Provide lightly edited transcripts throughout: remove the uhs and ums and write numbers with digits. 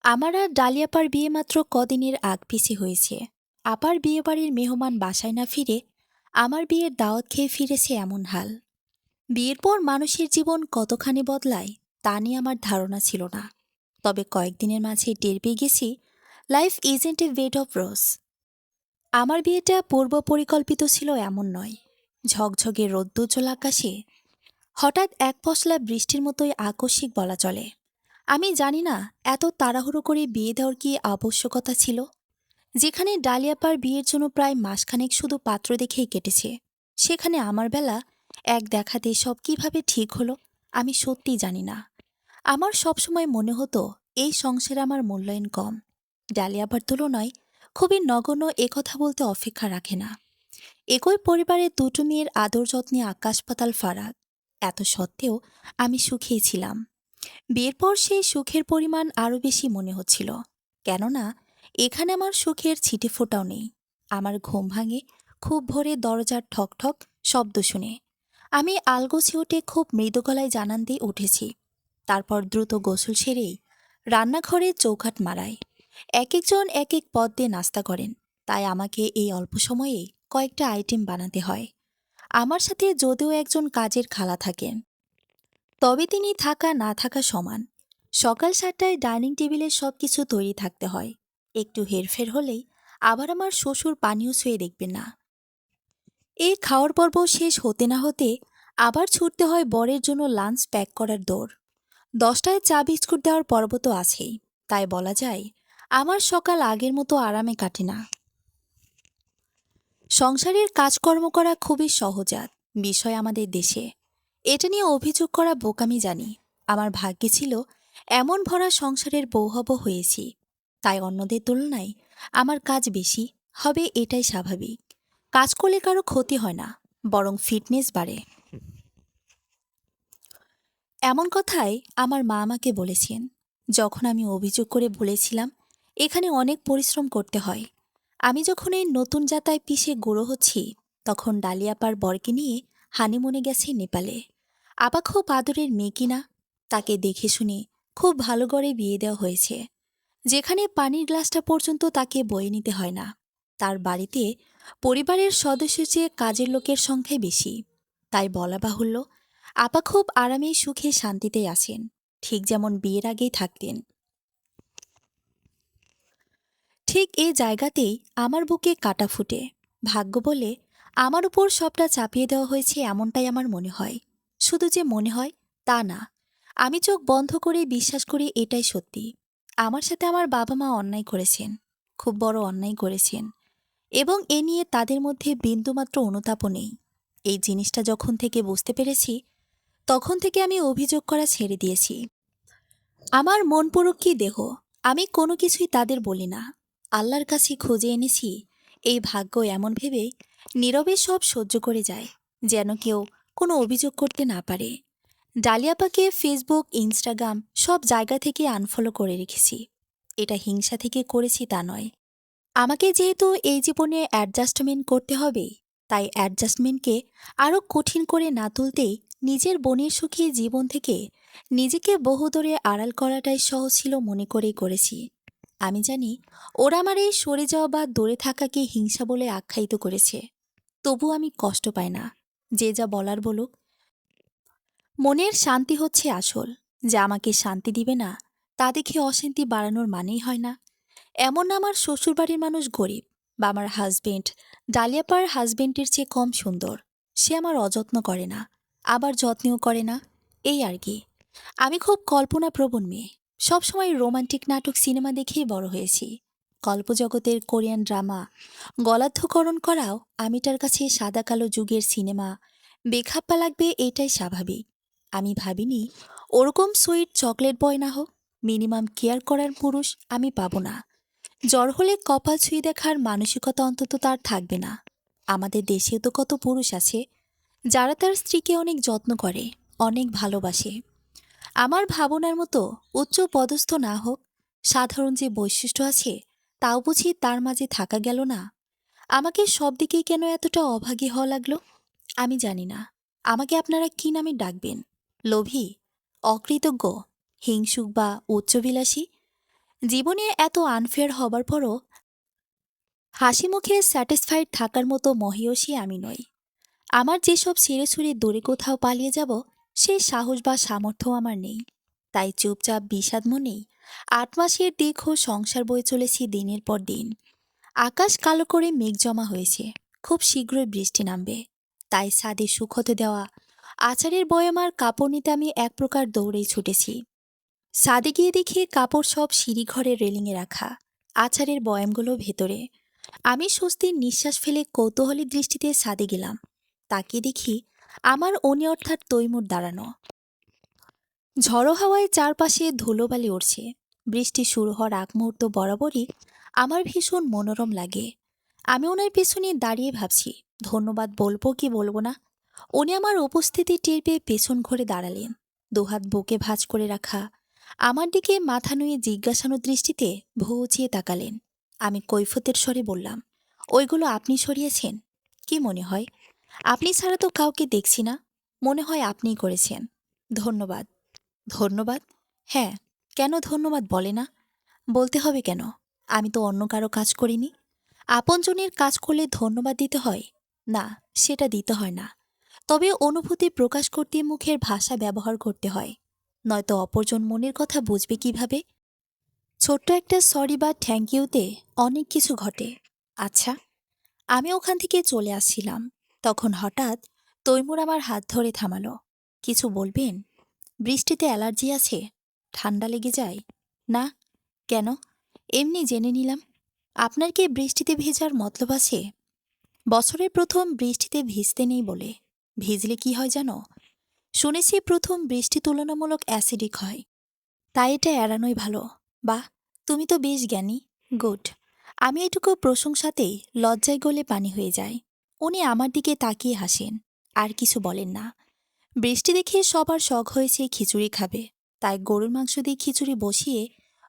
আমার আর ডালিয়াপার বিয়ে মাত্র কদিনের আগপিছে হয়েছে। আপার বিয়েবাড়ির মেহমান বাসায় না ফিরে আমার বিয়ের দাওয়াত খেয়ে ফিরেছে এমন হাল। বিয়ের পর মানুষের জীবন কতখানি বদলায় তা নিয়ে আমার ধারণা ছিল না। তবে কয়েকদিনের মাঝে টের পেয়ে গেছি, life isn't a bed of roses. আমার বিয়েটা পূর্ব পরিকল্পিত ছিল এমন নয়। ঝকঝকে রোদ্দুজ্জ্বল আকাশে হঠাৎ এক পশলা বৃষ্টির মতোই আকস্মিক বলা চলে। আমি জানি না এত তাড়াহুড়ো করে বিয়ে দেওয়ার কি আবশ্যকতা ছিল। যেখানে ডালিয়াপার বিয়ের জন্য প্রায় মাসখানেক শুধু পাত্র দেখেই কেটেছে, সেখানে আমার বেলা এক দেখাতে সব কিভাবে ঠিক হলো আমি সত্যিই জানি না। আমার সবসময় মনে হতো এই সংসারে আমার মূল্যায়ন কম। ডালিয়াপার তুলনায় খুবই নগণ্য, একথা বলতে অপেক্ষা রাখে না। একই পরিবারের দুটো মেয়ের আদর যত্নে আকাশ পাতাল ফারাক। এত সত্ত্বেও আমি সুখেই ছিলাম। বিয়ের পর সেই সুখের পরিমাণ আরও বেশি মনে হচ্ছিল। কেননা এখানে আমার সুখের ছিটে ফোঁটাও নেই। আমার ঘুম ভাঙে খুব ভোরে দরজার ঠক ঠক শব্দ শুনে। আমি আলগোছে উঠে খুব মৃদু গলায় জানান দিয়ে উঠেছি। তারপর দ্রুত গোসল সেরেই রান্নাঘরে চৌকাঠ মারাই। এক একজন এক এক পদ দিয়ে নাস্তা করেন, তাই আমাকে এই অল্প সময়েই কয়েকটা আইটেম বানাতে হয়। আমার সাথে যদিও একজন কাজের খালা থাকেন, তবে তিনি থাকা না থাকা সমান। সকাল ৭টায় ডাইনিং টেবিলে সবকিছু তৈরি থাকতে হয়। একটু হেরফের হলেই আবার আমার শ্বশুর পানীয় ছুঁয়ে দেখবেন না। এই খাওয়ার পর্ব শেষ হতে না হতে আবার ছুটতে হয় বরের জন্য লাঞ্চ প্যাক করার দৌড়। ১০টায় চা বিস্কুট দেওয়ার পর্ব তো আছেই। তাই বলা যায় আমার সকাল আগের মতো আরামে কাটে না। সংসারের কাজকর্ম করা খুবই সহজাত বিষয় আমাদের দেশে। এটা নিয়ে অভিযোগ করা বোকামি জানি। আমার ভাগ্যে ছিল এমন ভরা সংসারের বউ হব হয়েছি। তাই অন্যদের তুলনায় আমার কাজ বেশি হবে, এটাই স্বাভাবিক। কাজ করলে কারো ক্ষতি হয় না, বরং ফিটনেস বাড়ে। এমন কথাই আমার মা আমাকে বলেছেন যখন আমি অভিযোগ করে বলেছিলাম এখানে অনেক পরিশ্রম করতে হয়। আমি যখন এই নতুন যাতায় পিষে গুঁড়ো হচ্ছি, তখন ডালিয়াপার বরকে নিয়ে হানিমুনে গেছে নেপালে। আপা খুব আদরের মেয়ে কিনা, তাকে দেখে শুনে খুব ভালো করে বিয়ে দেওয়া হয়েছে। যেখানে পানির গ্লাসটা পর্যন্ত তাকে বয়ে নিতে হয় না। তার বাড়িতে পরিবারের সদস্যের চেয়ে কাজের লোকের সংখ্যাই বেশি। তাই বলা বাহুল্য, আপা খুব আরামে সুখে শান্তিতেই আছেন, ঠিক যেমন বিয়ের আগেই থাকতেন। ঠিক এই জায়গাতেই আমার বুকে কাটা ফুটে। ভাগ্য বলে আমার উপর সবটা চাপিয়ে দেওয়া হয়েছে এমনটাই আমার মনে হয়। শুধু যে মনে হয় তা না, আমি চোখ বন্ধ করে বিশ্বাস করি এটাই সত্যি। আমার সাথে আমার বাবা মা অন্যায় করেছেন, খুব বড় অন্যায় করেছেন, এবং এ নিয়ে তাদের মধ্যে বিন্দুমাত্র অনুতাপও নেই। এই জিনিসটা যখন থেকে বুঝতে পেরেছি, তখন থেকে আমি অভিযোগ করা ছেড়ে দিয়েছি। আমার মন পুরো কি দেহ, আমি কোনো কিছুই তাদের বলি না। আল্লাহর কাছে খুঁজে এনেছি এই ভাগ্য এমন ভেবে নীরবে সব সহ্য করে যায়, যেন কেউ কোনো অভিযোগ করতে না পারে। ডালিয়াপাকে ফেসবুক, ইনস্টাগ্রাম সব জায়গা থেকে আনফলো করে রেখেছি। এটা হিংসা থেকে করেছি তা নয়। আমাকে যেহেতু এই জীবনে অ্যাডজাস্টমেন্ট করতে হবে, তাই অ্যাডজাস্টমেন্টকে আরও কঠিন করে না তুলতেই নিজের বোনের সুখী জীবন থেকে নিজেকে বহুদূরে আড়াল করাটাই সহজ ছিল মনে করেই করেছি। আমি জানি ওরা আমার এই সরে যাওয়া বা দূরে থাকাকে হিংসা বলে আখ্যায়িত করেছে। তবু আমি কষ্ট পাই না। যে যা বলার বলুক, মনের শান্তি হচ্ছে আসল। যা আমাকে শান্তি দিবে না তা দেখে অশান্তি বাড়ানোর মানেই হয় না। এমন না আমার শ্বশুরবাড়ির মানুষ গরিব বা আমার হাজবেন্ড ডালিয়াপার হাজবেন্ডের চেয়ে কম সুন্দর। সে আমার অযত্ন করে না, আবার যত্নেও করে না, এই আর কি। আমি খুব কল্পনাপ্রবণ মেয়ে। সবসময় রোমান্টিক নাটক সিনেমা দেখেই বড় হয়েছি। কল্পজগতের কোরিয়ান ড্রামা গলাধ্যকরণ করাও আমিটার কাছে সাদা কালো যুগের সিনেমা বেখাপ্পা লাগবে, এটাই স্বাভাবিক। আমি ভাবিনি ওরকম সুইট চকলেট বয় না হোক, মিনিমাম কেয়ার করার পুরুষ আমি পাবো না। জ্বর হলে কপাল ছুঁয়ে দেখার মানসিকতা অন্তত তার থাকবে না। আমাদের দেশেও তো কত পুরুষ আছে যারা তার স্ত্রীকে অনেক যত্ন করে, অনেক ভালোবাসে। আমার ভাবনার মতো উচ্চ পদস্থ না হোক, সাধারণ যে বৈশিষ্ট্য আছে তাও বুঝি তার মাঝে থাকা গেল না। আমাকে সব দিকেই কেন এতটা অভাগী হওয়া লাগলো আমি জানি না। আমাকে আপনারা কি নামে ডাকবেন? লোভী, অকৃতজ্ঞ, হিংসুক বা উচ্চবিলাসী? জীবনে এত আনফেয়ার হবার পরও হাসি মুখে স্যাটিসফাইড থাকার মতো মহিয়সী আমি নই। আমার যেসব ছিঁড়ে ছুঁড়ে দূরে কোথাও পালিয়ে যাব, সেই সাহস বা সামর্থ্য আমার নেই। তাই চুপচাপ বিষাদ মনেই ৮ মাসের দীর্ঘ সংসার বয়ে চলেছি দিনের পর দিন। আকাশ কালো করে মেঘ জমা হয়েছে, খুব শীঘ্রই বৃষ্টি নামবে। তাই ছাদে শুকোতে দেওয়া আচারের বয়াম আর কাপড় নিতে আমি এক প্রকার দৌড়েই ছুটেছি। ছাদে গিয়ে দেখি কাপড় সব সিঁড়িঘরের রেলিংয়ে রাখা, আচারের বয়ামগুলো ভেতরে। আমি স্বস্তির নিঃশ্বাস ফেলে কৌতূহলী দৃষ্টিতে ছাদে গেলাম। তাকিয়ে দেখি আমার অনি অর্থাৎ তৈমুর দাঁড়ানো। ঝড়ো হাওয়ায় চারপাশে ধুলোবালি উড়ছে। বৃষ্টি শুরু হওয়ার আগ মুহূর্ত বরাবরই আমার ভীষণ মনোরম লাগে। আমি ওনার পেছনে দাঁড়িয়ে ভাবছি, ধন্যবাদ বলবো কি বলবো না। উনি আমার উপস্থিতি টের পেয়ে পেছন ঘুরে দাঁড়ালেন, দুহাত বুকে ভাঁজ করে রাখা। আমার দিকে মাথা নুয়ে জিজ্ঞাসানু দৃষ্টিতে ভুঁ উঁচিয়ে তাকালেন। আমি কৈফতের স্বরে বললাম, ওইগুলো আপনি সরিয়েছেন? কি মনে হয়? আপনি ছাড়া তো কাউকে দেখছি না। মনে হয় আপনিই করেছেন। ধন্যবাদ। ধন্যবাদ? হ্যাঁ, কেন ধন্যবাদ বলে না? বলতে হবে কেন? আমি তো অন্য কারো কাজ করিনি। আপনজনের কাজ করলে ধন্যবাদ দিতে হয়? না, সেটা দিতে হয় না। তবে অনুভূতি প্রকাশ করতে মুখের ভাষা ব্যবহার করতে হয়, নয়তো অপরজন মনের কথা বুঝবে কিভাবে? ছোট্ট একটা সরি বা থ্যাংক ইউতে অনেক কিছু ঘটে। আচ্ছা, আমি ওখান থেকে চলে আসছিলাম, তখন হঠাৎ তৈমুর আমার হাত ধরে থামালো। কিছু বলবেন? বৃষ্টিতে অ্যালার্জি আছে? ঠান্ডা লেগে যায়? না। কেন? এমনি জেনে নিলাম। আপনার কি বৃষ্টিতে ভেজার মতলব আছে? বছরের প্রথম বৃষ্টিতে ভিজতে নেই বলে। ভিজলে কি হয় জানো? শুনেছি প্রথম বৃষ্টি তুলনামূলক অ্যাসিডিক হয়, তাই এটা এড়ানোই ভালো। বাহ, তুমি তো বেশ জ্ঞানী। গুড। আমি এটুকু প্রশংসাতেই লজ্জায় গলে পানি হয়ে যায়। উনি আমার দিকে তাকিয়ে হাসেন, আর কিছু বলেন না। বৃষ্টি দেখে সবার শখ হয়েছে খিচুড়ি খাবে, তাই গরুর মাংস দিয়ে খিচুড়ি বসিয়ে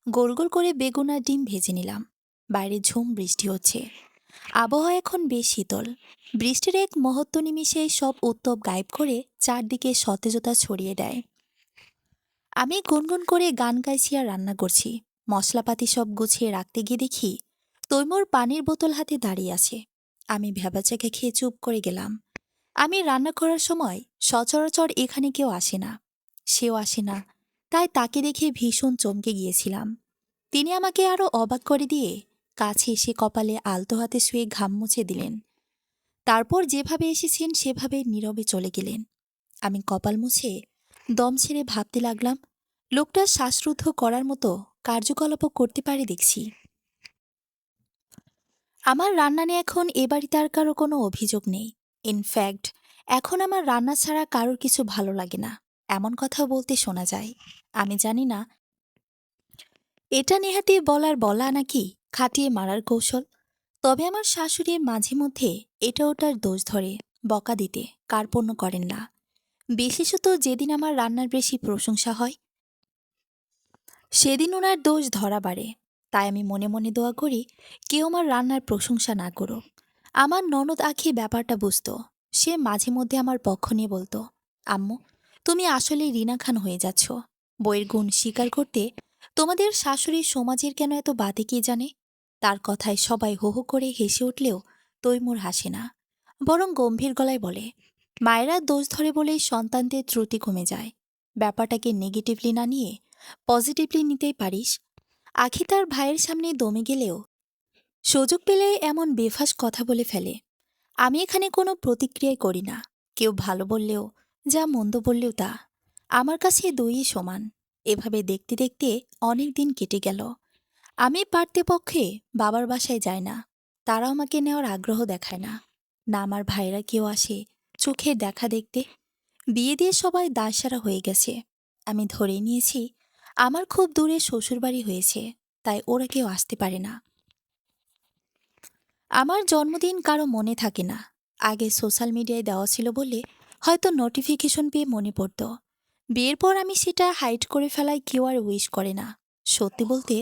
গোল গোল করে বেগুন আর ডিম ভেজে নিলাম। বাইরে ঝুম বৃষ্টি হচ্ছে, আবহাওয়া এখন বেশ শীতল। বৃষ্টির এক মহত্ব নিমিষে সব উত্তপ গায়েব করে চারদিকে সতেজতা ছড়িয়ে দেয়। আমি গুনগুন করে গান গাইছি আর রান্না করছি। মশলাপাতি সব গুছিয়ে রাখতে গিয়ে দেখি তৈমুর পানির বোতল হাতে দাঁড়িয়ে আছে। আমি ভ্যাবাচাকে খেয়ে চুপ করে গেলাম। আমি রান্না করার সময় সচরাচর এখানে কেউ আসে না, সেও আসে না, তাই তাকে দেখে ভীষণ চমকে গিয়েছিলাম। তিনি আমাকে আরো অবাক করে দিয়ে কাছে এসে কপালে আলতো হাতে শুয়ে ঘাম মুছে দিলেন। তারপর যেভাবে এসেছেন সেভাবে নীরবে চলে গেলেন। আমি কপাল মুছে দম ছেড়ে ভাবতে লাগলাম, লোকটা শ্বাসরুদ্ধ করার মতো কার্যকলাপও করতে পারে দেখছি। আমার রান্না নিয়ে এখন এ বাড়িতে আর কারো কোনো অভিযোগ নেই। ইনফ্যাক্ট এখন আমার রান্না ছাড়া কারোর কিছু ভালো লাগে না, এমন কথাও বলতে শোনা যায়। আমি জানি না এটা নেহাতি বলার বলা নাকি খাটিয়ে মারার কৌশল। তবে আমার শাশুড়ি মাঝে মধ্যে এটা ওটার দোষ ধরে বকা দিতে কার্পণ্য করেন না। বিশেষত যেদিন আমার রান্নার বেশি প্রশংসা হয়, সেদিন ওনার দোষ ধরা বাড়ে। তাই আমি মনে মনে দোয়া করি কেউ আমার রান্নার প্রশংসা না করো। আমার ননদ আখি ব্যাপারটা বুঝত। সে মাঝে মধ্যে আমার পক্ষ নিয়ে বলতো, আম্মু, তুমি আসলে রিনা খান হয়ে যাচ্ছ। বইয়ের গুণ স্বীকার করতে তোমাদের শাশুড়ির সমাজের কেন এত বাদে কে জানে। তার কথায় সবাই হো হো করে হেসে উঠলেও তৈমুর হাসে না, বরং গম্ভীর গলায় বলে, মায়েরা দোষ ধরে বলেই সন্তানদের ত্রুটি কমে যায়। ব্যাপারটাকে নেগেটিভলি না নিয়ে পজিটিভলি নিতেই পারিস। আখি তার ভাইয়ের সামনে দমে গেলেও সুযোগ পেলে এমন বেফাস কথা বলে ফেলে। আমি এখানে কোনো প্রতিক্রিয়াই করি না। কেউ ভালো বললেও, যা মন্দ বললেও তা আমার কাছে দুইই সমান। এভাবে দেখতে দেখতে অনেক দিন কেটে গেল। আমি পারতেপক্ষে বাবার বাসায় যাই না, তারাও আমাকে নেওয়ার আগ্রহ দেখায় না। না আমার ভাইরা কেউ আসে চোখের দেখা দেখতে। বিয়ে দিয়ে সবাই দায়সারা হয়ে গেছে। আমি ধরেই নিয়েছি আমার খুব দূরে শ্বশুরবাড়ি হয়েছে, তাই ওরা কেউ আসতে পারে না। আমার জন্মদিন কারো মনে থাকে না। আগে সোশ্যাল মিডিয়ায় দেওয়া ছিল বলে হয়তো নোটিফিকেশন পেয়ে মনে পড়ত। বিয়ের পর আমি সেটা হাইড করে ফেলায় কেউ আর উইশ করে না। সত্যি বলতে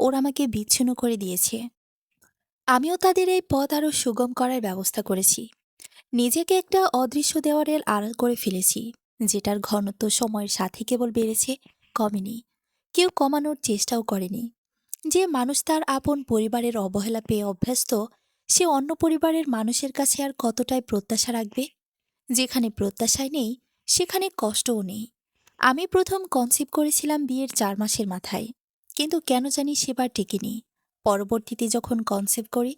ওরা আমাকে বিচ্ছিন্ন করে দিয়েছে। আমিও তাদের এই পথ আরও সুগম করার ব্যবস্থা করেছি। নিজেকে একটা অদৃশ্য দেওয়ালের আড়াল করে ফেলেছি, যেটার ঘনত্ব সময়ের সাথে কেবল বেড়েছে, কমেনি। কেউ কমানোর চেষ্টাও করেনি। যে মানুষ তার আপন পরিবারের অবহেলা পেয়ে অভ্যস্ত, সে অন্য পরিবারের মানুষের কাছে আর কতটাই প্রত্যাশা রাখবে? যেখানে প্রত্যাশাই নেই, সেখানে কষ্টও নেই। আমি প্রথম কনসিভ করেছিলাম বিয়ের 4 মাসের মাথায়, কিন্তু কেন জানি সেবার টেকেনি। পরবর্তীতে যখন কনসিভ করি,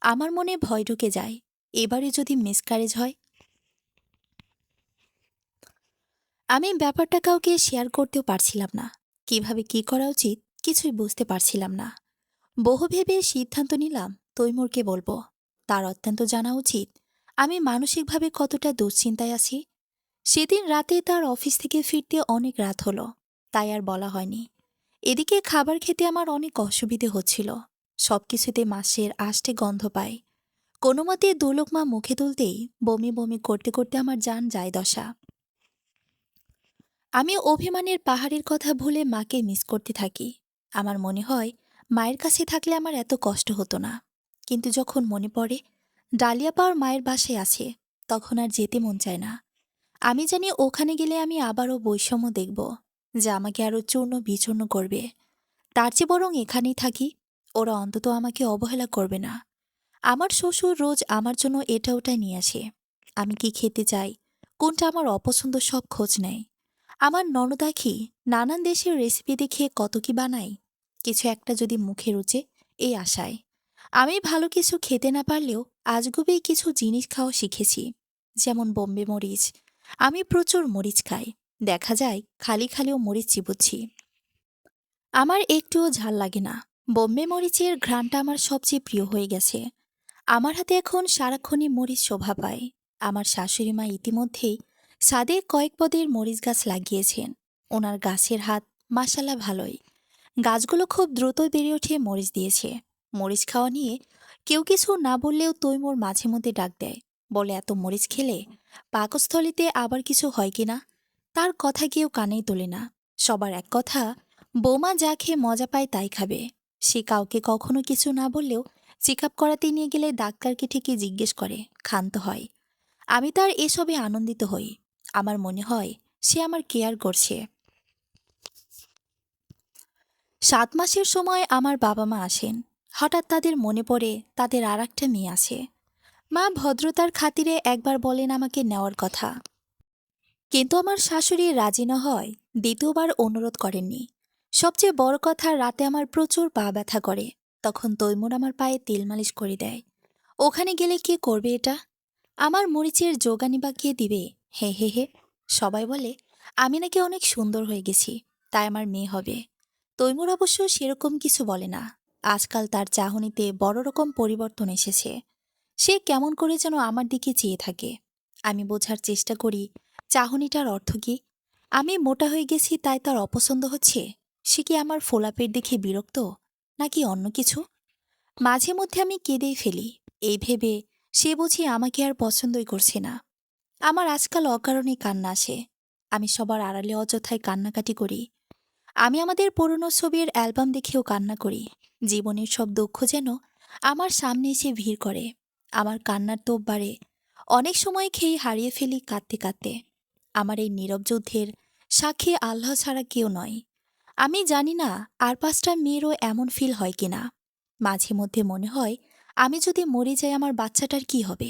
আমার মনে ভয় ঢুকে যায়, এবারে যদি মিসক্যারেজ হয়। আমি ব্যাপারটা কাউকে শেয়ার করতেও পারছিলাম না। কিভাবে কি করা উচিত কিছুই বুঝতে পারছিলাম না। বহু ভেবে সিদ্ধান্ত নিলাম তৈমুরকে বলবো। তার অত্যন্ত জানা উচিত আমি মানসিকভাবে কতটা দুশ্চিন্তায় আছি। সেদিন রাতে তার অফিস থেকে ফিরতে অনেক রাত হলো, তাই আর বলা হয়নি। এদিকে খাবার খেতে আমার অনেক অসুবিধে হচ্ছিল। সবকিছুতে মাছের আষ্টে গন্ধ পাই। কোনো মতে দুলোকমা মুখে তুলতেই বমি বমি করতে করতে আমার জান যায় দশা। আমি অভিমানের পাহাড়ের কথা ভুলে মাকে মিস করতে থাকি। আমার মনে হয় মায়ের কাছে থাকলে আমার এত কষ্ট হতো না। কিন্তু যখন মনে পড়ে ডালিয়া পাওয়ার মায়ের বাসায় আছে, তখন আর যেতে মন চায় না। আমি জানি ওখানে গেলে আমি আবারও বৈষম্য দেখব, যা আমাকে আরও চূর্ণ বিচূর্ণ করবে। তার চেয়ে বরং এখানেই থাকি। ওরা অন্তত আমাকে অবহেলা করবে না। আমার শ্বশুর রোজ আমার জন্য এটা ওটা নিয়ে আসে। আমি কি খেতে চাই, কোনটা আমার অপছন্দ সব খোঁজ নেয়। আমার ননদাখি নানান দেশের রেসিপি দেখে কত কি বানাই, কিছু একটা যদি মুখে রুচে, এই আশায়। আমি ভালো কিছু খেতে না পারলেও আজগুবি কিছু জিনিস খাওয়া শিখেছি, যেমন বোম্বে মরিচ। আমি প্রচুর মরিচ খাই। দেখা যায় খালি খালিও মরিচ চিবুচ্ছি। আমার একটুও ঝাল লাগে না। বোম্বে মরিচের ঘ্রাণটা আমার সবচেয়ে প্রিয় হয়ে গেছে। আমার হাতে এখন সারাক্ষণই মরিচ শোভা পায়। আমার শাশুড়ি মা ইতিমধ্যেই ছাদে কয়েক পদের মরিচ গাছ লাগিয়েছেন। ওনার গাছের হাত মাশাল্লাহ ভালোই। গাছগুলো খুব দ্রুত বেড়ে উঠে মরিচ দিয়েছে। মরিচ খাওয়া নিয়ে কেউ কিছু না বললেও তৈমুর মাঝে মধ্যে ডাক দেয়, বলে এত মরিচ খেলে পাকস্থলিতে আবার কিছু হয় কিনা। তার কথা কেউ কানেই তোলে না। সবার এক কথা, বৌমা যা খেয়ে মজা পায় তাই খাবে। সে কাউকে কখনো কিছু না বললেও চেক আপ করাতে নিয়ে গেলে ডাক্তারকে ঠিকই জিজ্ঞেস করে, ক্ষান্ত হয়। আমি তার এসবে আনন্দিত হই। আমার মনে হয় সে আমার কেয়ার করছে। 7 মাসের সময় আমার বাবা মা আসেন। হঠাৎ তাদের মনে পড়ে তাদের আর একটা মেয়ে আছে। মা ভদ্রতার খাতিরে একবার বলেন আমাকে নেওয়ার কথা, কিন্তু আমার শাশুড়ি রাজি না হয় দ্বিতীয়বার অনুরোধ করেননি। সবচেয়ে বড় কথা, রাতে আমার প্রচুর পা ব্যথা করে। তখন তৈমুর আমার পায়ে তেল মালিশ করে দেয়। ওখানে গেলে কে করবে এটা? আমার মরিচের যোগানি বা কে দিবে? হে হে হে। সবাই বলে আমি নাকি অনেক সুন্দর হয়ে গেছি, তাই আমার মেয়ে হবে। তৈমুর অবশ্য সেরকম কিছু বলে না। আজকাল তার চাহনিতে বড় রকম পরিবর্তন এসেছে। সে কেমন করে যেন আমার দিকে চেয়ে থাকে। আমি বোঝার চেষ্টা করি চাহনিটার অর্থ কি। আমি মোটা হয়ে গেছি তাই তার অপছন্দ হচ্ছে? সে কি আমার ফোলা পেট দেখে বিরক্ত, নাকি অন্য কিছু? মাঝে মধ্যে আমি কেঁদেই ফেলি, এই ভেবে সে বুঝি আমাকে আর পছন্দই করছে না। আমার আজকাল অকারণেই কান্না আসে। আমি সবার আড়ালে অযথায় কান্নাকাটি করি। আমি আমাদের পুরনো ছবির অ্যালবাম দেখেও কান্না করি। জীবনের সব দুঃখ যেন আমার সামনে এসে ভিড় করে। আমার কান্নার তোপ বাড়ে। অনেক সময় খেয়ে হারিয়ে ফেলি কাঁদতে কাঁদতে। আমার এই নীরব যুদ্ধের সাক্ষী আল্লাহ ছাড়া কেউ নয়। আমি জানি না আর 5টা মেয়েরও এমন ফিল হয় কিনা। মাঝে মধ্যে মনে হয় আমি যদি মরে যাই আমার বাচ্চাটার কি হবে?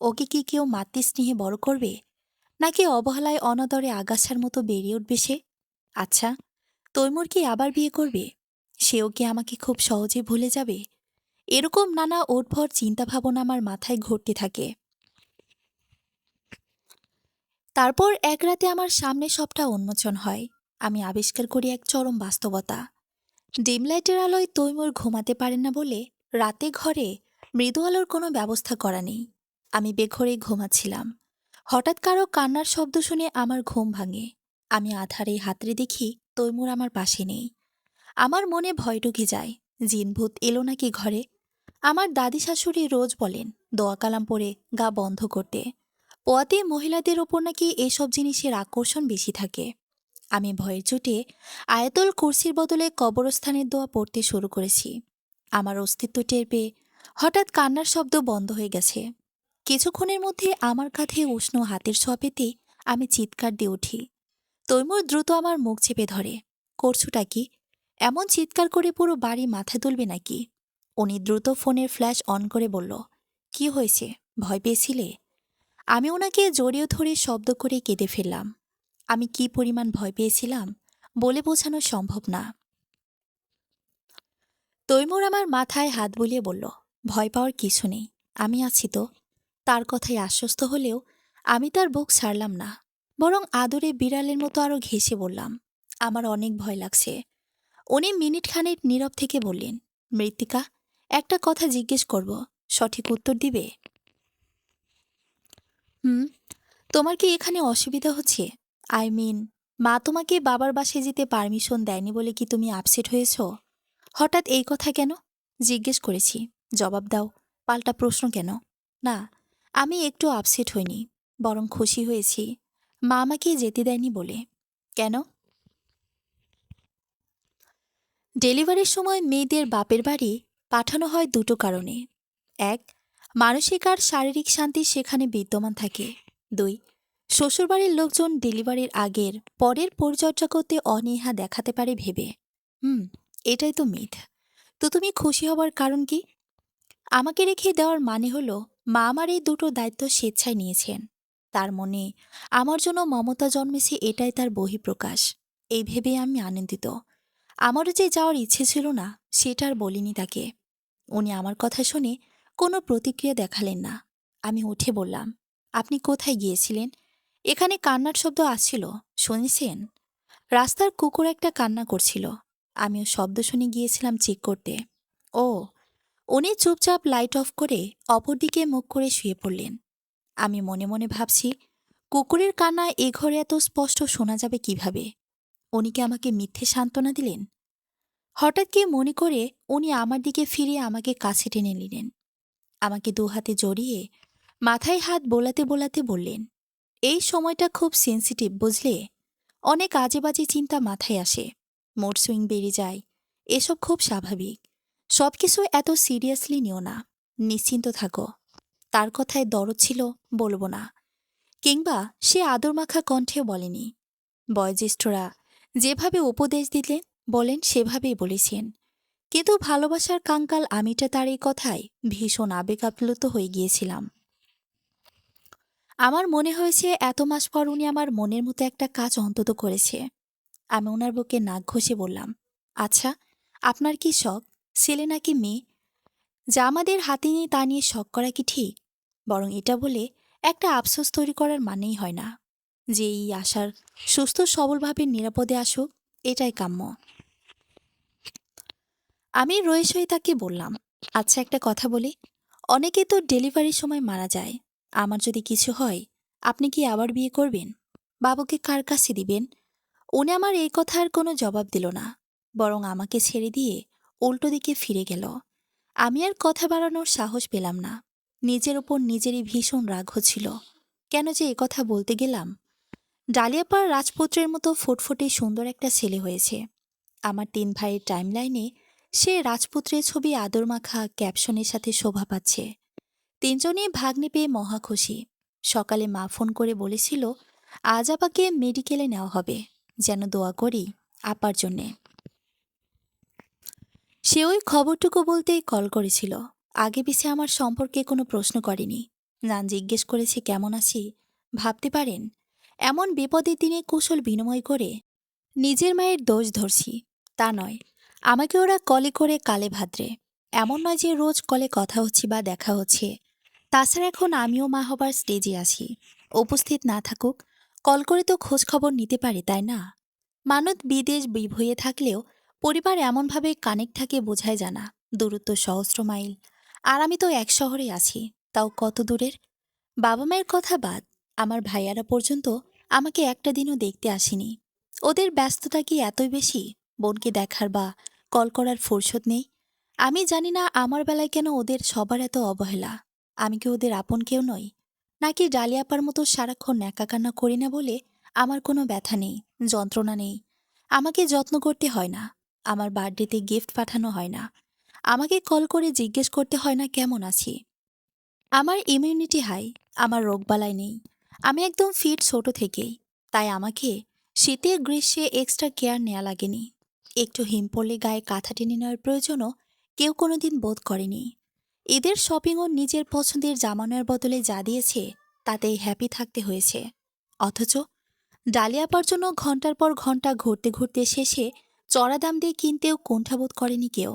ওকে কি কেউ মাতৃস্নেহে বড় করবে, নাকি অবহেলায় অনাদরে আগাছার মতো বেরিয়ে উঠবে সে? আচ্ছা, তৈমুর কি আবার বিয়ে করবে? সেও কি আমাকে খুব সহজে ভুলে যাবে? এরকম নানা ওঠভর চিন্তাভাবনা আমার মাথায় ঘুরতে থাকে। তারপর এক রাতে আমার সামনে সবটা উন্মোচন হয়। আমি আবিষ্কার করি এক চরম বাস্তবতা। ডিম লাইটের আলোয় তৈমুর ঘুমাতে পারেন না বলে রাতে ঘরে মৃদু আলোর কোনো ব্যবস্থা করা নেই। আমি বেঘরে ঘুমাচ্ছিলাম। হঠাৎ কারো কান্নার শব্দ শুনে আমার ঘুম ভাঙে। আমি আধারে হাতড়ে দেখি তৈমুর আমার পাশে নেই। আমার মনে ভয় ঢুকে যায়, জিনভূত এলো নাকি ঘরে। আমার দাদি শাশুড়ি রোজ বলেন দোয়া কালাম পড়ে গা বন্ধ করতে। পোয়াতে মহিলাদের ওপর নাকি এসব জিনিসের আকর্ষণ বেশি থাকে। আমি ভয়ের চোটে আয়াতুল কুরসির বদলে কবরস্থানের দোয়া পড়তে শুরু করেছি। আমার অস্তিত্ব টের পেয়ে হঠাৎ কান্নার শব্দ বন্ধ হয়ে গেছে। কিছুক্ষণের মধ্যে আমার কাঁধে উষ্ণ হাতের ছোঁয়া পেতে আমি চিৎকার দিয়ে উঠি। তৈমুর দ্রুত আমার মুখ চেপে ধরে। করছুটা কি? এমন চিৎকার করে পুরো বাড়ি মাথা তুলবে নাকি? উনি দ্রুত ফোনের ফ্ল্যাশ অন করে বলল, কি হয়েছে? ভয় পেয়েছিলে? আমি ওনাকে জড়িয়ে ধরে শব্দ করে কেঁদে ফেললাম। আমি কি পরিমাণ ভয় পেয়েছিলাম বলে বোঝানো সম্ভব না। তৈমুর আমার মাথায় হাত বুলিয়ে বলল, ভয় পাওয়ার কিছু নেই, আমি আছি তো। তার কথায় আশ্বস্ত হলেও আমি তার বুক ছাড়লাম না, বরং আদরে বিড়ালের মতো আরো ঘেঁষে বললাম, আমার অনেক ভয় লাগছে। উনি মিনিট খানেক নীরব থেকে বললেন, মৃত্তিকা, একটা কথা জিজ্ঞেস করব, সঠিক উত্তর দিবে? হুম। তোমার কি এখানে অসুবিধা হচ্ছে? আই মিন, মা তোমাকে বাবার বাসায় যেতে পারমিশন দেয়নি বলে কি তুমি আপসেট হয়েছ? হঠাৎ এই কথা কেন? জিজ্ঞেস করেছি, জবাব দাও। পাল্টা প্রশ্ন কেন? না, আমি একটু আপসেট হইনি, বরং খুশি হয়েছি মা আমাকে যেতে দেয়নি বলে। কেন? ডেলিভারির সময় মেয়েদের বাপের বাড়ি পাঠানো হয় দুটো কারণে। এক, মানসিক আর শারীরিক শান্তি সেখানে বিদ্যমান থাকে। দুই, শ্বশুরবাড়ির লোকজন ডেলিভারির আগের পরের পরিচর্যা করতে অনীহা দেখাতে পারে ভেবে। হুম, এটাই তো মিথ। তো তুমি খুশি হবার কারণ কি? আমাকে রেখে দেওয়ার মানে হলো মা আমার এই দুটো দায়িত্ব স্বেচ্ছায় নিয়েছেন। তার মনে আমার জন্য মমতা জন্মেছে, এটাই তার বহিঃপ্রকাশ। এই ভেবে আমি আনন্দিত। আমারও যে যাওয়ার ইচ্ছে ছিল না, সেটা আর বলিনি তাকে। উনি আমার কথা শুনে কোনো প্রতিক্রিয়া দেখালেন না। আমি উঠে বললাম, আপনি কোথায় গিয়েছিলেন? এখানে কান্নার শব্দ আসছিল, শুনেছেন? রাস্তার কুকুর একটা কান্না করছিল। আমিও শব্দ শুনে গিয়েছিলাম চেক করতে। ও। উনি চুপচাপ লাইট অফ করে অপরদিকে মুখ করে শুয়ে পড়লেন। আমি মনে মনে ভাবছি, কুকুরের কান্না এ ঘরে এত স্পষ্ট শোনা যাবে কিভাবে? উনি কি আমাকে মিথ্যে সান্ত্বনা দিলেন? হঠাৎ কি মনে করে উনি আমার দিকে ফিরিয়ে আমাকে কাছে টেনে নিলেন। আমাকে দুহাতে জড়িয়ে মাথায় হাত বোলাতে বোলাতে বললেন, এই সময়টা খুব সেন্সিটিভ, বুঝলে? অনেক আজে বাজে চিন্তা মাথায় আসে, মুড সুইং বেড়ে যায়। এসব খুব স্বাভাবিক। সবকিছু এত সিরিয়াসলি নিও না, নিশ্চিন্ত থাকো। তার কথায় দরদ ছিল, বলবো না। কিংবা সে আদরমাখা কণ্ঠেও বলেনি। বয়োজ্যেষ্ঠরা যেভাবে উপদেশ দিলেন বলেন সেভাবেই বলেছেন। কিন্তু ভালোবাসার কাঙ্কাল আমিটা তার এই কথায় ভীষণ আবেগ আপ্লুত হয়ে গিয়েছিলাম। আমার মনে হয়েছে এত মাস পর উনি আমার মনের মতো একটা কাজ অন্তত করেছে। আমি ওনার বুকে নাক ঘষে বললাম, আচ্ছা, আপনার কি শখ, ছেলে নাকি মেয়ে? যা আমাদের হাতে নেই তা নিয়ে শখ করা কি ঠিক? বরং এটা বলে একটা আফসোস তৈরি করার মানেই হয় না যে এই আশার সুস্থ সবলভাবে নিরাপদে আসুক, এটাই কাম্য। আমি রয়েসই তাকে বললাম, আচ্ছা একটা কথা বলি, অনেকে তো ডেলিভারির সময় মারা যায়। আমার যদি কিছু হয়, আপনি কি আবার বিয়ে করবেন? বাবুকে কার কাছে দিবেন? উনি আমার এই কথার কোনো জবাব দিল না, বরং আমাকে ছেড়ে দিয়ে উল্টো দিকে ফিরে গেল। আমি আর কথা বাড়ানোর সাহস পেলাম না। নিজের ওপর নিজেরই ভীষণ রাগ হচ্ছিল। কেন যে কথা বলতে গেলাম? ডালিয়াপাড় রাজপুত্রের মতো ফুটফুটে সুন্দর একটা ছেলে হয়েছে। আমার ৩ ভাইয়ের টাইমলাইনে সে রাজপুত্রের ছবি আদরমাখা ক্যাপশনের সাথে শোভা পাচ্ছে। ৩জনই ভাগ্নে পেয়ে মহা খুশি। সকালে মা ফোন করে বলেছিল, আজ আপাকে মেডিকেলে নেওয়া হবে, যেন দোয়া করি আপার জন্যে। সে ওই খবরটুকু বলতেই কল করেছিল। আগে পিছে আমার সম্পর্কে কোনো প্রশ্ন করেনি। না জিজ্ঞেস করেছে কেমন আছি। ভাবতে পারেন, এমন বিপদের দিনে কুশল বিনিময় করে নিজের মায়ের দোষ ধরছি তা নয়। আমাকে ওরা কলে করে কালে ভাদ্রে। এমন নয় যে রোজ কলে কথা হচ্ছে বা দেখা হচ্ছে। তাছাড়া এখন আমিও মা হবার স্টেজে আছি। উপস্থিত না থাকুক, কল করে তো খোঁজ খবর নিতে পারে, তাই না? মানত বিদেশ বিভয়ে থাকলেও পরিবার এমনভাবে কানেক্ট থাকে বোঝাই জানা। দূরত্ব সহস্র মাইল। আর আমি তো এক শহরে আছি, তাও কত দূরের। বাবা মায়ের কথা বাদ, আমার ভাইয়ারা পর্যন্ত আমাকে একটা দিনও দেখতে আসেনি। ওদের ব্যস্ততা কি এতই বেশি বোনকে দেখার বা কল করার ফুরসত নেই? আমি জানি না আমার বেলায় কেন ওদের সবার এত অবহেলা। আমি কি ওদের আপন কেউ নই? নাকি ডালিয়াপার মতো সারাক্ষণ ন্যাকাকান্না করি না বলে আমার কোনো ব্যথা নেই, যন্ত্রণা নেই? আমাকে যত্ন করতে হয় না, আমার বার্থডেতে গিফট পাঠানো হয় না, আমাকে কল করে জিজ্ঞেস করতে হয় না কেমন আছি। আমার ইমিউনিটি হাই, আমার রোগবালাই নেই। আমি একদম ফিট ছোট থেকেই। তাই আমাকে শীতে গ্রীষ্মে এক্সট্রা কেয়ার নেওয়া লাগেনি। একটু হিম পড়লে গায়ে কাঁথা টেনে নেওয়ার প্রয়োজনও কেউ কোনোদিন বোধ করেনি। ঈদের শপিং ও নিজের পছন্দের জামা নেওয়ার বদলে যা দিয়েছে তাতেই হ্যাপি থাকতে হয়েছে। অথচ ডালিয়া আপার জন্য ঘন্টার পর ঘন্টা ঘুরতে ঘুরতে শেষে চড়া দাম দিয়ে কিনতেও কুণ্ঠাবোধ করেনি কেউ।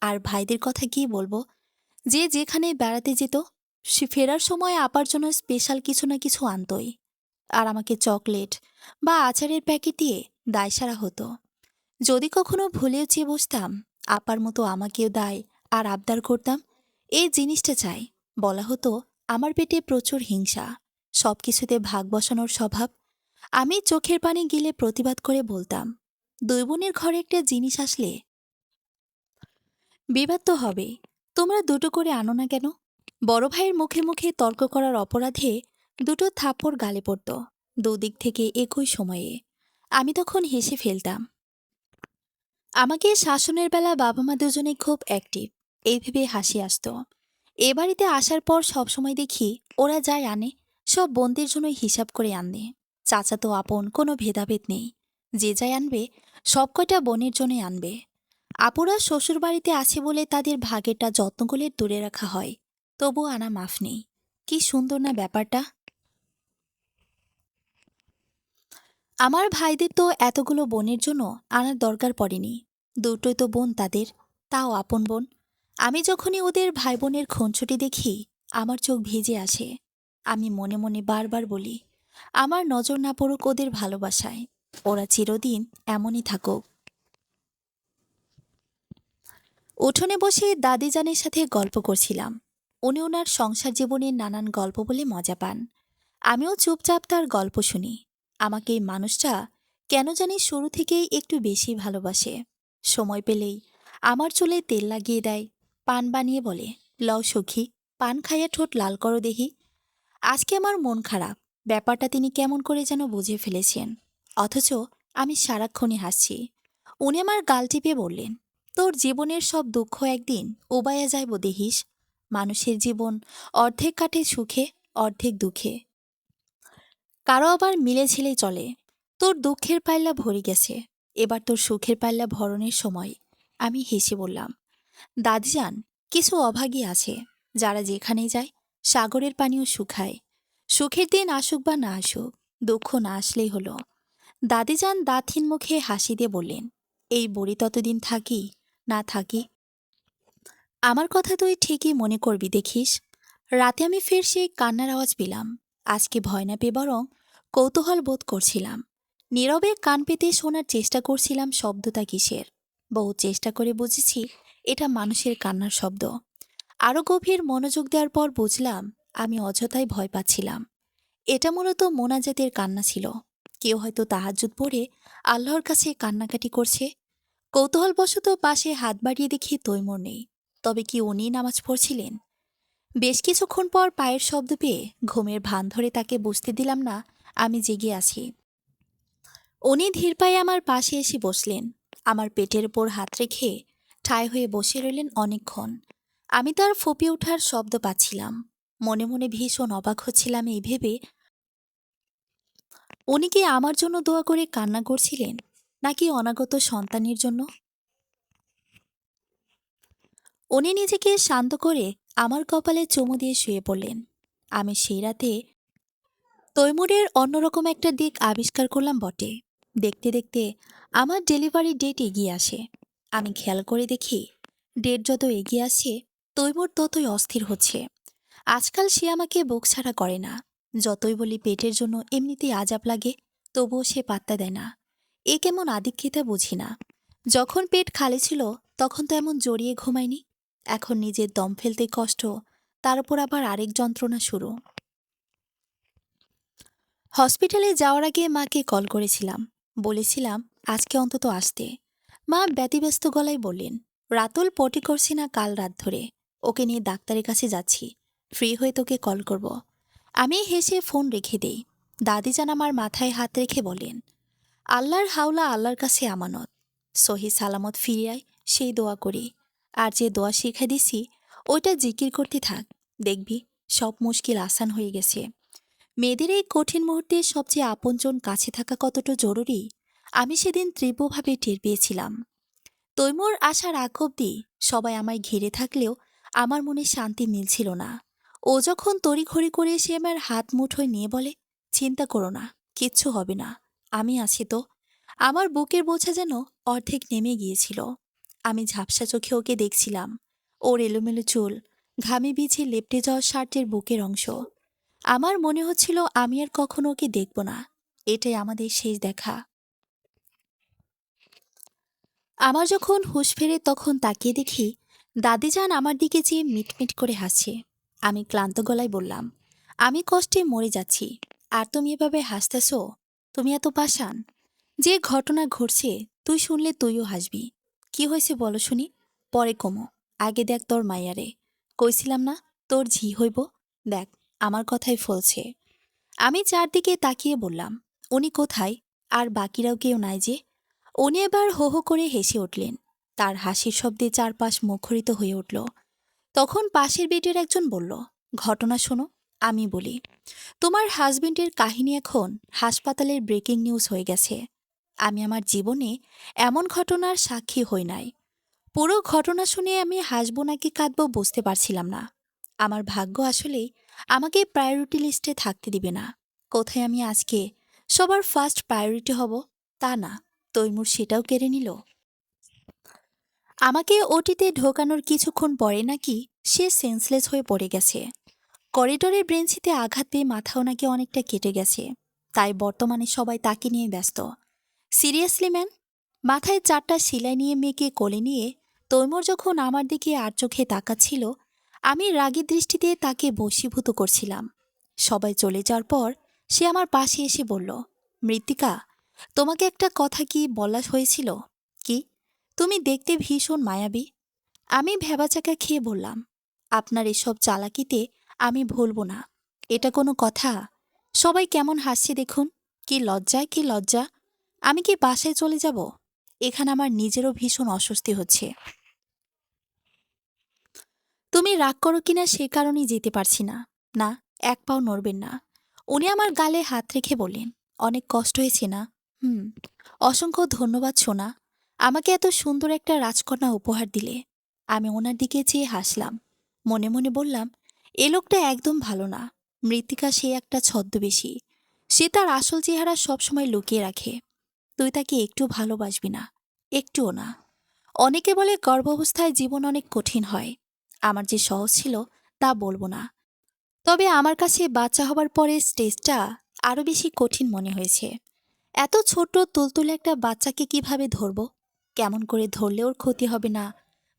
আর ভাইদের কথা কি বলবো, যে যেখানে বেড়াতে যেত সে ফেরার সময় আপার জন্য স্পেশাল কিছু না কিছু আনতই। আর আমাকে চকলেট বা আচারের প্যাকেট দিয়ে দায় সারা হতো। যদি কখনো ভুলেও চেয়ে বসতাম, আপার মতো আমাকেও দায় আর আবদার করতাম, এই জিনিসটা চাই, বলা হতো আমার পেটে প্রচুর হিংসা, সবকিছুতে ভাগ বসানোর স্বভাব। আমি চোখের পানি গিলে প্রতিবাদ করে বলতাম, দুই বোনের ঘরে একটা জিনিস আসলে বিবাদ তো হবেই, তোমরা দুটো করে আনো না কেন? বড় ভাইয়ের মুখে মুখে তর্ক করার অপরাধে দুটো থাপ্পড় গালে পড়ত, দুদিক থেকে একই সময়ে। আমি তখন হেসে ফেলতাম। আমাকে শাসনের বেলা বাবা মা দুজনে খুব অ্যাক্টিভ, এই ভেবে হাসি আসতো। এ বাড়িতে আসার পর সবসময় দেখি ওরা যাই আনে সব বোনদের জন্যই হিসাব করে আনে। চাচাতো আপন কোনো ভেদাভেদ নেই, যে যাই আনবে সব কয়টা বোনের জন্যই আনবে। আপুরা শ্বশুর বাড়িতে আছে বলে তাদের ভাগেরটা যত্ন করে দূরে রাখা হয়, তবু আনা মাফ নেই। কি সুন্দর না ব্যাপারটা! আমার ভাইদের তো এতগুলো বোনের জন্য আনার দরকার পড়েনি, দুটোই তো বোন তাদের, তাও আপন বোন। আমি যখনই ওদের ভাই বোনের খুনসুটি দেখি আমার চোখ ভিজে আসে। আমি মনে মনে বারবার বলি, আমার নজর না পড়ুক ওদের ভালোবাসায়, ওরা চিরদিন এমনই থাকুক। উঠোনে বসে দাদিজানের সাথে গল্প করছিলাম। উনি ওনার সংসার জীবনের নানান গল্প বলে মজা পান। আমিও চুপচাপ তার গল্প শুনি। আমাকে এই মানুষটা কেন জানি শুরু থেকেই একটু বেশি ভালোবাসে। সময় পেলেই আমার চুলে তেল লাগিয়ে দেয়, পান বানিয়ে বলে, লও সখী, পান খাইয়া ঠোঁট লাল করো দেহি। আজকে আমার মন খারাপ, ব্যাপারটা তিনি কেমন করে যেন বুঝে ফেলেছেন। অথচ আমি সারাক্ষণই হাসছি। উনি আমার গাল টিপে বললেন, তোর জীবনের সব দুঃখ একদিন উবাইয়া যাইব দেহিস। মানুষের জীবন অর্ধেক কাটে সুখে, অর্ধেক দুঃখে, কারো আবার মিলে ঝিলেই চলে। তোর দুঃখের পাল্লা ভরে গেছে, এবার তোর সুখের পাল্লা ভরণের সময়। আমি হেসে বললাম, দাদিজান, কিছু অভাগী আছে যারা যেখানেই যায় সাগরের পানিও শুকায়। সুখের দিন আসুক বা না আসুক, দুঃখ না আসলেই হলো। দাদিজান দাঁতহীন মুখে হাসি দিয়ে বললেন, এই বুড়ি ততদিন থাকি না থাকি আমার কথা তুই ঠিকই মনে করবি দেখিস। রাতে আমি ফের সেই কান্নার আওয়াজ পেলাম। আজকে ভয় না পেয়ে বরং কৌতূহল বোধ করছিলাম। নীরবে কান পেতে শোনার চেষ্টা করছিলাম শব্দটা কিসের। বহু চেষ্টা করে বুঝেছি এটা মানুষের কান্নার শব্দ। আরও গভীর মনোযোগ দেওয়ার পর বুঝলাম আমি অযথাই ভয় পাচ্ছিলাম। এটা মূলত মোনাজাতের কান্না ছিল। কেউ হয়তো তাহাজ্জুদ পড়ে আল্লাহর কাছে কান্নাকাটি করছে। কৌতূহলবশত পাশে হাত বাড়িয়ে দেখি তৈমুর নেই। তবে কি উনি নামাজ পড়ছিলেন? বেশ কিছুক্ষণ পর পায়ের শব্দ পেয়ে ঘুমের ভান ধরে তাকে বুঝতে দিলাম না আমি জেগে আছি। উনি ধীর পায়ে আমার পাশে এসে বসলেন। আমার পেটের ওপর হাত রেখে ঠায় হয়ে বসে রইলেন অনেকক্ষণ। আমি তার ফুঁপিয়ে ওঠার শব্দ পাচ্ছিলাম। মনে মনে ভীষণ অবাক হচ্ছিলাম এই ভেবে, উনি কি আমার জন্য দোয়া করে কান্না করছিলেন, নাকি অনাগত সন্তানের জন্য? উনি নিজেকে শান্ত করে আমার কপালে চুমু দিয়ে শুয়ে পড়লেন। আমি সেই রাতে তৈমুরের অন্যরকম একটা দিক আবিষ্কার করলাম বটে। দেখতে দেখতে আমার ডেলিভারি ডেট এগিয়ে আসে। আমি খেয়াল করে দেখি ডেট যত এগিয়ে আসছে তৈমুর ততই অস্থির হচ্ছে। আজকাল সে আমাকে বুক ছাড়া করে না। যতই বলি পেটের জন্য এমনিতেই আজাব লাগে, তবুও সে পাত্তা দেয় না। এ কেমন আদিক্ষেতা বুঝি না। যখন পেট খালি ছিল তখন তো এমন জড়িয়ে ঘুমায়নি। এখন নিজের দম ফেলতে কষ্ট, তার উপর আবার আরেক যন্ত্রণা শুরু। হসপিটালে যাওয়ার আগে মাকে কল করেছিলাম, বলেছিলাম আজকে অন্তত আসতে। মা ব্যতিব্যস্ত গলায় বললেন, রাতুল পটি করছি না কাল রাত ধরে, ওকে নিয়ে ডাক্তারের কাছে যাচ্ছি, ফ্রি হয়ে তোকে কল করব। আমি হেসে ফোন রেখে দেই। দাদিজান আমার মাথায় হাত রেখে বলেন, আল্লাহর হাওলা আল্লাহর কাছে আমানত, সহি সালামত ফিরে আয় সেই দোয়া করি। আর যে দোয়া শিখে দিছি ওইটা জিকির করতে থাক, দেখবি সব মুশকিল আসান হয়ে গেছে। মেয়েদের এই কঠিন মুহূর্তে সবচেয়ে আপনজন কাছে থাকা কতটা জরুরি আমি সেদিন তীব্রভাবে টের পেয়েছিলাম। তৈমুর আসার আগ অব্দি সবাই আমায় ঘিরে থাকলেও আমার মনে শান্তি মিলছিল না। ও যখন তড়িঘড়ি করে এসে আমার হাত মুঠোয় নিয়ে বলে, চিন্তা করো না, কিচ্ছু হবে না, আমি আছি তো। আমার বুকের বোঝা যেন অর্ধেক নেমে গিয়েছিল। আমি ঝাপসা চোখে ওকে দেখছিলাম, ওর এলোমেলো চুল, ঘামে ভিজে লেপ্টে যাওয়া শার্টের বুকের অংশ। আমার মনে হচ্ছিল আমি আর কখনো ওকে দেখব না, এটাই আমাদের শেষ দেখা। আমার যখন হুঁশ ফেরে তখন তাকিয়ে দেখি দাদিজান আমার দিকে চেয়ে মিটমিট করে হাসছে। আমি ক্লান্ত গলায় বললাম, আমি কষ্টে মরে যাচ্ছি, আর তুমি এভাবে হাসতেছো? তুমি এত পাষাণ। যে ঘটনা ঘটছে তুই শুনলে তুইও হাসবি। কি হয়েছে বলো শুনি? পরে কমো, আগে দেখ তোর মাইয়ারে। কইছিলাম না তোর ঝি হইব? দেখ, আমার কথাই ফলছে। আমি চারদিকে তাকিয়ে বললাম, উনি কোথায়? আর বাকিরাও কেউ নাই যে? উনি এবার হো হো করে হেসে উঠলেন। তার হাসির শব্দে চারপাশ মুখরিত হয়ে উঠল। তখন পাশের বেডের একজন বলল, ঘটনা শোনো। আমি বলি, তোমার হাজবেন্ডের কাহিনী এখন হাসপাতালের ব্রেকিং নিউজ হয়ে গেছে। আমি আমার জীবনে এমন ঘটনার সাক্ষী হই নাই। পুরো ঘটনা শুনে আমি হাসবো নাকি কাঁদবো বুঝতে পারছিলাম না। আমার ভাগ্য আসলেই আমাকে প্রায়োরিটি লিস্টে থাকতে দিবে না। কোথায় আমি আজকে সবার ফার্স্ট প্রায়োরিটি হব তা না, তৈমুর সেটাও কেড়ে নিল। আমাকে ওটিতে ঢোকানোর কিছুক্ষণ পরে নাকি সে সেন্সলেস হয়ে পড়ে গেছে। করিডোরের ব্রেঞ্চিতে আঘাত পেয়ে মাথাও নাকি অনেকটা কেটে গেছে। তাই বর্তমানে সবাই তাকে নিয়ে ব্যস্ত। Seriously man? মাথায় 4টা সেলাই নিয়ে মেয়েকে কোলে নিয়ে তৈমুর যখন আমার দিকে আর চোখে তাকাচ্ছিল, আমি রাগী দৃষ্টিতে তাকে বশীভূত করছিলাম। সবাই চলে যাওয়ার পর সে আমার পাশে এসে বলল, মৃত্তিকা, তোমাকে একটা কথা কি বলা হয়েছিল? কি? তুমি দেখতে ভীষণ মায়াবী। আমি ভ্যাবাচাকা খেয়ে বললাম, আপনার এসব চালাকিতে আমি ভুলব না। এটা কোনো কথা? সবাই কেমন হাসছে দেখুন। কি লজ্জা, কি লজ্জা। আমি কি বাসায় চলে যাব? এখানে আমার নিজেরও ভীষণ অস্বস্তি হচ্ছে। তুমি রাগ করো কিনা সে কারণেই যেতে পারছি না। না, এক পাও নড়বেন না। উনি আমার গালে হাত রেখে বললেন, অনেক কষ্ট হয়েছে না? হুম। অসংখ্য ধন্যবাদ সোনা, আমাকে এত সুন্দর একটা রাজকন্যা উপহার দিলে। আমি ওনার দিকে চেয়ে হাসলাম। মনে মনে বললাম, এ লোকটা একদম ভালো না। মৃত্তিকা সে একটা ছদ্মবেশী। সে তার আসল চেহারা সবসময় লুকিয়ে রাখে। তুই তাকে একটু ভালোবাসবি না, একটুও না। অনেকে বলে গর্ভাবস্থায় জীবন অনেক কঠিন হয়। আমার যে সহজ ছিল তা বলবো না। তবে আমার কাছে বাচ্চা হবার পরে স্টেজটা আরো বেশি কঠিন মনে হয়েছে। এত ছোট তুলতুলে একটা বাচ্চাকে কিভাবে ধরব? কেমন করে ধরলে ওর ক্ষতি হবে না?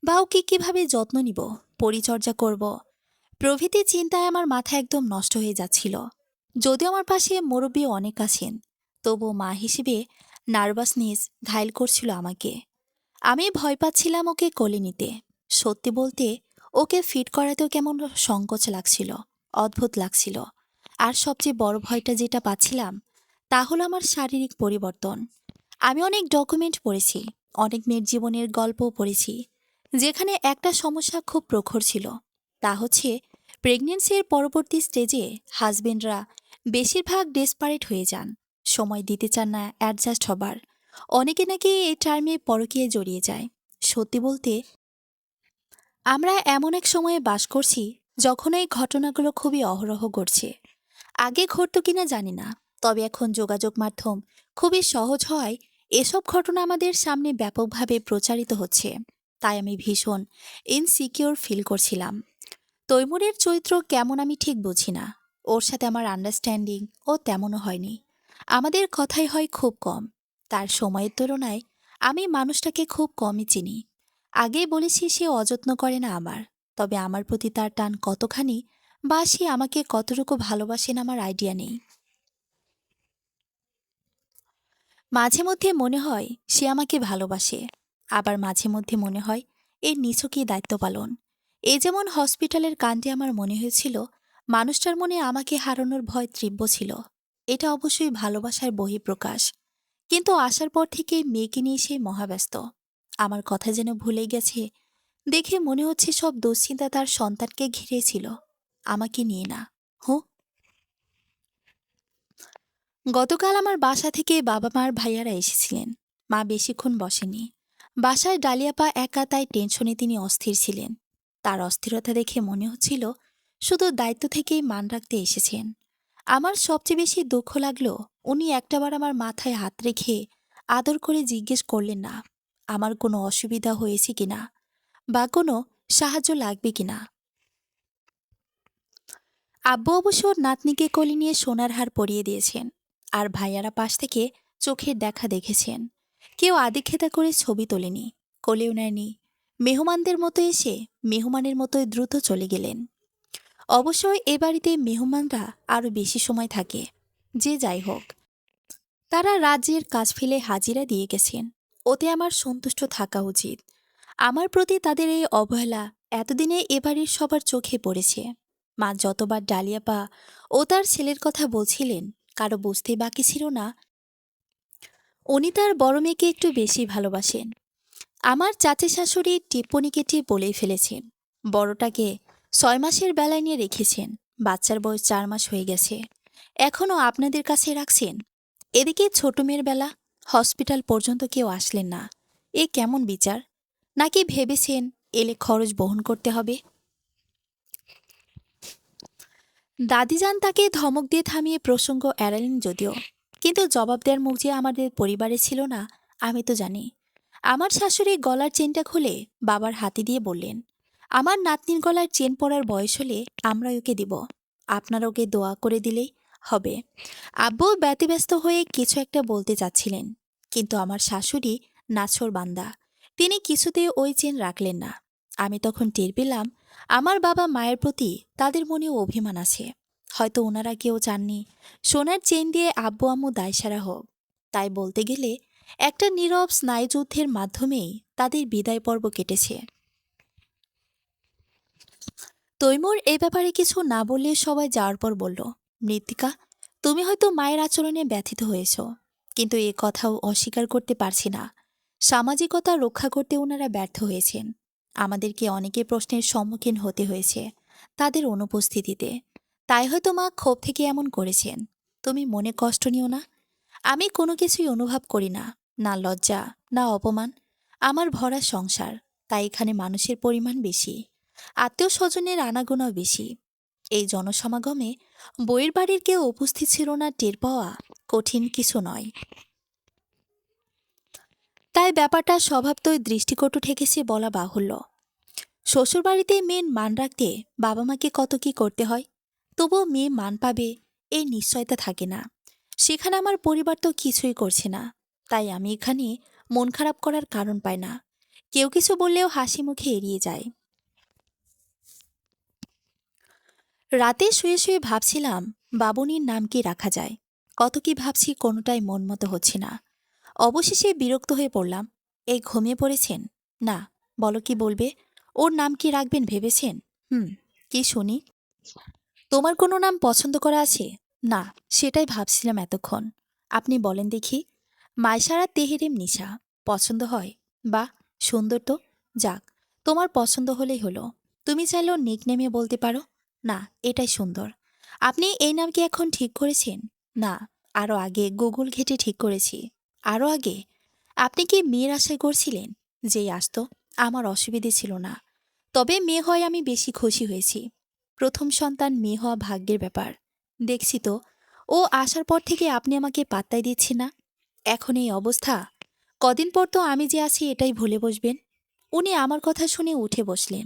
বা ওকে কিভাবে যত্ন নিব, পরিচর্যা করব, প্রভৃতি চিন্তায় আমার মাথা একদম নষ্ট হয়ে যাচ্ছিল। যদিও আমার পাশে মুরব্বী অনেক আছেন, তবু মা হিসেবে নার্ভাসনেস ঘায়েল করছিল আমাকে। আমি ভয় পাচ্ছিলাম ওকে কোলে নিতে। সত্যি বলতে, ওকে ফিট করাতেও কেমন সংকোচ লাগছিল, অদ্ভুত লাগছিল। আর সবচেয়ে বড় ভয়টা যেটা পাচ্ছিলাম তা হলো আমার শারীরিক পরিবর্তন। আমি অনেক ডকুমেন্ট পড়েছি, অনেক মেয়ের জীবনের গল্পও পড়েছি, যেখানে একটা সমস্যা খুব প্রখর ছিল। তা হচ্ছে প্রেগনেন্সির পরবর্তী স্টেজে হাজবেন্ডরা বেশিরভাগ ডেসপারেট হয়ে যান, সময় দিতে চান না অ্যাডজাস্ট হবার। অনেকে নাকি এই টার্মে পরকীয়ায় জড়িয়ে যায়। সত্যি বলতে, আমরা এমন এক সময়ে বাস করছি যখন এই ঘটনাগুলো খুবই অহরহ ঘটছে। আগে ঘটতো কিনা জানি না, তবে এখন যোগাযোগ মাধ্যম খুবই সহজ হয়, এসব ঘটনা আমাদের সামনে ব্যাপকভাবে প্রচারিত হচ্ছে। তাই আমি ভীষণ ইনসিকিউর ফিল করছিলাম। তৈমুরের চরিত্র কেমন আমি ঠিক বুঝি না। ওর সাথে আমার আন্ডারস্ট্যান্ডিং ও তেমনও হয়নি। আমাদের কথাই হয় খুব কম। তার সময়ের তুলনায় আমি মানুষটাকে খুব কমই চিনি। আগেই বলেছি সে অযত্ন করে না আমার। তবে আমার প্রতি তার টান কতখানি, বা সে আমাকে কতটুকু ভালোবাসেন আমার আইডিয়া নেই। মাঝে মধ্যে মনে হয় সে আমাকে ভালোবাসে, আবার মাঝে মধ্যে মনে হয় এর নিছকই দায়িত্ব পালন। এ যেমন হসপিটালের কাণ্ডে আমার মনে হয়েছিল মানুষটার মনে আমাকে হারানোর ভয় তীব্র ছিল। এটা অবশ্যই ভালোবাসার বহিঃপ্রকাশ। কিন্তু আসার পর থেকে মেয়েকে নিয়ে সে মহাব্যস্ত। আমার কথা যেন ভুলে গেছে। দেখে মনে হচ্ছে সব দুশ্চিন্তা তার সন্তানকে ঘিরেছিল, আমাকে নিয়ে না। হু। গতকাল আমার বাসা থেকে বাবা মার ভাইয়ারা এসেছিলেন। মা বেশিক্ষণ বসেনি। বাসায় ডালিয়াপা একা, তাই টেনশনে তিনি অস্থির ছিলেন। তার অস্থিরতা দেখে মনে হচ্ছিল শুধু দায়িত্ব থেকেই মান রাখতে এসেছেন। আমার সবচেয়ে বেশি দুঃখ লাগলো উনি একটাবার আমার মাথায় হাত রেখে আদর করে জিজ্ঞেস করলেন না আমার কোনো অসুবিধা হয়েছে কিনা বা কোনো সাহায্য লাগবে কিনা। আব্বু অবশ্য নাতনিকে কোলে নিয়ে সোনার হার পরিয়ে দিয়েছেন, আর ভাইয়ারা পাশ থেকে চোখের দেখা দেখেছেন। কেউ আদিক্ষেতা করে ছবি তোলেনি, কোলেও নেয়নি। মেহমানদের মতো এসে মেহমানের মতোই দ্রুত চলে গেলেন। অবশ্যই এ বাড়িতে মেহমানরা আরও বেশি সময় থাকে। যে যাই হোক, তারা রাজ্যের কাজ ফেলে হাজিরা দিয়ে গেছেন, ওতে আমার সন্তুষ্ট থাকা উচিত। আমার প্রতি তাদের এই অবহেলা এতদিনে এ বাড়ির সবার চোখে পড়েছে। মা যতবার ডালিয়াপা ও তার ছেলের কথা বলছিলেন, কারো বুঝতে বাকি ছিল না উনি তার বড় মেয়েকে একটু বেশি ভালোবাসেন। আমার চাচা শাশুড়ি টিপ্পনি কেটে বলেই ফেলেছেন, বড়টাকে 6 মাসের বেলায় নিয়ে রেখেছেন, বাচ্চার বয়স 4 মাস হয়ে গেছে, এখনও আপনাদের কাছে রাখছেন। এদিকে ছোট মেয়ের বেলা, হসপিটাল পর্যন্ত কেউ আসলেন না। এ কেমন বিচার? নাকি ভেবেছেন এলে খরচ বহন করতে হবে? দাদিজান তাকে ধমক দিয়ে থামিয়ে প্রসঙ্গ এড়ালেন যদিও, কিন্তু জবাব দেওয়ার মুখ যে আমাদের পরিবারে ছিল না আমি তো জানি। আমার শাশুড়ি গলার চেনটা খুলে বাবার হাতে দিয়ে বললেন, আমার নাতনির গলার চেন পরার বয়স হলে আমরা ওকে দিব, আপনারা ওকে দোয়া করে দিলেই হবে। আব্বু ব্যতিব্যস্ত হয়ে কিছু একটা বলতে চাচ্ছিলেন, কিন্তু আমার শাশুড়ি নাছোড় বান্দা, তিনি কিছুতে ওই চেন রাখলেন না। আমি তখন টের পেলাম আমার বাবা মায়ের প্রতি তাদের মনেও অভিমান আছে। হয়তো ওনারা কেউ চাননি সোনার চেন দিয়ে আব্বু আম্মু দায়সারা হোক। তাই বলতে গেলে একটা নীরব স্নায়ুযুদ্ধের মাধ্যমেই তাদের বিদায় পর্ব কেটেছে। তৈমুর এ ব্যাপারে কিছু না বললে সবাই যাওয়ার পর বলল, মৃত্তিকা, তুমি হয়তো মায়ের আচরণে ব্যথিত হয়েছ, কিন্তু এ কথাও অস্বীকার করতে পারছি না সামাজিকতা রক্ষা করতে ওনারা ব্যর্থ হয়েছেন। আমাদেরকে অনেকে প্রশ্নের সম্মুখীন হতে হয়েছে তাদের অনুপস্থিতিতে। তাই হয়তো মা ক্ষোভ থেকে এমন করেছেন। তুমি মনে কষ্ট নিও না। আমি কোনো কিছুই অনুভব করি না, না লজ্জা, না অপমান। আমার ভরা সংসার, তাই এখানে মানুষের পরিমাণ বেশি, আত্মীয় স্বজনের আনাগোনাও বেশি। এই জনসমাগমে বইয়ের বাড়ির কেউ উপস্থিত ছিল না টের পাওয়া কঠিন কিছু নয়। তাই ব্যাপারটা স্বভাবতই দৃষ্টিকটু ঠেকেছে বলা বাহুল্য। শ্বশুরবাড়িতে মেয়ের মান রাখতে বাবা মাকে কত কি করতে হয়, তবুও মেয়ে মান পাবে এই নিশ্চয়তা থাকে না। সেখানে আমার পরিবার তো কিছুই করছে না, তাই আমি এখানে মন খারাপ করার কারণ পাই না। কেউ কিছু বললেও হাসি মুখে এড়িয়ে যায়। রাতে শুয়ে শুয়ে ভাবছিলাম বাবুনির নাম কি রাখা যায়। কত কি ভাবছি, কোনোটাই মন মতো হচ্ছে না। অবশেষে বিরক্ত হয়ে পড়লাম। এই ঘুমিয়ে পড়েছেন? না, বলো কি বলবে। ওর নাম কি রাখবেন ভেবেছেন? কি শুনি। তোমার কোনো নাম পছন্দ করা আছে? না, সেটাই ভাবছিলাম এতক্ষণ। আপনি বলেন দেখি। মাইশারা তেহেরেম নিশা পছন্দ হয়? বা সুন্দর তো। যাক, তোমার পছন্দ হলেই হলো। তুমি চাইলেও নিকনেমে বলতে পারো। না, এটাই সুন্দর। আপনি এই নাম কি এখন ঠিক করেছেন? না, আরও আগে গুগল ঘেটে ঠিক করেছি। আরও আগে? আপনি কি মেয়ের আশায় করছিলেন? যেই আসতো আমার অসুবিধে ছিল না। তবে মেয়ে হয় আমি বেশি খুশি হয়েছি। প্রথম সন্তান মেয়ে হওয়া ভাগ্যের ব্যাপার। দেখছি তো, ও আসার পর থেকে আপনি আমাকে পাত্তাই দিচ্ছেন না। এখন এই অবস্থা, কদিন পর তো আমি যে আছি এটাই ভুলে বসবেন। উনি আমার কথা শুনে উঠে বসলেন।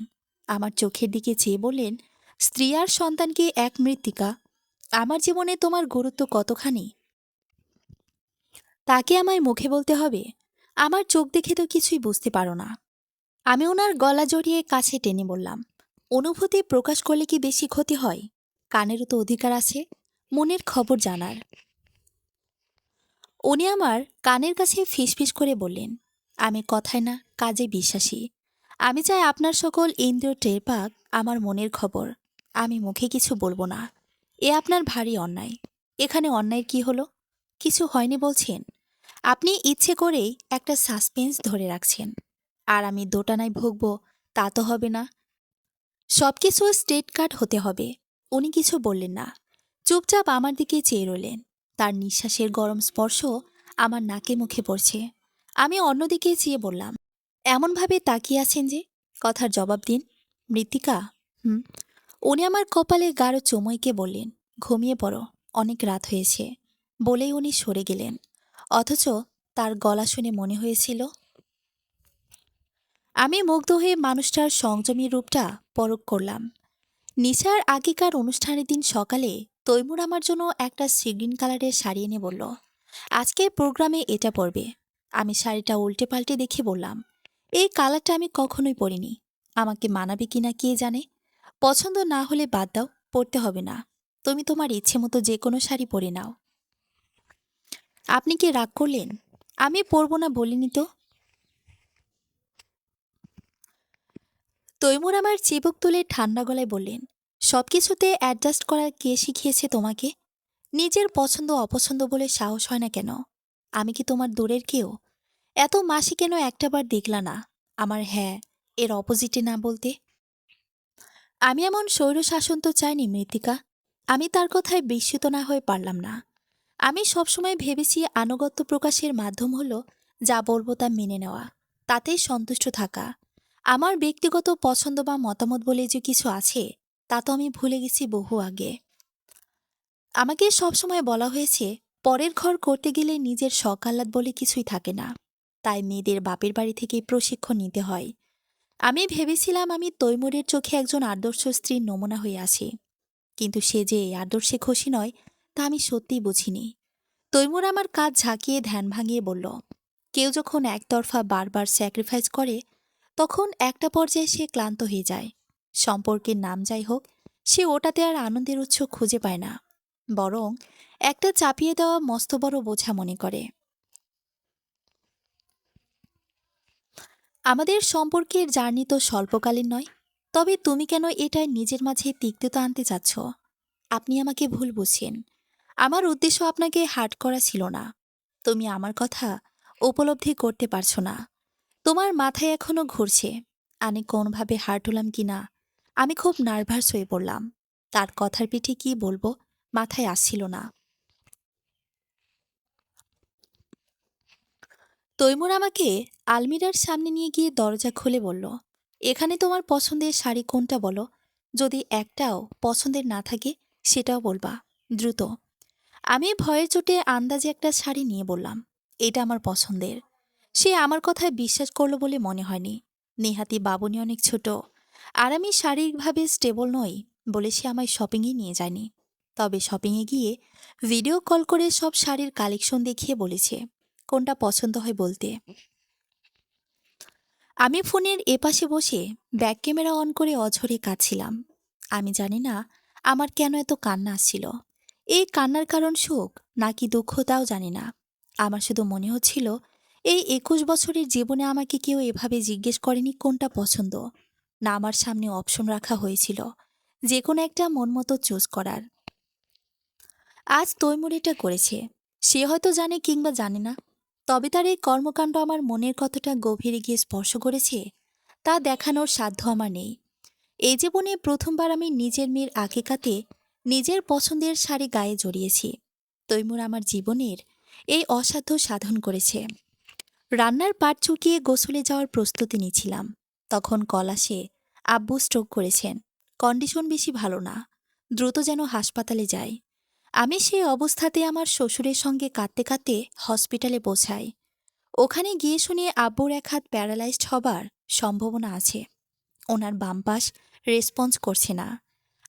আমার চোখের দিকে চেয়ে বললেন, স্ত্রী আর সন্তানকে এক মৃত্তিকা, আমার জীবনে তোমার গুরুত্ব কতখানি তাকে আমায় মুখে বলতে হবে? আমার চোখ দেখে তো কিছুই বুঝতে পারো না। আমি ওনার গলা জড়িয়ে কাছে টেনে বললাম, অনুভূতি প্রকাশ করলে কি বেশি ক্ষতি হয়? কানেরও তো অধিকার আছে মনের খবর জানার। উনি আমার কানের কাছে ফিসফিস করে বললেন, আমি কথায় না কাজে বিশ্বাসী। আমি চাই আপনার সকল ইন্দ্রিয় টের পাক আমার মনের খবর। আমি মুখে কিছু বলবো না। এ আপনার ভারী অন্যায়। এখানে অন্যায়ের কি হলো? কিছু হয়নি বলছেন। আপনি ইচ্ছে করেই একটা সাসপেন্স ধরে রাখছেন। আর আমি দোটানায় ভুগব তা তো হবে না। সবকিছু স্ট্রেট কাট হতে হবে। উনি কিছু বললেন না, চুপচাপ আমার দিকে চেয়ে রইলেন। তার নিঃশ্বাসের গরম স্পর্শ আমার নাকে মুখে পড়ছে। আমি অন্যদিকে চেয়ে বললাম, এমনভাবে তাকিয়ে আছেন যে? কথার জবাব দিন। মৃত্তিকা। হুম। উনি আমার কপালে গাঢ় চুমুইকে বললেন, ঘুমিয়ে পড়ো, অনেক রাত হয়েছে। বলেই উনি সরে গেলেন। অথচ তার গলা শুনে মনে হয়েছিল আমি মুগ্ধ হয়ে মানুষটার সংযমী রূপটা পরখ করলাম। নিশার আগেকার অনুষ্ঠানের দিন সকালে তৈমুর আমার জন্য একটা সিগ্রিন কালারের শাড়ি এনে বলল, আজকের প্রোগ্রামে এটা পরবে। আমি শাড়িটা উল্টে পাল্টে দেখে বললাম, এই কালারটা আমি কখনোই পরিনি। আমাকে মানাবে কিনা কে জানে। পছন্দ না হলে বাদ দাও, পরতে হবে না। তুমি তোমার ইচ্ছে মতো যে কোনো শাড়ি পরে নাও। আপনি কি রাগ করলেন? আমি পরব না বলিনি তো। তৈমুর আমার চিবুক তুলে ঠান্ডা গলায় বললেন, সবকিছুতে অ্যাডজাস্ট করা কে শিখিয়েছে তোমাকে? নিজের পছন্দ অপছন্দ বলে সাহস হয় না কেন? আমি কি তোমার দূরের কেউ? এত মাসি কেন একটাবার দেখলা না আমার হ্যাঁ এর অপোজিটে না বলতে? আমি এমন স্বৈরশাসন তো চাইনি মৃত্তিকা। আমি তার কথায় বিস্মিত না হয়ে পারলাম না। আমি সবসময় ভেবেছি আনুগত্য প্রকাশের মাধ্যম হলো যা বলবো তা মেনে নেওয়া, তাতেই সন্তুষ্ট থাকা। আমার ব্যক্তিগত পছন্দ বা মতামত বলে যে কিছু আছে তা তো আমি ভুলে গেছি বহু আগে। আমাকে সবসময় বলা হয়েছে পরের ঘর করতে গেলে নিজের শখ আহ্লাদ বলে কিছুই থাকে না। তাই মেয়েদের বাপের বাড়ি থেকে প্রশিক্ষণ নিতে হয়। আমি ভেবেছিলাম আমি তৈমুরের চোখে একজন আদর্শ স্ত্রীর নমুনা হয়ে আছি। কিন্তু সে যে এই আদর্শে খুশি নয় তা আমি সত্যিই বুঝিনি। তৈমুর আমার কাজ ঝাঁকিয়ে ধ্যান ভাঙিয়ে বলল, কেউ যখন একতরফা বারবার স্যাক্রিফাইস করে তখন একটা পর্যায়ে সে ক্লান্ত হয়ে যায়। সম্পর্কের নাম যাই হোক, সে ওটাতে আর আনন্দের উৎস খুঁজে পায় না, বরং একটা চাপিয়ে দেওয়া মস্ত বড় বোঝা মনে করে। আমাদের সম্পর্কের জার্নি তো স্বল্পকালীন নয়। তবে তুমি কেন এটাই নিজের মাঝে তিক্ততা আনতে চাচ্ছ? আপনি আমাকে ভুল বুঝছেন। আমার উদ্দেশ্য আপনাকে হার্ট করা ছিল না। তুমি আমার কথা উপলব্ধি করতে পারছো না। তোমার মাথায় এখনো ঘুরছে আমি কোনভাবে হার্ট হলাম কিনা। আমি খুব নার্ভাস হয়ে পড়লাম। তার কথার পিঠে কি বলবো মাথায় আসছিল না। তৈমুর আমাকে আলমিরার সামনে নিয়ে গিয়ে দরজা খুলে বলল, এখানে তোমার পছন্দের শাড়ি কোনটা বলো। যদি একটাও পছন্দের না থাকে সেটাও বলবা, দ্রুত। আমি ভয়ের চোটে আন্দাজে একটা শাড়ি নিয়ে বললাম, এটা আমার পছন্দের। সে আমার কথায় বিশ্বাস করলো বলে মনে হয়নি। নেহাতি বাবুনি অনেক ছোট, আর আমি শারীরিকভাবে স্টেবল নই বলে সে আমায় শপিংয়ে নিয়ে যায়নি। তবে শপিংয়ে গিয়ে ভিডিও কল করে সব শাড়ির কালেকশন দেখিয়ে বলেছে কোনটা পছন্দ হয় বলতে। আমি ফোনের এপাশে বসে ব্যাক ক্যামেরা অন করে অঝরে কাঁদছিলাম। আমি জানি না আমার কেন এত কান্না আসছিল। এই কান্নার কারণ সুখ নাকি দুঃখ তাও জানি না। আমার শুধু মনে হচ্ছিল এই ২১ বছরের জীবনে আমাকে কেউ এভাবে জিজ্ঞেস করেনি কোনটা পছন্দ। না আমার সামনে অপশন রাখা হয়েছিল যে কোনো একটা মন মতো চুজ করার। আজ তৈমুর এটা করেছে। সে হয়তো জানে কিংবা জানে না। তবে তার এই কর্মকাণ্ড আমার মনের কতটা গভীরে গিয়ে স্পর্শ করেছে তা দেখানোর সাধ্য আমার নেই। এই জীবনে প্রথমবার আমি নিজের মেয়ের আকিকাতে নিজের পছন্দের শাড়ি গায়ে জড়িয়েছি। তৈমুর আমার জীবনের এই অসাধ্য সাধন করেছে। রান্নার পাট চুকিয়ে গোসলে যাওয়ার প্রস্তুতি নিচ্ছিলাম। তখন কল আসে, আব্বু স্ট্রোক করেছেন, কন্ডিশন বেশি ভালো না, দ্রুত যেন হাসপাতালে যাই। আমি সেই অবস্থাতে আমার শ্বশুরের সঙ্গে কাঁদতে কাঁদতে হসপিটালে পৌঁছাই। ওখানে গিয়ে শুনে আব্বুর এক হাত প্যারালাইজড হবার সম্ভাবনা আছে। ওনার বাম পাশ রেসপন্স করছে না।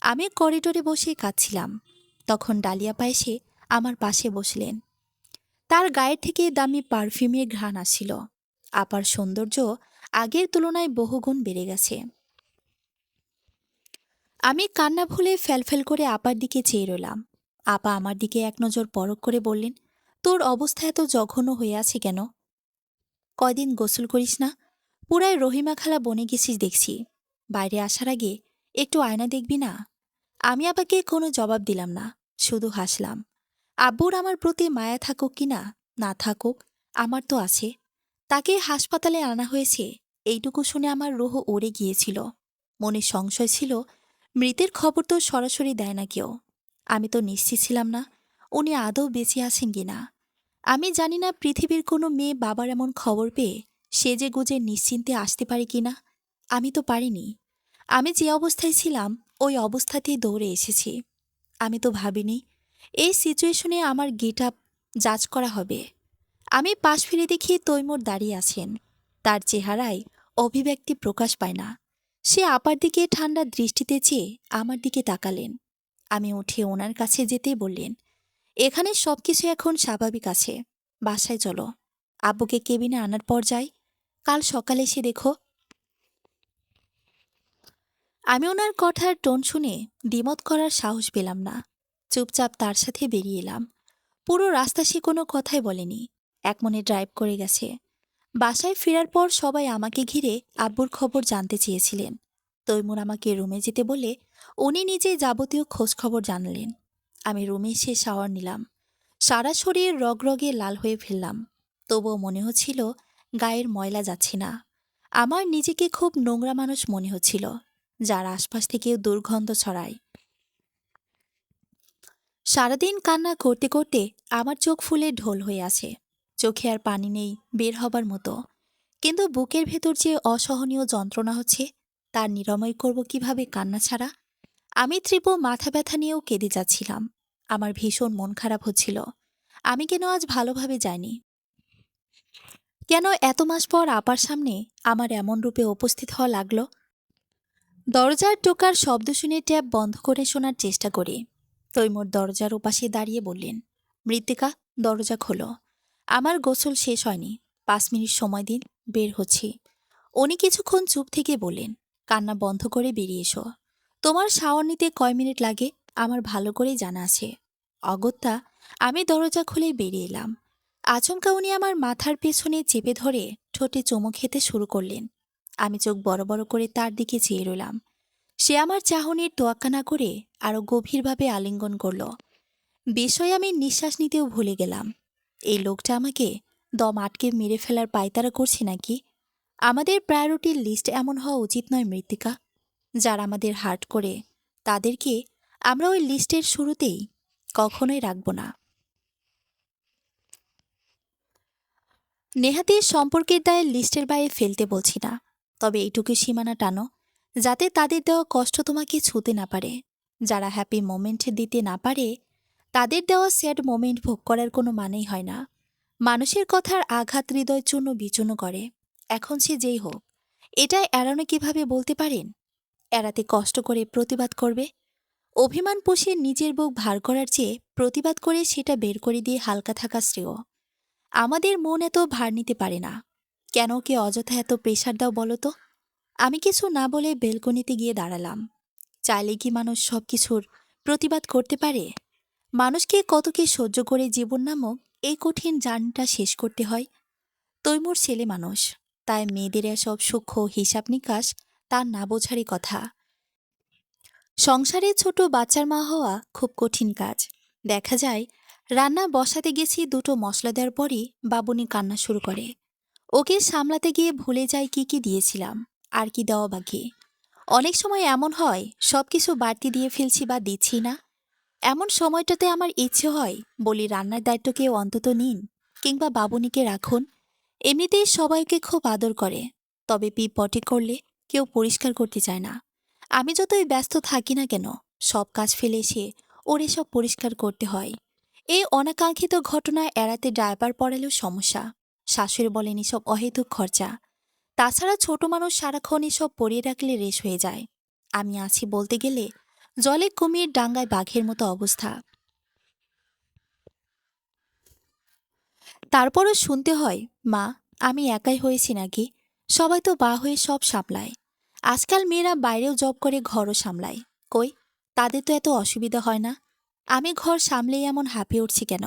আমি করিডোরে বসে কাঁদছিলাম। তখন ডালিয়া এসে আমার পাশে বসলেন। তার গায়ের থেকে দামি পারফিউমের ঘ্রাণ আসছিল। আপার সৌন্দর্য আগের তুলনায় বহুগুণ বেড়ে গেছে। আমি কান্না ভুলে ফ্যালফ্যাল করে আপার দিকে চেয়ে রইলাম। আপা আমার দিকে এক নজর পরখ করে বললেন, তোর অবস্থা এত জঘন্য হয়ে আছে কেন? কয়দিন গোসল করিস না? পুরায় রহিমা খালা বনে গেছিস দেখছি। বাইরে আসার আগে একটু আয়না দেখবি না? আমি আপাকে কোনো জবাব দিলাম না, শুধু হাসলাম। আব্বুর আমার প্রতি মায়া থাকুক কি না না থাকুক, আমার তো আছে। তাকে হাসপাতালে আনা হয়েছে এইটুকু শুনে আমার রুহ উড়ে গিয়েছিল। মনে সংশয় ছিল, মৃতের খবর তো সরাসরি দেয় না কেউ। আমি তো নিশ্চিত ছিলাম না উনি আদৌ বেঁচে আছেন কিনা। আমি জানি না পৃথিবীর কোনো মেয়ে বাবার এমন খবর পেয়ে সেজে গুজে নিশ্চিন্তে আসতে পারি কিনা। আমি তো পারিনি। আমি যে অবস্থায় ছিলাম ওই অবস্থাতেই দৌড়ে এসেছি। আমি তো ভাবিনি এই সিচুয়েশনে আমার গেট আপ জাজ করা হবে। আমি পাশ ফিরে দেখি তৈমুর দাঁড়িয়ে আছেন। তার চেহারায় অভিব্যক্তি প্রকাশ পায় না। সে আপার দিকে ঠান্ডা দৃষ্টিতে চেয়ে আমার দিকে তাকালেন। আমি উঠে ওনার কাছে যেতেই বললেন, এখানে সবকিছু এখন স্বাভাবিক আছে। বাসায় চলো। আব্বুকে কেবিনে আনার পর যাই। কাল সকালে এসে দেখো। আমি ওনার কথার টোন শুনে দ্বিমত করার সাহস পেলাম না। চুপচাপ তার সাথে বেরিয়ে এলাম। পুরো রাস্তা সে কোনো কথাই বলেনি। এক মনে ড্রাইভ করে গেছে। বাসায় ফেরার পর সবাই আমাকে ঘিরে আব্বুর খবর জানতে চেয়েছিলেন। তৈমুর আমাকে রুমে যেতে বলে উনি নিজে যাবতীয় খোঁজ খবর জানালেন। আমি রুমে এসে শাওয়ার নিলাম। সারা শরীর রগরগে লাল হয়ে ফেললাম। তবুও মনে হচ্ছিল গায়ের ময়লা যাচ্ছে না। আমার নিজেকে খুব নোংরা মানুষ মনে হচ্ছিল, যার আশপাশ থেকেও দুর্গন্ধ ছড়ায়। সারাদিন কান্না করতে করতে আমার চোখ ফুলে ঢোল হয়ে আছে। চোখে আর পানি নেই বের হবার মতো। কিন্তু বুকের ভেতর যে অসহনীয় যন্ত্রণা হচ্ছে, তার নিরাময় করব কিভাবে কান্না ছাড়া। আমি তীব্র মাথা ব্যথা নিয়েও কেঁদে যাচ্ছিলাম। আমার ভীষণ মন খারাপ হচ্ছিল। আমি কেন আজ ভালোভাবে যাইনি? কেন এত মাস পর আপার সামনে আমার এমন রূপে উপস্থিত হওয়া লাগলো? দরজার টোকার শব্দ শুনে ট্যাপ বন্ধ করে শোনার চেষ্টা করি। তৈমুর দরজার ওপাশে দাঁড়িয়ে বললেন, মৃত্তিকা, দরজা খোলো। আমার গোসল শেষ হয়নি। 5 মিনিট সময় দিন, বের হচ্ছি। উনি কিছুক্ষণ চুপ থেকে বললেন, কান্না বন্ধ করে বেরিয়ে এসো। তোমার শাওয়ার নিতে কয় মিনিট লাগে আমার ভালো করেই জানা আছে। অগত্যা আমি দরজা খুলে বেরিয়ে এলাম। আচমকা উনি আমার মাথার পেছনে চেপে ধরে ঠোঁটে চুমু খেতে শুরু করলেন। আমি চোখ বড় বড় করে তার দিকে চেয়ে রইলাম। সে আমার চাহনির তোয়াক্কা না করে আরো গভীরভাবে আলিঙ্গন করল। বিষয়ে আমি নিঃশ্বাস নিতেও ভুলে গেলাম। এই লোকটা আমাকে দম আটকে মেরে ফেলার পায়তারা করছে নাকি? আমাদের প্রায়োরিটির লিস্ট এমন হওয়া উচিত নয় মৃত্তিকা। যারা আমাদের হার্ট করে তাদেরকে আমরা ওই লিস্টের শুরুতেই কখনোই রাখব না। নেহাতি সম্পর্কের দায়ে লিস্টের বাইরে ফেলতে বলছি না, তবে এইটুকু সীমানা টানো যাতে তাদের দেওয়া কষ্ট তোমাকে ছুঁতে না পারে। যারা হ্যাপি মোমেন্ট দিতে না পারে তাদের দেওয়া স্যাড মোমেন্ট ভোগ করার কোনো মানেই হয় না। মানুষের কথার আঘাত হৃদয় চূর্ণ বিচূর্ণ করে। এখন সে যেই হোক, এটা এড়ানো কিভাবে বলতে পারেন? এড়াতে কষ্ট করে প্রতিবাদ করবে। অভিমান পুষে নিজের বুক ভার করার চেয়ে প্রতিবাদ করে সেটা বের করে দিয়ে হালকা থাকা শ্রেয়। আমাদের মন এত ভার নিতে পারে না। কেন কে অযথা এত প্রেশার দাও বলো তো? আমি কিছু না বলে বেলকনিতে গিয়ে দাঁড়ালাম। চাইলে কি মানুষ সব কিছুর প্রতিবাদ করতে পারে? মানুষকে কত কি সহ্য করে জীবন নামক এই কঠিন জার্নিটা শেষ করতে হয়? তৈমুর ছেলে মানুষ, তাই মেয়েদের এসব সূক্ষ্ম হিসাব নিকাশ তার না বোঝারই কথা। সংসারে ছোট বাচ্চার মা হওয়া খুব কঠিন কাজ। দেখা যায় রান্না বসাতে গেছি, দুটো মশলা দেওয়ার পরই বাবুনি কান্না শুরু করে। ওকে সামলাতে গিয়ে ভুলে যাই কি কি দিয়েছিলাম আর কি দেওয়া বাকি। অনেক সময় এমন হয় সবকিছু বাড়তি দিয়ে ফেলছি বা দিচ্ছি না। এমন সময়টাতে আমার ইচ্ছে হয় বলি রান্নার দায়িত্ব কেউ অন্তত নিন, কিংবা বাবুনিকে রাখুন। এমনিতেই সবাইকে খুব আদর করে, তবে পটি করলে কেউ পরিষ্কার করতে চায় না। আমি যতই ব্যস্ত থাকি না কেন, সব কাজ ফেলে এসে ওর এসব পরিষ্কার করতে হয়। এই অনাকাঙ্ক্ষিত ঘটনা এড়াতে ড্রাইভার পড়ালেও সমস্যা। শাশুড়ি বলেন এসব অহেতুক খরচা। তাছাড়া ছোট মানুষ সারাক্ষণ এসব পরিয়ে রাখলে রেশ হয়ে যায়। আমি আছি বলতে গেলে জলে কুমির ডাঙ্গায় বাঘের মতো অবস্থা। তারপরও শুনতে হয়, মা, আমি একাই হয়েছি নাকি? সবাই তো বা হয়ে সব সামলায়। আজকাল মেয়েরা বাইরেও জব করে ঘরও সামলায়। কই, তাদের তো এত অসুবিধা হয় না। আমি ঘর সামলেই এমন হাঁপিয়ে উঠছি কেন?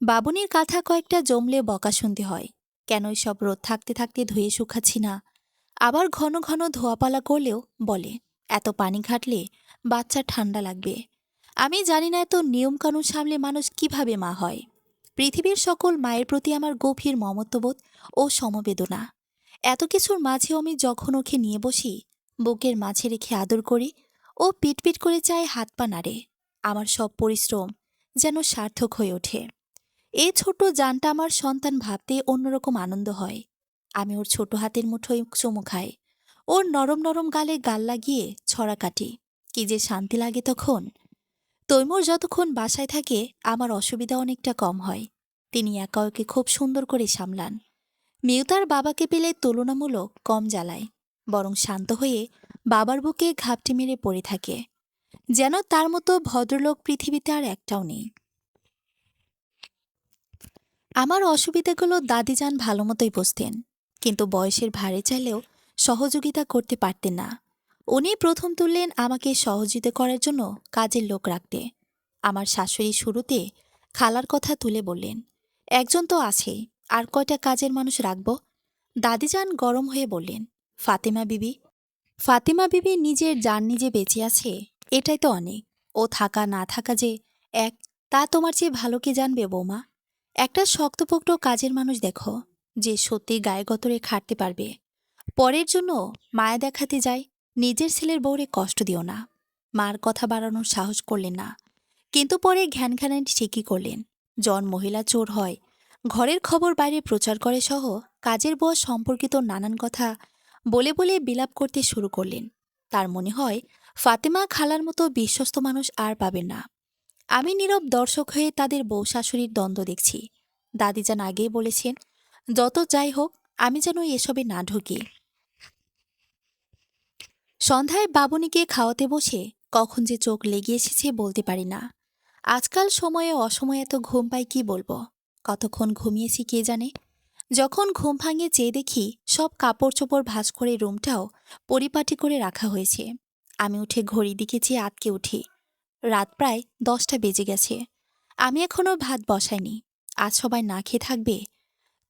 বাবুনির কাঁথা কয়েকটা জমলে বকা শুনতে হয়। কেন সব রোদ থাকতে থাকতে ধুয়ে শুকাচ্ছি না? আবার ঘন ঘন ধোয়াপালা করলেও বলে, এত পানি ঘাটলে বাচ্চা ঠান্ডা লাগবে। আমি জানি না এত নিয়মকানুন সামলে মানুষ কিভাবে মা হয়। পৃথিবীর সকল মায়ের প্রতি আমার গভীর মমত্ববোধ ও সমবেদনা। এত কিছুর মাঝেও আমি যখন ওকে নিয়ে বসি, বুকের মাঝে রেখে আদর করি, ও পিটপিট করে চায় হাত পা নাড়ে। আমার সব পরিশ্রম যেন সার্থক হয়ে ওঠে। এই ছোট্ট জানটা আমার সন্তান ভাবতে অন্যরকম আনন্দ হয়। আমি ওর ছোট হাতের মুঠোয় চুমু খাই, ওর নরম নরম গালে গাল লাগিয়ে ছড়া কাটি। কি যে শান্তি লাগে তখন। তৈমুর যতক্ষণ বাসায় থাকে আমার অসুবিধা অনেকটা কম হয়। তিনি একা ওকে খুব সুন্দর করে সামলান। মিউ তার বাবাকে পেলে তুলনামূলক কম জ্বালায়, বরং শান্ত হয়ে বাবার বুকে ঘাপটি মেরে পড়ে থাকে, যেন তার মতো ভদ্রলোক পৃথিবীতে আর একটাও নেই। আমার অসুবিধাগুলো দাদিজান ভালো মতোই বুঝতেন, কিন্তু বয়সের ভারে চাইলেও সহযোগিতা করতে পারতেন না। উনি প্রথম তুললেন আমাকে সহযোগিতা করার জন্য কাজের লোক রাখতে। আমার শাশুড়ি শুরুতে খালার কথা তুলে বললেন, একজন তো আছেই, আর কয়টা কাজের মানুষ রাখব? দাদিজান গরম হয়ে বললেন, ফাতেমা বিবি। ফাতেমা বিবি নিজের যান নিজে বেঁচে আছে, এটাই তো অনেক। ও থাকা না থাকা যে এক, তা তোমার চেয়ে ভালো কে জানবে বৌমা। একটা শক্তপোক্ত কাজের মানুষ দেখো, যে সত্যি গায়ে গতরে খাটতে পারবে। পরের জন্য মায়া দেখাতে যায়, নিজের ছেলের বউরে কষ্ট দিও না। মার কথা বাড়ানোর সাহস করলেন না, কিন্তু পরে ঘ্যানঘ্যানানি ঠিকই করলেন। জন মহিলা চোর হয়, ঘরের খবর বাইরে প্রচার করে সহ কাজের বউ সম্পর্কিত নানান কথা বলে বলে বিলাপ করতে শুরু করলেন। তার মনে হয় ফাতেমা খালার মতো বিশ্বস্ত মানুষ আর পাবেন না। আমি নীরব দর্শক হয়ে তাদের বউ শাশুড়ির দ্বন্দ্ব দেখছি। দাদিজান আগেই বলেছেন, যত যাই হোক আমি যেন এসবে না ঢুকি। সন্ধ্যায় বাবুনিকে খাওয়াতে বসে কখন যে চোখ লেগে এসেছে বলতে পারি না। আজকাল সময়ে অসময়ে এত ঘুম পাই কি বলবো। কতক্ষণ ঘুমিয়েছি কে জানে। যখন ঘুম ভাঙে চেয়ে দেখি সব কাপড় চোপড় ভাঁজ করে রুমটাও পরিপাটি করে রাখা হয়েছে। আমি উঠে ঘড়ির দিকে চেয়ে আটকে উঠি। রাত প্রায় 10টা বেজে গেছে। আমি এখনো ভাত বসাইনি। আজ সবাই না খেয়ে থাকবে।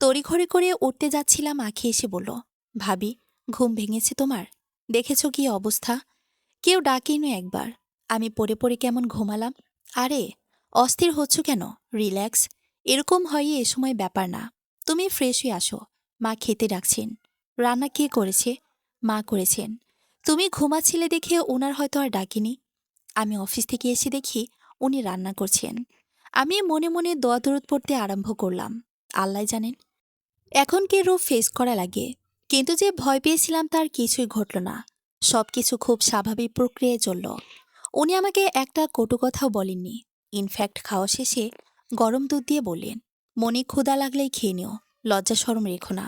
তড়িঘড়ি করে উঠতে যাচ্ছিলাম, আঁখি এসে বলল, ভাবি, ঘুম ভেঙেছে তোমার? দেখেছ কি অবস্থা? কেউ ডাকেনি একবার। আমি পড়ে পড়ে কেমন ঘুমালাম। আরে, অস্থির হচ্ছ কেন? রিল্যাক্স। এরকম হয় এ সময় ব্যাপার না। তুমি ফ্রেশ হয়ে আসো। মা খেতে ডাকছেন। রান্না কে করেছে? মা করেছেন। তুমি ঘুমাচ্ছিলে দেখে ওনার হয়তো আর ডাকিনি। আমি অফিস থেকে এসে দেখি উনি রান্না করছেন। আমি মনে মনে দোয়া দরুদ পড়তে আরম্ভ করলাম। আল্লাহ জানেন এখন কে রূপ ফেস করা লাগে। কিন্তু যে ভয় পেয়েছিলাম তার কিছুই ঘটল না। সবকিছু খুব স্বাভাবিক প্রক্রিয়ায় চলল। উনি আমাকে একটা কটু কথাও বলেননি। ইনফ্যাক্ট খাওয়া শেষে গরম দুধ দিয়ে বললেন, মনে ক্ষুধা লাগলেই খেয়ে নিও, লজ্জা শরম রেখো না।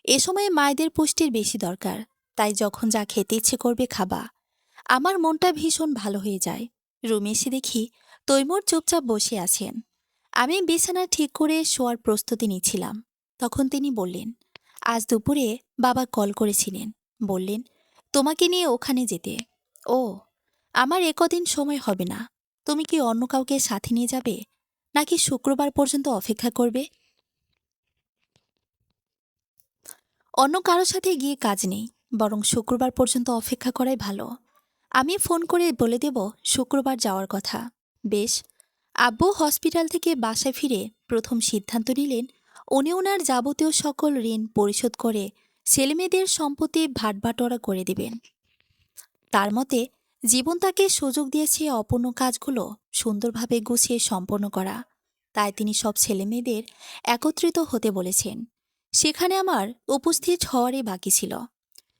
এ সময়ে মায়েদের পুষ্টির বেশি দরকার, তাই যখন যা খেতে ইচ্ছে করবে খাবা। আমার মনটা ভীষণ ভালো হয়ে যায়। রুমে এসে দেখি তৈমুর চুপচাপ বসে আছেন। আমি বিছানা ঠিক করে শোয়ার প্রস্তুতি নিচ্ছিলাম। তখন তিনি বললেন, আজ দুপুরে বাবা কল করেছিলেন। বললেন তোমাকে নিয়ে ওখানে যেতে। ও, আমার একদিন সময় হবে না। তুমি কি অন্য কাউকে সাথে নিয়ে যাবে, নাকি শুক্রবার পর্যন্ত অপেক্ষা করবে? অন্য কারোর সাথে গিয়ে কাজ নেই, বরং শুক্রবার পর্যন্ত অপেক্ষা করাই ভালো। আমি ফোন করে বলে দেব শুক্রবার যাওয়ার কথা। বেশ। আব্বু হসপিটাল থেকে বাসায় ফিরে প্রথম সিদ্ধান্ত নিলেন উনি ওনার যাবতীয় সকল ঋণ পরিশোধ করে ছেলেমেয়েদের সম্পত্তি ভাটবাটোয়ারা করে দেবেন। তার মতে জীবন তাকে সুযোগ দিয়েছে অপূর্ণ কাজগুলো সুন্দরভাবে গুছিয়ে সম্পন্ন করা। তাই তিনি সব ছেলেমেয়েদের একত্রিত হতে বলেছেন। সেখানে আমার উপস্থিত হওয়ারই বাকি ছিল।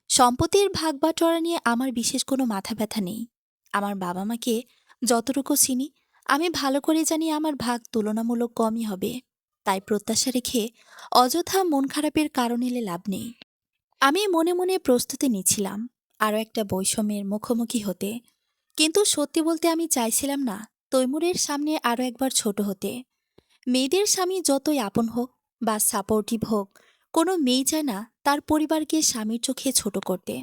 সম্পত্তির ভাগবাটোয়ারা নিয়ে আমার বিশেষ কোনো মাথা ব্যথা নেই। আমার বাবা মাকে যতটুকু চিনি আমি ভালো করে জানি আমার ভাগ তুলনামূলক কমই হবে। তাই প্রত্যাশা রেখে অযথা মন খারাপের কারণ এলে লাভ নেই। আমি মনে মনে প্রস্তুতি নিচ্ছিলাম আরও একটা বৈষম্যের মুখোমুখি হতে। কিন্তু সত্যি বলতে আমি চাইছিলাম না তৈমুরের সামনে আরও একবার ছোট হতে। মেয়েদের স্বামী যতই আপন হোক বা সাপোর্টিভ হোক, কোনো মেয়ে চায় না তার পরিবারকে স্বামীর চোখে ছোট করতে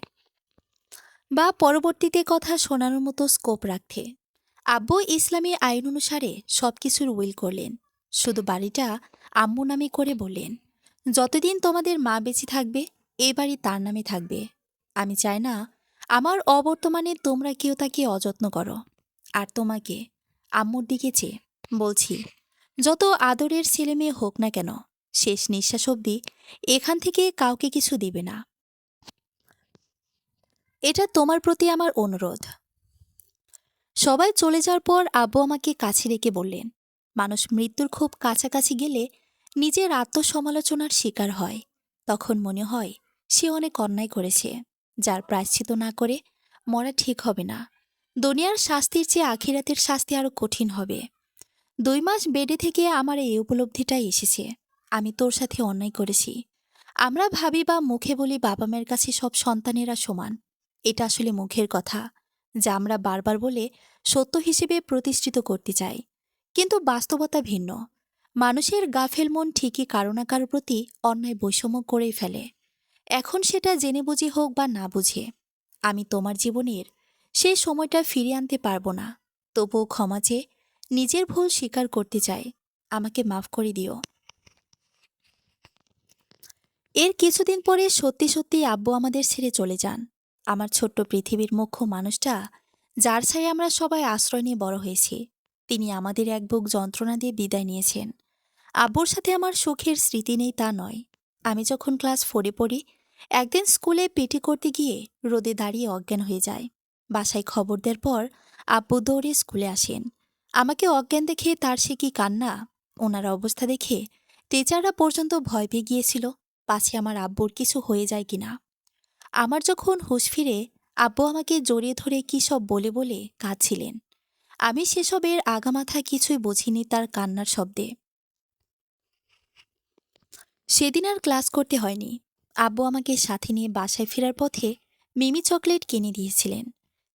বা পরবর্তীতে কথা শোনানোর মতো স্কোপ রাখতে। আব্বু ইসলামী আইন অনুসারে সবকিছুর উইল করলেন। শুধু বাড়িটা আম্মু নামে করে বললেন, যতদিন তোমাদের মা বেঁচে থাকবে এ বাড়ি তার নামে থাকবে। আমি চাই না আমার অবর্তমানে তোমরা কেউ তাকে অযত্ন করো। আর তোমাকে, আম্মুর দিকে চেয়ে বলছি, যত আদরের ছেলে মেয়ে হোক না কেন, শেষ নিঃশ্বাস অবধি এখান থেকে কাউকে কিছু দিবে না। এটা তোমার প্রতি আমার অনুরোধ। সবাই চলে যাওয়ার পর আব্বু আমাকে কাছে রেখে বললেন, মানুষ মৃত্যুর খুব কাছাকাছি গেলে নিজের আত্মসমালোচনার শিকার হয়। তখন মনে হয় সে অনেক অন্যায় করেছে, যার প্রায়শ্চিত্ত না করে মরা ঠিক হবে না। দুনিয়ার শাস্তির চেয়ে আখিরাতের শাস্তি আরো কঠিন হবে। 2 মাস বেডে থেকে আমার এই উপলব্ধিটাই এসেছে, আমি তোর সাথে অন্যায় করেছি। আমরা ভাবি বা মুখে বলি বাবা মায়ের কাছে সব সন্তানেরা সমান। এটা আসলে মুখের কথা, যা আমরা বারবার বলে সত্য হিসেবে প্রতিষ্ঠিত করতে চাই। কিন্তু বাস্তবতা ভিন্ন। মানুষের গাফেল মন ঠিকই কারো না কারো প্রতি অন্যায় বৈষম্য করেই ফেলে। এখন সেটা জেনে বুঝে হোক বা না বুঝে। আমি তোমার জীবনের সেই সময়টা ফিরিয়ে আনতে পারবো না, তবুও ক্ষমা চেয়ে নিজের ভুল স্বীকার করতে চাই। আমাকে মাফ করে দিও। এর কিছুদিন পরে সত্যি সত্যি আব্বু আমাদের ছেড়ে চলে যান। আমার ছোট্ট পৃথিবীর মুখ্য মানুষটা, যার ছায় আমরা সবাই আশ্রয় নিয়ে বড় হয়েছি, তিনি আমাদের এক বুক যন্ত্রণা দিয়ে বিদায় নিয়েছেন। আব্বুর সাথে আমার সুখের স্মৃতি নেই তা নয়। আমি যখন ক্লাস 4-এ পড়ি, একদিন স্কুলে পিটি করতে গিয়ে রোদে দাঁড়িয়ে অজ্ঞান হয়ে যায়। বাসায় খবর দেওয়ার পর আব্বু দৌড়ে স্কুলে আসেন। আমাকে অজ্ঞান দেখে তার সে কি কান্না! ওনার অবস্থা দেখে টিচাররা পর্যন্ত ভয় পেয়ে গিয়েছিল, পাছে আমার আব্বুর কিছু হয়ে যায় কিনা। আমার যখন হুঁশ ফিরে, আব্বু আমাকে জড়িয়ে ধরে কী সব বলে বলে কাঁদছিলেন। আমি সেসবের আগামাথা কিছুই বুঝিনি তার কান্নার শব্দে। সেদিন আর ক্লাস করতে হয়নি। আব্বু আমাকে সাথে নিয়ে বাসায় ফেরার পথে মিমি চকলেট কিনে দিয়েছিলেন।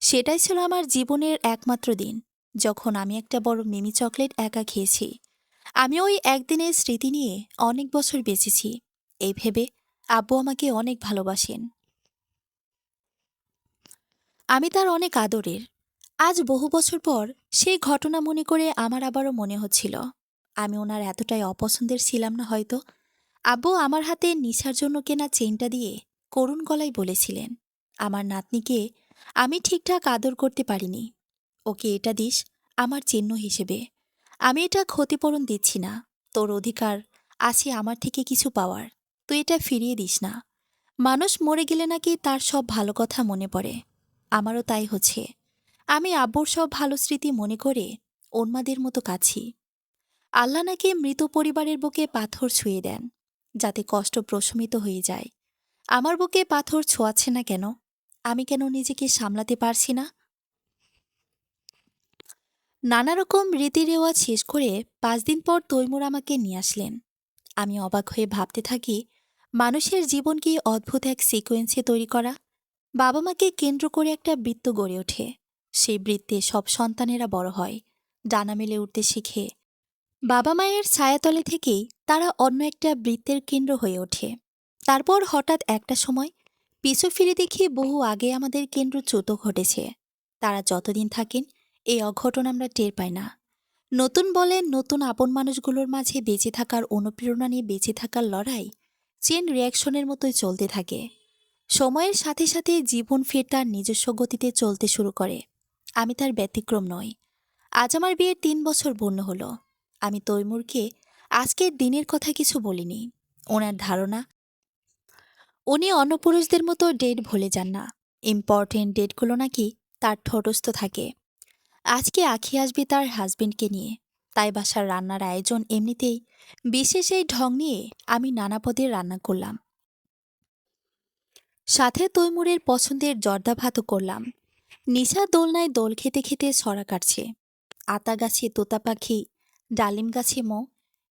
সেটাই ছিল আমার জীবনের একমাত্র দিন যখন আমি একটা বড় মিমি চকলেট একা খেয়েছি। আমি ওই একদিনের স্মৃতি নিয়ে অনেক বছর বেঁচেছি, এই ভেবে আব্বু আমাকে অনেক ভালোবাসেন। আমি তার অনেক আদরের। আজ বহু বছর পর সেই ঘটনা মনে করে আমার আবারও মনে হচ্ছিল, আমি ওনার এতটাই অপছন্দের ছিলাম না হয়তো। আব্বু আমার হাতে নিশার জন্য কেনা চেইনটা দিয়ে করুণ গলায় বলেছিলেন, আমার নাতনিকে আমি ঠিকঠাক আদর করতে পারিনি, ওকে এটা দিস আমার চিহ্ন হিসেবে। আমি এটা ক্ষতিপূরণ দিচ্ছি না, তোর অধিকার আছে আমার থেকে কিছু পাওয়ার, তুই এটা ফিরিয়ে দিস না। মানুষ মরে গেলে নাকি তার সব ভালো কথা মনে পড়ে, আমারও তাই হচ্ছে। আমি আব্বুর সব ভালো স্মৃতি মনে করে উন্মাদের মতো কাছি। আল্লাহ নাকি মৃত পরিবারের বুকে পাথর ছুঁয়ে দেন, যাতে কষ্ট প্রশমিত হয়ে যায়। আমার বুকে পাথর ছোঁয়াচ্ছে না কেন? আমি কেন নিজেকে সামলাতে পারছি না? নানা রকম রীতি রেওয়াজ শেষ করে 5 দিন পর তৈমুর আমাকে নিয়ে আসলেন। আমি অবাক হয়ে ভাবতে থাকি, মানুষের জীবন কি অদ্ভুত এক সিকোয়েন্সে তৈরি করা। বাবা মাকে কেন্দ্র করে একটা বৃত্ত গড়ে ওঠে। সেই বৃত্তে সব সন্তানেরা বড় হয়, ডানা মেলে উঠতে শিখে। বাবা মায়ের ছায়াতলে থেকেই তারা অন্য একটা বৃত্তের কেন্দ্র হয়ে ওঠে। তারপর হঠাৎ একটা সময় পিছু ফিরে দেখি বহু আগে আমাদের কেন্দ্রচ্যুত ঘটেছে। তারা যতদিন থাকেন এই অঘটন আমরা টের পাই না। নতুন বলে নতুন আপন মানুষগুলোর মাঝে বেঁচে থাকার অনুপ্রেরণা নিয়ে বেঁচে থাকার লড়াই চেন রিয়াকশনের মতোই চলতে থাকে। সময়ের সাথে সাথে জীবন ফের তার নিজস্ব গতিতে চলতে শুরু করে। আমি তার ব্যতিক্রম নই। আজ আমার বিয়ের 3 বছর পূর্ণ হলো। আমি তৈমুরকে আজকের দিনের কথা কিছু বলিনি। ওনার ধারণা, উনি অন্য পুরুষদের মতো ডেট ভুলে যান না। ইম্পর্টেন্ট ডেটগুলো নাকি তার ঠোঁটস্থ থাকে। আজকে আখি আসবে তার হাজবেন্ডকে নিয়ে, তাই বাসার রান্নার আয়োজন এমনিতেই বিশেষ এই ঢং নিয়ে আমি নানা পদের রান্না করলাম। সাথে তৈমুরের পছন্দের জর্দা ভাতও করলাম। নিশা দোলনায় দোল খেতে খেতে ছড়া কাটছে। আতা গাছে তোতা পাখি, ডালিম গাছে মো,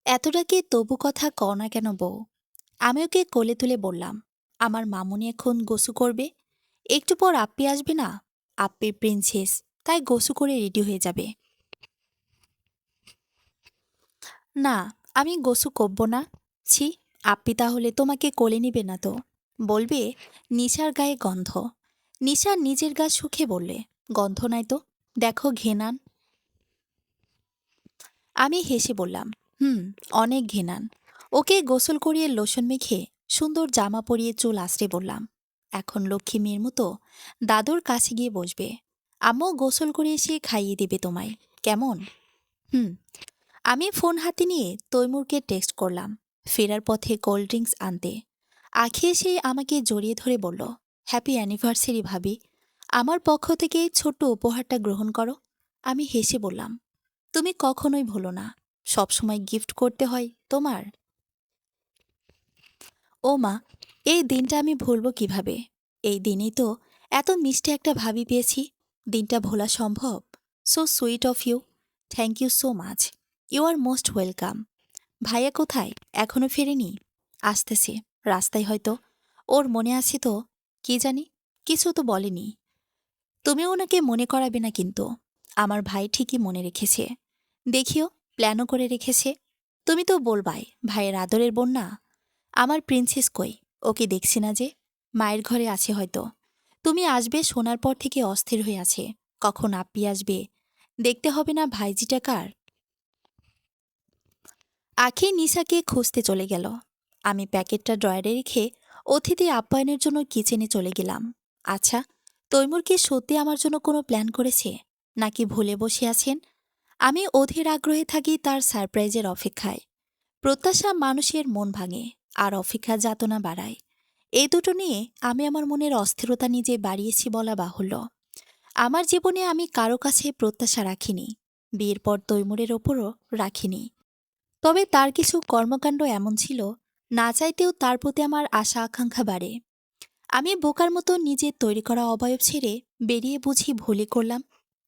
এতটা কি তবু কথা কও না কেন বউ? আমি ওকে কোলে তুলে বললাম, আমার মামুনি এখন গোসু করবে, একটু পর আপ্পি আসবে না, আপ্পির প্রিন্সেস, তাই গোসু করে রেডি হয়ে যাবে। না, আমি গোসু করব না। ছি, আপ্পি তাহলে তোমাকে কোলে নিবে না তো? বলবে নিশার গায়ে গন্ধ। নিশা নিজের গা শুকে বললে, গন্ধ নাই তো, দেখো ঘেনান। আমি হেসে বললাম, অনেক ঘেনান। ওকে গোসল করিয়ে লোশন মেখে সুন্দর জামা পরিয়ে চুল আঁচড়ে বললাম, এখন লক্ষ্মী মেয়ের মতো দাদুর কাছে গিয়ে বসবে। আম্মু গোসল করে এসে খাইয়ে দেবে তোমায়, কেমন? হুম। আমি ফোন হাতে নিয়ে তৈমুরকে টেক্সট করলাম ফেরার পথে কোল্ড ড্রিঙ্কস আনতে। আখি এসে আমাকে জড়িয়ে ধরে বলল, হ্যাপি অ্যানিভার্সারি ভাবি, আমার পক্ষ থেকে এই ছোট্ট উপহারটা গ্রহণ করো। আমি হেসে বললাম, তুমি কখনোই ভুলো না, সবসময় গিফট করতে হয় তোমার। ও মা, এই দিনটা আমি ভুলবো কিভাবে? এই দিনেই তো এত মিষ্টি একটা ভাবি পেয়েছি। দিনটা ভোলা সম্ভব? So sweet of you. Thank you so much. You are most welcome. ভাইয়া কোথায়? এখনো ফেরেনি? আসতেছে, রাস্তায় হয়তো। ওর মনে আছে তো? কি জানি, কিছু তো বলেনি। তুমি ওনাকে মনে করাবে না কিন্তু। আমার ভাই ঠিকই মনে রেখেছে। দেখিও, প্ল্যানও করে রেখেছে। তুমি তো বলবাই ভাইয়ের আদরের বোন না। আমার প্রিন্সেস কই? ওকে দেখছি না যে। মায়ের ঘরে আছে হয়তো। তুমি আসবে শোনার পর থেকে অস্থির হয়ে আছে। কখন আপ্পি আসবে? দেখতে হবে না ভাইজিটা কার। আখি নিশাকে খুঁজতে চলে গেল। আমি প্যাকেটটা ড্রয়ারে রেখে অতিথি আপ্যায়নের জন্য কিচেনে চলে গেলাম। আচ্ছা, তৈমুর কি সত্যি আমার জন্য কোনো প্ল্যান করেছে, নাকি ভুলে বসে আছেন? আমি অধীর আগ্রহে থাকি তার সারপ্রাইজের অপেক্ষায়। প্রত্যাশা মানুষের মন ভাঙে, আর অপেক্ষা যাতনা বাড়ায়। এই দুটো নিয়ে আমি আমার মনের অস্থিরতা নিজে বাড়িয়েছি বলা বাহুল্য। আমার জীবনে আমি কারো কাছে প্রত্যাশা রাখিনি। বিয়ের পর তৈমুরের ওপরও রাখিনি। তবে তার কিছু কর্মকাণ্ড এমন ছিল, না চাইতেও তার প্রতি আমার আশা আকাঙ্ক্ষা বাড়ে। আমি বোকার মতো নিজের তৈরি করা অবয়ব ছেড়ে বেরিয়ে বুঝি ভুলই করলাম।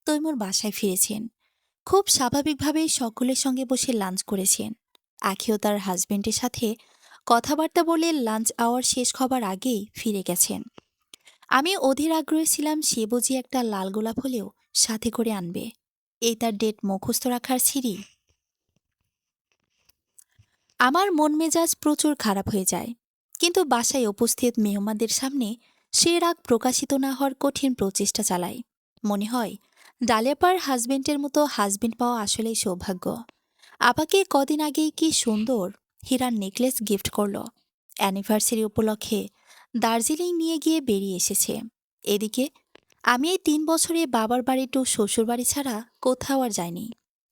তৈমুর বাসায় ফিরেছেন। খুব স্বাভাবিকভাবেই সকলের সঙ্গে বসে লাঞ্চ করেছেন। আখিও তার হাজবেন্ডের সাথে কথাবার্তা বলে লাঞ্চ আওয়ার শেষ হবার আগেই ফিরে গেছেন। আমি অধীর আগ্রহে ছিলাম সে বুঝি একটা লাল গোলাপ হলেও সাথে করে আনবে। এই তার ডেট মুখস্থ রাখার সিঁড়ি। আমার মন মেজাজ প্রচুর খারাপ হয়ে যায়, কিন্তু বাসায় উপস্থিত মেহমানদের সামনে সে রাগ প্রকাশিত না হওয়ার কঠিন প্রচেষ্টা চালাই। মনে হয় ডালিয়াপার হাজবেন্ডের মতো হাজবেন্ড পাওয়া আসলেই সৌভাগ্য। আপাকে কদিন আগেই কি সুন্দর হীরার নেকলেস গিফট করল। অ্যানিভার্সারি উপলক্ষে দার্জিলিং নিয়ে গিয়ে বেরিয়ে এসেছে। এদিকে আমি এই 3 বছরে বাবার বাড়ি টু শ্বশুর বাড়ি ছাড়া কোথাও আর যাইনি।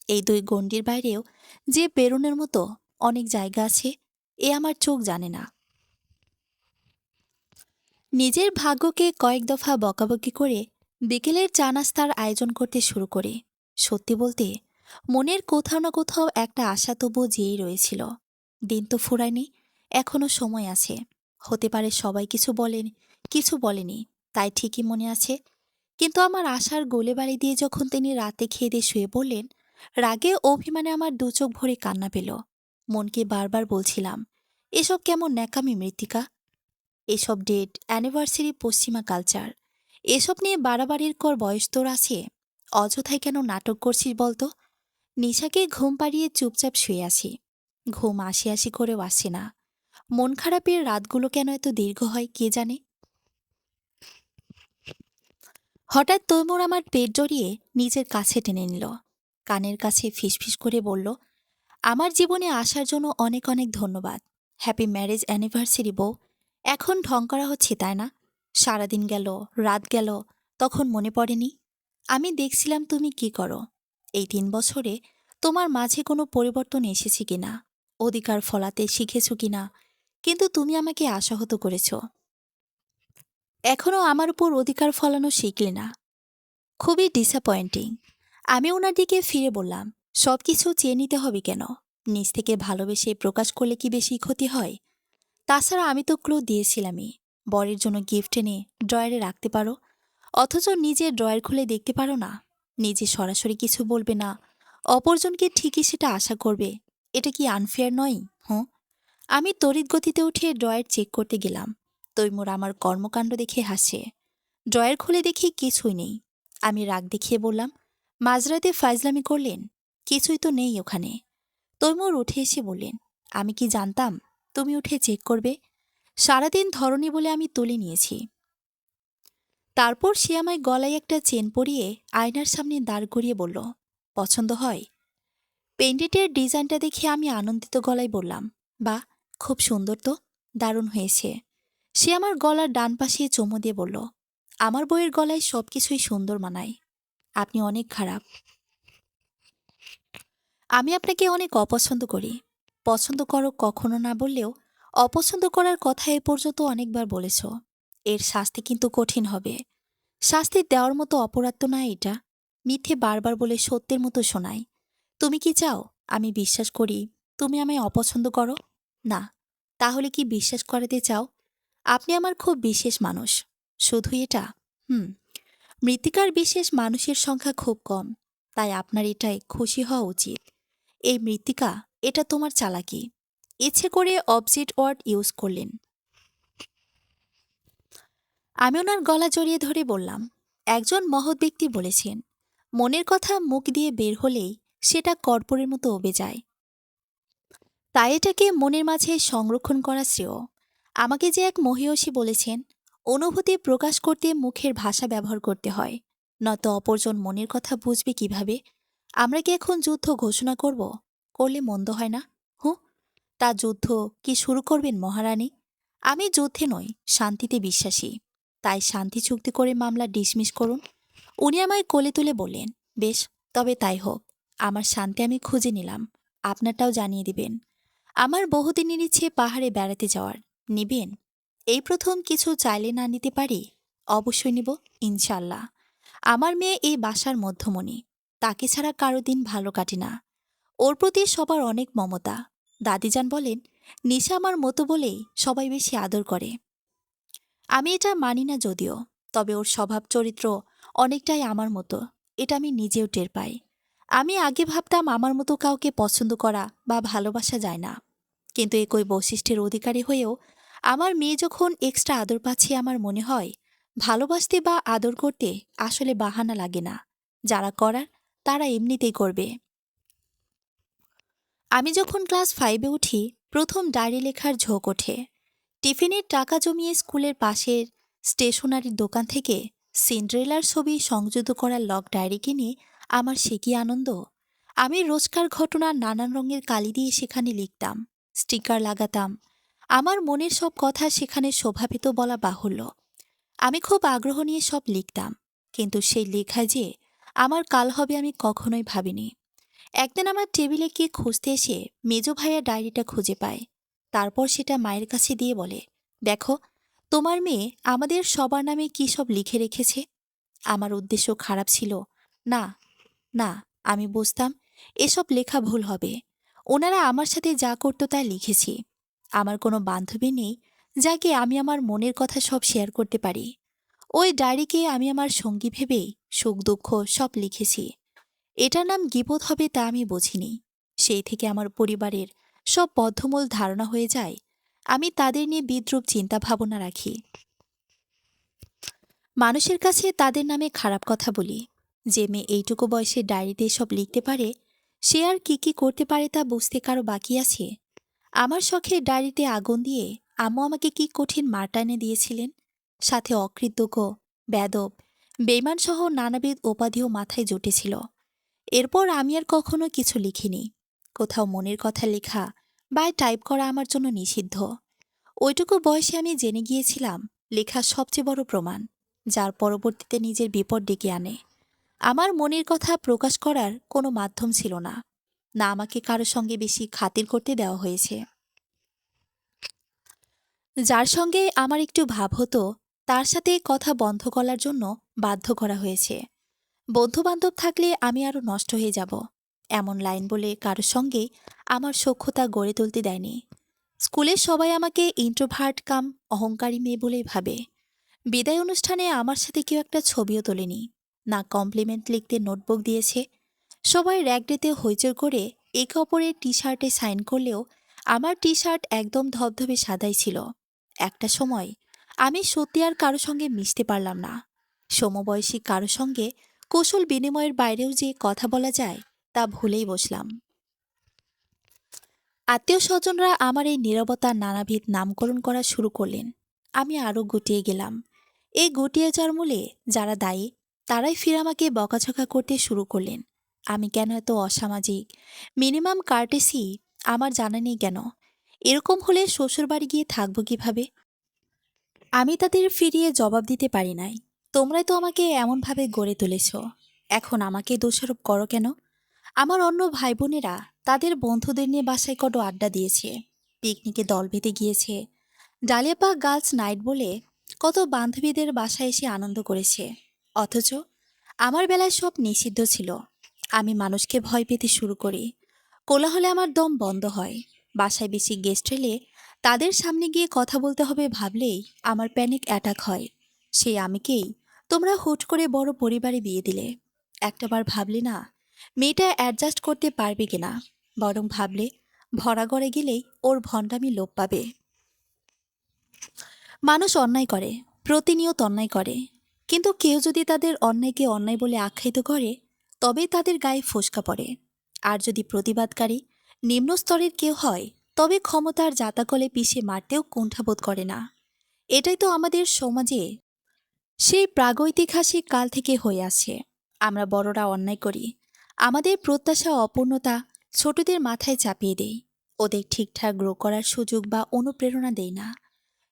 এই দুই গণ্ডির বাইরেও যে বেরোনোর মতো অনেক জায়গা আছে, এ আমার চোখ জানে না। নিজের ভাগ্যকে কয়েক দফা বকাবকি করে বিকেলের চা নাস্তার আয়োজন করতে শুরু করে। সত্যি বলতে মনের কোথাও না কোথাও একটা আশা তবু যেই রয়েছিল। দিন তো ফুরায়নি, এখনো সময় আছে। হতে পারে সবাই কিছু বলেন, কিছু বলেনি, তাই ঠিকই মনে আছে। কিন্তু আমার আশার গোলে বাড়ি দিয়ে যখন তিনি রাতে খেয়ে দিয়ে শুয়ে পড়লেন, রাগে অভিমানে আমার দু চোখ ভরে কান্না পেল। মনকে বারবার বলছিলাম, এসব কেমন ন্যাকামি মৃত্তিকা। এসব ডেট, অ্যানিভার্সারি, পশ্চিমা কালচার, এসব নিয়ে বাড়াবাড়ির কর বয়স তোর আছে? অযথায় কেন নাটক করছিস বলতো? নিশাকে ঘুম পাড়িয়ে চুপচাপ শুয়ে আছি। ঘুম আসি আসি করেও আসে না। মন খারাপের রাতগুলো কেন এত দীর্ঘ হয় কে জানে। হঠাৎ তৈমুর আমার পেট জড়িয়ে নিজের কাছে টেনে নিল। কানের কাছে ফিসফিস করে বলল, আমার জীবনে আসার জন্য অনেক অনেক ধন্যবাদ। হ্যাপি ম্যারেজ অ্যানিভার্সারি বউ। এখন ঢং করা হচ্ছে তাই না? সারাদিন গেল, রাত গেল, তখন মনে পড়েনি? আমি দেখছিলাম তুমি কি করো। এই 3 বছরে তোমার মাঝে কোনো পরিবর্তন এসেছে কিনা, অধিকার ফলাতে শিখেছ কিনা। কিন্তু তুমি আমাকে আশাহত করেছ। এখনও আমার উপর অধিকার ফলানো শিখলে না। খুবই ডিসঅ্যাপয়েন্টিং। আমি ওনার দিকে ফিরে বললাম, সবকিছু চেয়ে নিতে হবে কেন? নিজ থেকে ভালোবেসে প্রকাশ করলে কি বেশি ক্ষতি হয়? তাছাড়া আমি তো ক্লু দিয়েছিলামই, বরের জন্য গিফট এনে ড্রয়ারে রাখতে পারো। অথচ নিজে ড্রয়ার খুলে দেখতে পারো না। নিজে সরাসরি কিছু বলবে না, অপরজনকে ঠিকই সেটা আশা করবে। এটা কি আনফেয়ার নয়? হুঁ। আমি তড়িৎ গতিতে উঠে ড্রয়ার চেক করতে গেলাম। তৈমুর আমার কর্মকাণ্ড দেখে হাসে। ড্রয়ার খুলে দেখি কিছুই নেই। আমি রাগ দেখিয়ে বললাম, মাঝরাতে ফাজলামি করলেন? কিছুই তো নেই ওখানে। তৈমুর উঠে এসে বললেন, আমি কি জানতাম তুমি উঠে চেক করবে? সারাদিন ধরনি বলে আমি তুলে নিয়েছি। তারপর সে আমায় গলায় একটা চেন পরিয়ে আয়নার সামনে দাঁড় করিয়ে বলল, পছন্দ হয়? পেন্ডেন্টের ডিজাইনটা দেখে আমি আনন্দিত গলায় বললাম, বাহ, খুব সুন্দর তো, দারুণ হয়েছে। সে আমার গলার ডান পাশে চুমু দিয়ে বলল, আমার বইয়ের গলায় সবকিছুই সুন্দর মানায়। আপনি অনেক খারাপ। আমি আপনাকে অনেক অপছন্দ করি। পছন্দ করো কখনো না বললেও অপছন্দ করার কথা এ পর্যন্ত অনেকবার বলেছ। এর শাস্তি কিন্তু কঠিন হবে। শাস্তি দেওয়ার মতো অপরাধ তো না এটা। মিথ্যে বারবার বলে সত্যের মতো শোনায়। তুমি কি চাও আমি বিশ্বাস করি তুমি আমায় অপছন্দ করো? না, তাহলে কি বিশ্বাস করাতে চাও আপনি আমার খুব বিশেষ মানুষ? শুধু এটা? হুম। মৃত্তিকার বিশেষ মানুষের সংখ্যা খুব কম, তাই আপনার এটাই খুশি হওয়া উচিত। এই মৃত্তিকা, এটা তোমার চালাকি। ইচ্ছে করে অবজেক্ট ওয়ার্ড ইউজ করলেন। আমি ওনার গলা জড়িয়ে ধরে বললাম, একজন মহৎ ব্যক্তি বলেছেন, মনের কথা মুখ দিয়ে বের হলেই সেটা কর্পূরের মতো উবে যায়। তাই এটাকে মনের মাঝে সংরক্ষণ করা শ্রেয়। আমাকে যে এক মহীয়সী বলেছেন, অনুভূতি প্রকাশ করতে মুখের ভাষা ব্যবহার করতে হয়, নয়তো অপরজন মনের কথা বুঝবে কিভাবে? আমরা কি এখন যুদ্ধ ঘোষণা করব? করলে মন্দ হয় না? হুঁ। তা যুদ্ধ কি শুরু করবেন মহারানী? আমি যুদ্ধে নই, শান্তিতে বিশ্বাসী। তাই শান্তি চুক্তি করে মামলা ডিসমিস করুন। উনি আমায় কোলে তুলে বললেন, বেশ, তবে তাই হোক। আমার শান্তি আমি খুঁজে নিলাম, আপনারটাও জানিয়ে দিবেন। আমার বহুদিনের ইচ্ছে পাহাড়ে বেড়াতে যাওয়ার। নিবেন? এই প্রথম কিছু চাইলে না নিতে পারি? অবশ্যই নিব, ইনশাল্লাহ। আমার মেয়ে এই বাসার মধ্যমণি, তাকে ছাড়া কারো দিন ভালো কাটে না। ওর প্রতি সবার অনেক মমতা। দাদিজান বলেন, নিশা আমার মতো বলেই সবাই বেশি আদর করে। আমি এটা মানি না যদিও, তবে ওর স্বভাব চরিত্র অনেকটাই আমার মতো, এটা আমি নিজেও টের পাই। আমি আগে ভাবতাম আমার মতো কাউকে পছন্দ করা বা ভালোবাসা যায় না, কিন্তু একই বৈশিষ্ট্যের অধিকারী হয়েও আমার মেয়ে যখন এক্সট্রা আদর পাচ্ছে, আমার মনে হয় ভালোবাসতে বা আদর করতে আসলে বাহানা লাগে না। যারা করার তারা এমনিতেই করবে। আমি যখন ক্লাস 5-এ উঠি, প্রথম ডায়েরি লেখার ঝোঁক ওঠে। টিফিনের টাকা জমিয়ে স্কুলের পাশের স্টেশনারির দোকান থেকে সিন্ড্রেলার ছবি সংযুক্ত করা লক ডায়েরি কিনে আমার সে কি আনন্দ! আমি রোজকার ঘটনা নানান রঙের কালি দিয়ে সেখানে লিখতাম, স্টিকার লাগাতাম। আমার মনের সব কথা সেখানে শোভা পেত বলা বাহুল্য। আমি খুব আগ্রহ নিয়ে সব লিখতাম, কিন্তু সেই লেখায় যে আমার কাল হবে আমি কখনোই ভাবিনি। একদিন আমার টেবিলে কি খুঁজতে এসে মেজো ভাইয়া ডায়েরিটা খুঁজে পায়। তারপর সেটা মায়ের কাছে দিয়ে বলে, দেখো, তোমার মেয়ে আমাদের সবার নামে কি সব লিখে রেখেছে। আমার উদ্দেশ্য খারাপ ছিল না, না। আমি বুঝতাম এসব লেখা ভুল হবে। ওনারা আমার সাথে যা করতো তা লিখেছি। আমার কোনো বান্ধবী নেই যাকে আমি আমার মনের কথা সব শেয়ার করতে পারি। ওই ডায়েরিকে আমি আমার সঙ্গী ভেবেই সুখ দুঃখ সব লিখেছি। এটার নাম গীবত হবে তা আমি বুঝিনি। সেই থেকে আমার পরিবারের সব বদ্ধমূল ধারণা হয়ে যায় আমি তাদের নিয়ে বিদ্রূপ চিন্তা ভাবনা রাখি। মানুষের কাছে তাদের নামে খারাপ কথা বলি। যে মেয়ে এইটুকু বয়সে ডায়েরিতে সব লিখতে পারে, সে আর কি কি করতে পারে তা বুঝতে কারো বাকি আছে? আমার শখের ডায়েরিতে আগুন দিয়ে আম্মু আমাকে কি কঠিন মারটা এনে দিয়েছিলেন। সাথে অকৃতজ্ঞ, বেদব, বেইমানসহ নানাবিধ উপাধিও মাথায় জুটেছিল। এরপর আমি আর কখনো কিছু লিখিনি। কোথাও মনের কথা লেখা বা টাইপ করা আমার জন্য নিষিদ্ধ। ওইটুকু বয়সে আমি জেনে গিয়েছিলাম লেখা সবচেয়ে বড় প্রমাণ, যার পরবর্তীতে নিজের বিপদ ডেকে আনে। আমার মনের কথা প্রকাশ করার কোনো মাধ্যম ছিল না, না আমাকে কারো সঙ্গে বেশি খাতির করতে দেওয়া হয়েছে। যার সঙ্গে আমার একটু ভাব হতো, তার সাথে কথা বন্ধ করার জন্য বাধ্য করা হয়েছে। বন্ধুবান্ধব থাকলে আমি আরও নষ্ট হয়ে যাব, এমন লাইন বলে কারোর সঙ্গেই আমার সখ্যতা গড়ে তুলতে দেয়নি। স্কুলের সবাই আমাকে ইন্ট্রোভার্ট কাম অহংকারী মেয়ে বলেই ভাবে। বিদায় অনুষ্ঠানে আমার সাথে কেউ একটা ছবিও তোলেনি, না কমপ্লিমেন্ট লিখতে নোটবুক দিয়েছে। সবাই র্যাগডেতে হইচই করে একে অপরের টি শার্টে সাইন করলেও আমার টি শার্ট একদম ধবধবে সাদাই ছিল। একটা সময় আমি সত্যি আর কারো সঙ্গে মিশতে পারলাম না। সমবয়সী কারো সঙ্গে কৌশল বিনিময়ের বাইরেও যে কথা বলা যায় তা ভুলেই বসলাম। আত্মীয় স্বজনরা আমার এই নীরবতার নানাবিধ নামকরণ করা শুরু করলেন। আমি আরও গুটিয়ে গেলাম। এই গুটিয়ে যাওয়ার মূলে যারা দায়ী, তারাই ফিরে আমাকে বকাঝকা করতে শুরু করলেন। আমি কেন এত অসামাজিক, মিনিমাম কার্টেসি আমার জানা নেই কেন? এরকম হলে শ্বশুরবাড়ি গিয়ে থাকবো কিভাবে? আমি তাদের ফিরিয়ে জবাব দিতে পারি নাই। তোমরাই তো আমাকে এমনভাবে গড়ে তুলেছ, এখন আমাকে দোষারোপ করো কেন? আমার অন্য ভাই বোনেরা তাদের বন্ধুদের নিয়ে বাসায় কত আড্ডা দিয়েছে, পিকনিকে দল বেঁধে গিয়েছে, ডালিয়াপাক গার্লস নাইট বলে কত বান্ধবীদের বাসায় এসে আনন্দ করেছে। অথচ আমার বেলায় সব নিষিদ্ধ ছিল। আমি মানুষকে ভয় পেতে শুরু করি। কোলাহলে আমার দম বন্ধ হয়। বাসায় বেশি গেস্ট এলে তাদের সামনে গিয়ে কথা বলতে হবে ভাবলেই আমার প্যানিক অ্যাটাক হয়। সেই আমিকেই তোমরা হুট করে বড় পরিবারে বিয়ে দিলে। একটাবার ভাবলে না মেয়েটা অ্যাডজাস্ট করতে পারবে কিনা, বরং ভাবলে ভরা গড়ে গেলেই ওর ভণ্ডামি লোপ পাবে। মানুষ অন্যায় করে, প্রতিনিয়ত অন্যায় করে, কিন্তু কেউ যদি তাদের অন্যায়কে অন্যায় বলে আখ্যায়িত করে তবেই তাদের গায়ে ফোসকা পড়ে। আর যদি প্রতিবাদকারী নিম্ন স্তরের কেউ হয় তবে ক্ষমতার জাতাকলে পিষে মারতেও কুণ্ঠাবোধ করে না। এটাই তো আমাদের সমাজে সেই প্রাগৈতিহাসিক কাল থেকে হয়ে আসছে। আমরা বড়রা অন্যায় করি, আমাদের প্রত্যাশা অপূর্ণতা ছোটদের মাথায় চাপিয়ে দেই, ওদের ঠিকঠাক গ্রো করার সুযোগ বা অনুপ্রেরণা দেই না।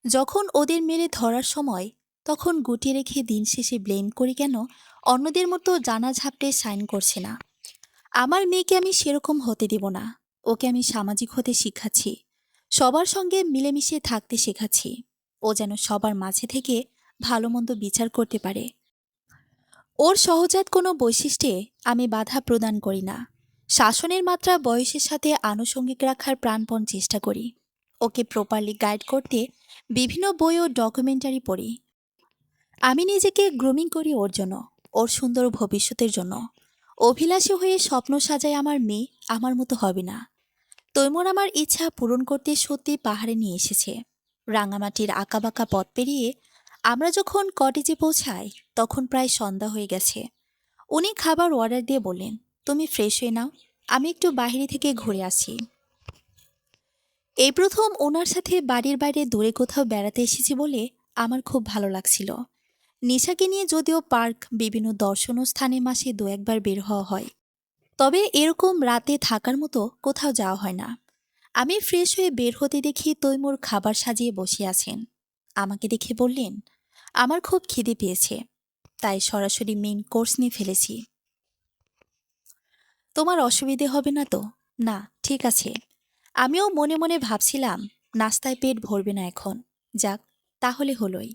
যখন ওদের মেরে ধরার সময় তখন গুটিয়ে রেখে দিন শেষে ব্লেম করি কেন অন্যদের মতো জানা ঝাপটে সাইন করছে না। আমার মেয়েকে আমি সেরকম হতে দেব না। ওকে আমি সামাজিক হতে শিখাচ্ছি, সবার সঙ্গে মিলেমিশে থাকতে শেখাচ্ছি। ও যেন সবার মাঝে থেকে ভালো মন্দ বিচার করতে পারে। ওর সহজাত কোনো বৈশিষ্ট্যে আমি বাধা প্রদান করি না। শাসনের মাত্রা বয়সের সাথে আনুষঙ্গিক রাখার প্রাণপণ চেষ্টা করি। ওকে প্রপারলি গাইড করতে বিভিন্ন বই ও ডকুমেন্টারি পড়ি। আমি নিজেকে গ্রুমিং করি ওর জন্য, ওর সুন্দর ভবিষ্যতের জন্য। অভিলাষী হয়ে স্বপ্ন সাজায় আমার মেয়ে আমার মতো হবে না। তৈমুর আমার ইচ্ছা পূরণ করতে সত্যি পাহাড়ে নিয়ে এসেছে। রাঙামাটির আঁকাবাঁকা পথ পেরিয়ে আমরা যখন কটেজে পৌঁছাই তখন প্রায় সন্ধ্যা হয়ে গেছে। উনি খাবার অর্ডার দিয়ে বললেন, তুমি ফ্রেশ হয়ে নাও, আমি একটু বাইরে থেকে ঘুরে আসি। এই প্রথম ওনার সাথে বাড়ির বাইরে দূরে কোথাও বেড়াতে এসেছি বলে আমার খুব ভালো লাগছিল। নিশাকে নিয়ে যদিও পার্ক, বিভিন্ন দর্শনীয় স্থানে মাসে দু একবার বের হওয়া হয়, তবে এরকম রাতে থাকার মতো কোথাও যাওয়া হয় না। আমি ফ্রেশ হয়ে বের হতে দেখি তৈমুর খাবার সাজিয়ে বসে আছেন। আমাকে দেখে বললেন, আমার খুব খিদে পেয়েছে, তাই সরাসরি মেইন কোর্স নিয়ে ফেলেছি। তোমার অসুবিধে হবে না তো? না, ঠিক আছে। আমিও মনে মনে ভাবছিলাম নাস্তায় পেট ভরবে না এখন। যাক, তাহলে হলোই।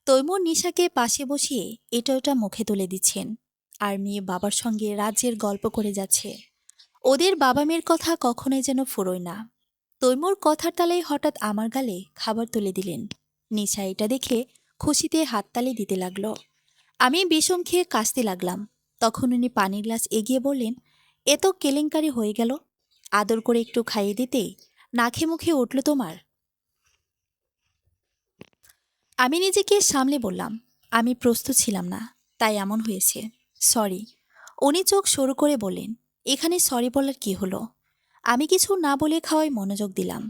তৈমুর নিশাকে পাশে বসিয়ে এটা ওটা মুখে তুলে দিচ্ছেন, আর মেয়ে বাবার সঙ্গে রাজ্যের গল্প করে যাচ্ছে। ওদের বাবা মেয়ের কথা কখনোই যেন ফুরোয় না। তৈমুর কথার তালেই হঠাৎ আমার গালে খাবার তুলে দিলেন। নিশা এটা দেখে খুশিতে হাততালি দিতে লাগলো। আমি বিষম খেয়ে কাশতে লাগলাম। তখন উনি পানির গ্লাস এগিয়ে বললেন, এ তো কেলেঙ্কারি হয়ে গেল। আদর করে একটু খাইয়ে দিতেই নাকে মুখে উঠল তোমার। আমি নিজেকে সামলে বললাম, আমি প্রস্তুত ছিলাম না, তাই এমন হয়েছে। সরি। উনি চোখ সরু করে বললেন, এখানে সরি বলার কি হলো? আমি কিছু না বলে খাওয়ায় মনোযোগ দিলাম।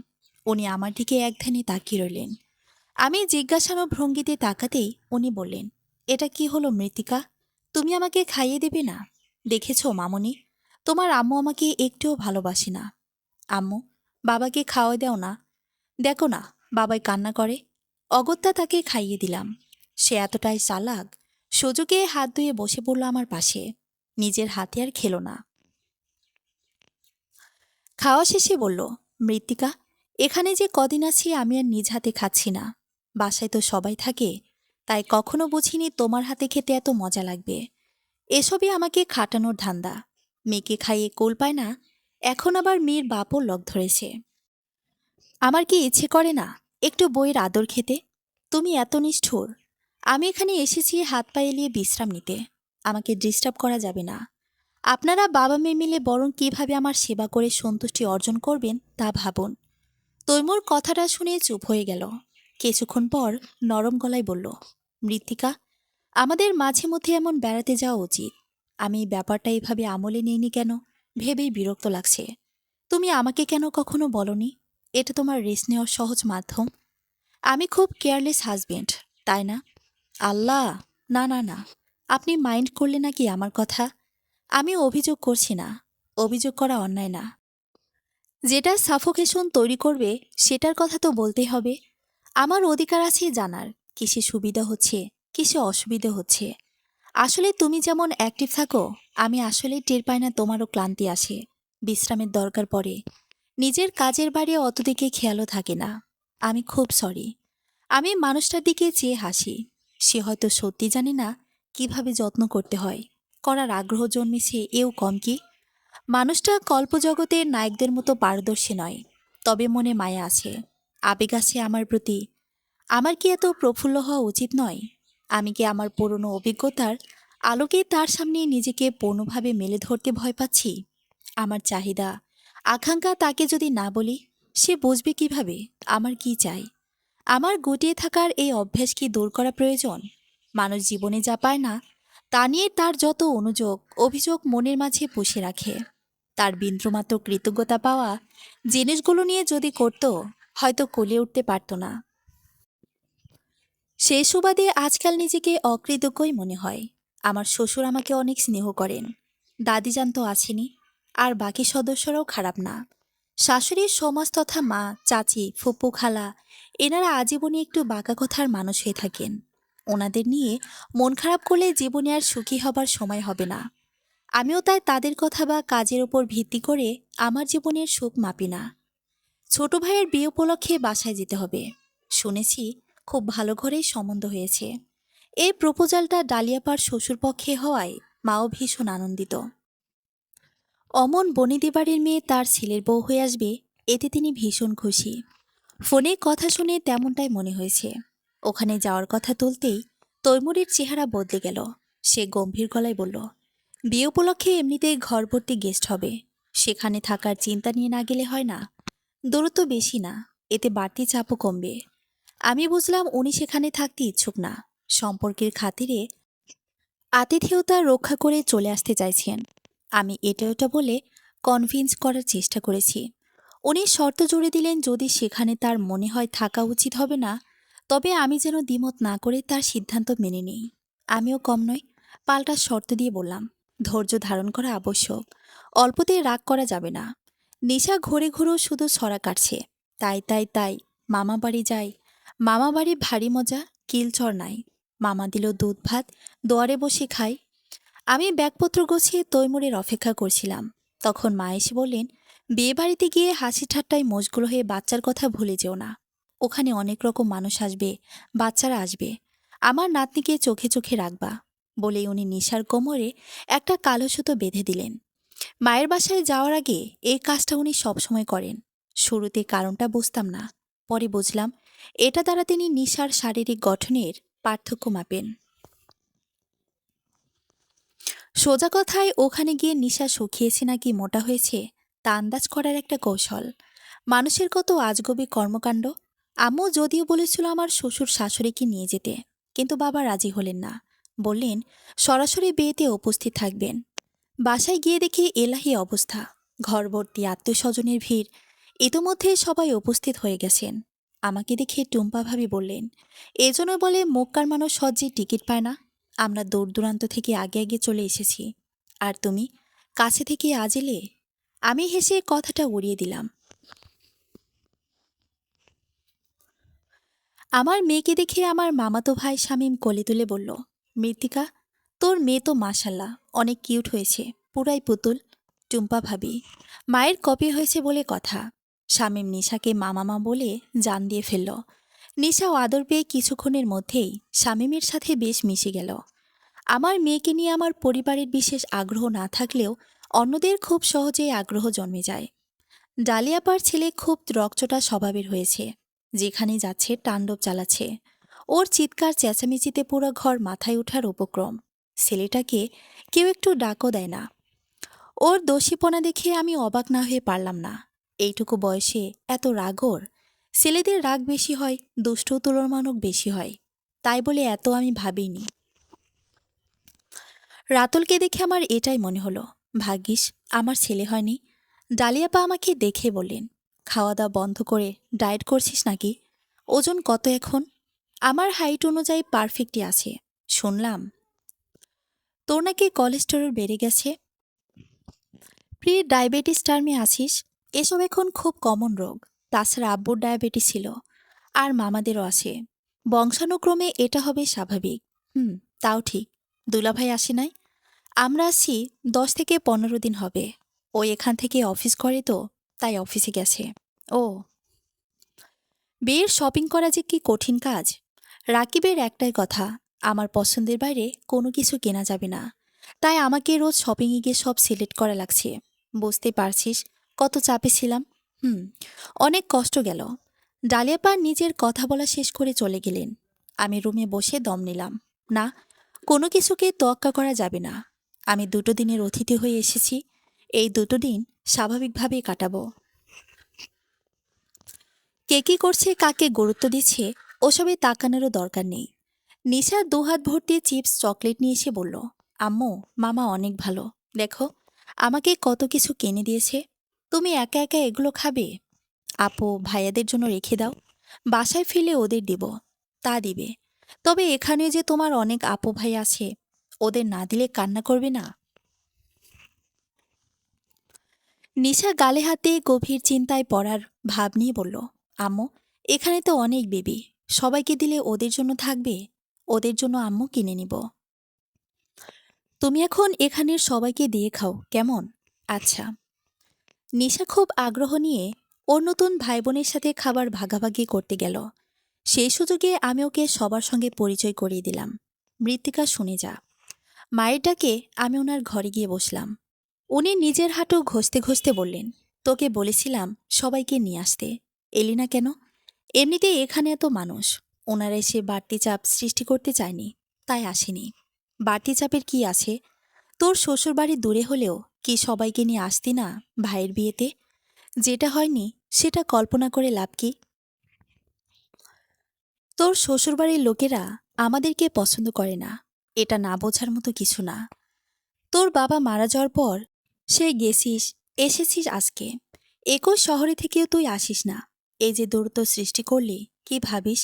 উনি আমার দিকে একধানে তাকিয়ে রইলেন। আমি জিজ্ঞাসানো ভঙ্গিতে তাকাতেই উনি বললেন, এটা কি হলো মৃত্তিকা? তুমি আমাকে খাইয়ে দেবে না? দেখেছ মামুনি, তোমার আম্মু আমাকে একটুও ভালোবাসে না। আম্মু, বাবাকে খাওয়াই দাও না। দেখো না, বাবাই কান্না করে। অগত্যা তাকে খাইয়ে দিলাম। সে এতটাই চালাক, সুযোগে হাত ধুয়ে বসে পড়ল আমার পাশে। নিজের হাতে আর খেলো না। খাওয়া শেষে বলল, মৃত্তিকা, এখানে যে কদিন আছি আমি আর নিজ হাতে খাচ্ছি না। বাসায় তো সবাই থাকে, তাই কখনো বুঝিনি তোমার হাতে খেতে এত মজা লাগবে। এসবই আমাকে খাটানোর ধান্দা। মেয়েকে খাইয়ে কোল পায় না, এখন আবার মেয়ের বাপও লক ধরেছে। আমার কি ইচ্ছে করে না একটু বইয়ের আদর খেতে? তুমি এত নিষ্ঠুর। আমি এখানে এসেছি হাত পা এলিয়ে বিশ্রাম নিতে। আমাকে ডিস্টার্ব করা যাবে না। আপনারা বাবা মেয়ে মিলে বরং কিভাবে আমার সেবা করে সন্তুষ্টি অর্জন করবেন তা ভাবুন। তৈমুর কথাটা শুনে চুপ হয়ে গেল। কিছুক্ষণ পর নরম গলায় বলল, মৃত্তিকা, আমাদের মাঝে মধ্যে এমন বেড়াতে যাওয়া উচিত। আমি এই ব্যাপারটা এইভাবে আমলে নিইনি কেন ভেবেই বিরক্ত লাগছে। তুমি আমাকে কেন কখনো বলনি এটা তোমার রেস্ট নেওয়ার সহজ মাধ্যম? আমি খুব কেয়ারলেস হাজবেন্ড, তাই না? আল্লাহ, না না না, আপনি মাইন্ড করলে নাকি আমার কথা? আমি অভিযোগ করছি না, অভিযোগ করা অন্যায় না। যেটা সাফোকেশন তৈরি করবে সেটার কথা তো বলতেই হবে। আমার অধিকার আছে জানার কিসে সুবিধা হচ্ছে, কিসে অসুবিধা হচ্ছে। আসলে তুমি যেমন অ্যাক্টিভ থাকো, আমি আসলেই টের পাই না তোমারও ক্লান্তি আসে, বিশ্রামের দরকার পড়ে। নিজের কাজের বাইরে অত দিকে খেয়ালও থাকে না। আমি খুব সরি। আমি মানুষটার দিকে চেয়ে হাসি। সে হয়তো সত্যি জানে না কিভাবে যত্ন করতে হয়। করার আগ্রহ জন্মেছে এও কম কি? মানুষটা কল্পজগতের নায়কদের মতো পারদর্শী নয়, তবে মনে মায়া আছে। আবেগ আছে আমার প্রতি। আমার কি এত প্রফুল্ল হওয়া উচিত নয়? আমি কি আমার পুরনো অভিজ্ঞতার আলোকে তার সামনে নিজেকে পূর্ণভাবে মেলে ধরতে ভয় পাচ্ছি? আমার চাহিদা, আকাঙ্ক্ষা তাকে যদি না বলি, সে বুঝবে কিভাবে আমার কি চাই? আমার গুটিয়ে থাকার এই অভ্যাস কি দূর করা প্রয়োজন? মানুষ জীবনে যা পায় না, তা নিয়ে তার যত অনুযোগ অভিযোগ মনের মাঝে পুষে রাখে। তার বিন্দুমাত্র কৃতজ্ঞতা পাওয়া জিনিসগুলো নিয়ে যদি করত, হয়তো কলিয়ে উঠতে পারত না। সেই সুবাদে আজকাল নিজেকে অকৃতজ্ঞই মনে হয়। আমার শ্বশুর আমাকে অনেক স্নেহ করেন। দাদিজান তো আছেনই, আর বাকি সদস্যরাও খারাপ না। শাশুড়ির সমাজ তথা মা, চাচি, ফুপু, খালা, এনারা আজীবনে একটু বাঁকা কথার মানুষ হয়ে থাকেন। ওনাদের নিয়ে মন খারাপ করলে জীবনে আর সুখী হবার সময় হবে না। আমিও তাই তাদের কথা বা কাজের উপর ভিত্তি করে আমার জীবনের সুখ মাপি না। ছোট ভাইয়ের বিয়ে উপলক্ষে বাসায় যেতে হবে। শুনেছি খুব ভালো ঘরেই সম্বন্ধ হয়েছে। এই প্রপোজালটা ডালিয়াপার শ্বশুরপক্ষে হওয়ায় মাও ভীষণ আনন্দিত। অমন বনিদি বাড়ির মেয়ে তার ছেলের বউ হয়ে আসবে, এতে তিনি ভীষণ খুশি। ফোনে কথা শুনে তেমনটাই মনে হয়েছে। ওখানে যাওয়ার কথা তুলতেই তৈমুরের চেহারা বদলে গেল। সে গম্ভীর গলায় বলল, বিয়ে উপলক্ষে এমনিতেই ঘর ভর্তি গেস্ট হবে, সেখানে থাকার চিন্তা নিয়ে না গেলে হয় না। দূরত্ব বেশি না, এতে বাড়তি চাপও কমবে। আমি বুঝলাম উনি সেখানে থাকতে ইচ্ছুক না। সম্পর্কের খাতিরে আতিথেয়তা রক্ষা করে চলে আসতে চাইছেন। আমি এটা ওটা বলে কনভিন্স করার চেষ্টা করেছি। উনি শর্ত জুড়ে দিলেন যদি সেখানে তার মনে হয় থাকা উচিত হবে না, তবে আমি যেন দ্বিমত না করে তার সিদ্ধান্ত মেনে নিই। আমিও কম নই, পাল্টা শর্ত দিয়ে বললাম, ধৈর্য ধারণ করা আবশ্যক, অল্পতেই রাগ করা যাবে না। নিশা ঘুরে ঘুরেও শুধু ছড়া কাটছে, তাই তাই তাই মামা বাড়ি যাই। মামা বাড়ি ভারী মজা, কিলচর নাই। মামা দিল দুধ ভাত, দোয়ারে বসে খাই। আমি ব্যাগপত্র গুছিয়ে তৈমুরের অপেক্ষা করছিলাম। তখন মা এসে বললেন, বিয়ে বাড়িতে গিয়ে হাসি ঠাট্টায় মশগুল হয়ে বাচ্চার কথা ভুলে যেও না। ওখানে অনেক রকম মানুষ আসবে, বাচ্চারা আসবে। আমার নাতনিকে চোখে চোখে রাখবা। বলেই উনি নিশার কোমরে একটা কালো সুতো বেঁধে দিলেন। মায়ের বাসায় যাওয়ার আগে এই কাজটা উনি সবসময় করেন। শুরুতে কারণটা বুঝতাম না, পরে বুঝলাম এটা দ্বারা তিনি নিশার শারীরিক গঠনের পার্থক্য মাপেন। সোজা কথায় ওখানে গিয়ে নিশা শুকিয়েছে নাকি মোটা হয়েছে তা আন্দাজ করার একটা কৌশল। মানুষের কত আজগবি কর্মকাণ্ড। আম্মু যদিও বলেছিল আমার শ্বশুর শাশুড়িকে নিয়ে যেতে, কিন্তু বাবা রাজি হলেন না। বললেন সরাসরি বিয়েতে উপস্থিত থাকবেন। বাসায় গিয়ে দেখি এলাহি অবস্থা, ঘর ভর্তি আত্মীয় স্বজনের ভিড়। ইতোমধ্যে সবাই উপস্থিত হয়ে গেছেন। আমাকে দেখে টুম্পা ভাবি বললেন, এজন্য বলে মক্কার মানুষ সহজে টিকিট পায় না। আমরা দূর দূরান্ত থেকে আগে আগে চলে এসেছি, আর তুমি কাছে থেকে আজ এলে। আমি হেসে কথাটা উড়িয়ে দিলাম। আমার মেয়েকে দেখে আমার মামাতো ভাই শামীম কোলে তুলে বলল, মৃত্তিকা, তোর মেয়ে তো মাশাল্লাহ অনেক কিউট হয়েছে, পুরাই পুতুল। টুম্পা ভাবি, মায়ের কপি হয়েছে বলে কথা। শামীম নিশাকে মামামা বলে জান দিয়ে ফেলল। নিশাও আদর পেয়ে কিছুক্ষণের মধ্যেই শামীমের সাথে বেশ মিশে গেল। আমার মেয়েকে নিয়ে আমার পরিবারের বিশেষ আগ্রহ না থাকলেও অন্যদের খুব সহজেই আগ্রহ জন্মে যায়। ডালিয়াপার ছেলে খুব রকচটা স্বভাবের হয়েছে। যেখানে যাচ্ছে তাণ্ডব চালাচ্ছে। ওর চিৎকার চেঁচামেচিতে পুরো ঘর মাথায় ওঠার উপক্রম। ছেলেটাকে কেউ একটু ডাকও দেয় না। ওর দোষীপনা দেখে আমি অবাক না হয়ে পারলাম না। এইটুকু বয়সে এত রাগর। ছেলেদের রাগ বেশি হয়, দুষ্ট তুলনামূলক বেশি হয়, তাই বলে এত আমি ভাবিনি। রাতুলকে দেখে আমার এটাই মনে হলো, ভাগ্যিস আমার ছেলে হয়নি। ডালিয়াপা আমাকে দেখে বললেন, খাওয়া দাওয়া বন্ধ করে ডায়েট করছিস নাকি? ওজন কত এখন? আমার হাইট অনুযায়ী পারফেক্টই আছে। শুনলাম তোর নাকি কোলেস্টেরল বেড়ে গেছে। প্রি ডায়াবেটিস টার্মে আছিস। এসব এখন খুব কমন রোগ। তাছাড়া আব্বুর ডায়াবেটিস ছিল, আর মামাদেরও আছে। বংশানুক্রমে এটা হবে স্বাভাবিক। তাও ঠিক। দুলাভাই আসে নাই? আমরা আছি 10 থেকে 15 দিন হবে। ও এখান থেকে অফিস করে তো, তাই অফিসে গেছে। ও, বিয়ের শপিং করা যে কি কঠিন কাজ। রাকিবের একটাই কথা, আমার পছন্দের বাইরে কোনো কিছু কেনা যাবে না। তাই আমাকে রোজ শপিংয়ে গিয়ে সব সিলেক্ট করা লাগছে। বুঝতে পারছিস কত চাপে ছিলাম। অনেক কষ্ট গেল। ডালিয়াপা নিজের কথা বলা শেষ করে চলে গেলেন। আমি রুমে বসে দম নিলাম। না, কোনো কিছুকে তোয়াক্কা করা যাবে না। আমি 2 দিনের অতিথি হয়ে এসেছি। এই 2 দিন স্বাভাবিকভাবেই কাটাবো। কে কি করছে, কাকে গুরুত্ব দিচ্ছে, ওসবে তাকানোরও দরকার নেই। নিশা 2 হাত ভর্তি চিপস চকলেট নিয়ে এসে বলল, আম্মু, মামা অনেক ভালো। দেখো, আমাকে কত কিছু কিনে দিয়েছে। তুমি একা একা এগুলো খাবে? আপু ভাইয়াদের জন্য রেখে দাও, বাসায় ফিরে ওদের দিব। তা দিবে, তবে এখানে যে তোমার অনেক আপু ভাই আছে, ওদের না দিলে কান্না করবে না? নিশা গালে হাতে গভীর চিন্তায় পড়ার ভাব নিয়ে বলল, আম্মু, এখানে তো অনেক বেবি, সবাইকে দিলে ওদের জন্য থাকবে? ওদের জন্য আম্মু কিনে নিব। তুমি এখন এখানের সবাইকে দিয়ে খাও, কেমন? আচ্ছা। নিশা খুব আগ্রহ নিয়ে ওর নতুন ভাই বোনের সাথে খাবার ভাগাভাগি করতে গেল। সেই সুযোগে আমি ওকে সবার সঙ্গে পরিচয় করিয়ে দিলাম। মৃত্তিকা শুনে যা। মায়ের ডাকে আমি ওনার ঘরে গিয়ে বসলাম। উনি নিজের হাঁটু ঘষতে ঘষতে বললেন, তোকে বলেছিলাম সবাইকে নিয়ে আসতে, এলি না কেন? এমনিতেই এখানে এত মানুষ, ওনারা এসে বাড়তি চাপ সৃষ্টি করতে চায়নি, তাই আসেনি। বাড়তি চাপের কি আছে? তোর শ্বশুরবাড়ি দূরে হলেও কি সবাইকে নিয়ে আসতি না ভাইয়ের বিয়েতে? যেটা হয়নি সেটা কল্পনা করে লাভ কি? তোর শ্বশুরবাড়ির লোকেরা আমাদেরকে পছন্দ করে না, এটা না বোঝার মতো কিছু না। তোর বাবা মারা যাওয়ার পর সে গেছিস, এসেছিস আজকে। একই শহরে থেকেও তুই আসিস না। এই যে দূরত্ব সৃষ্টি করলি, কি ভাবিস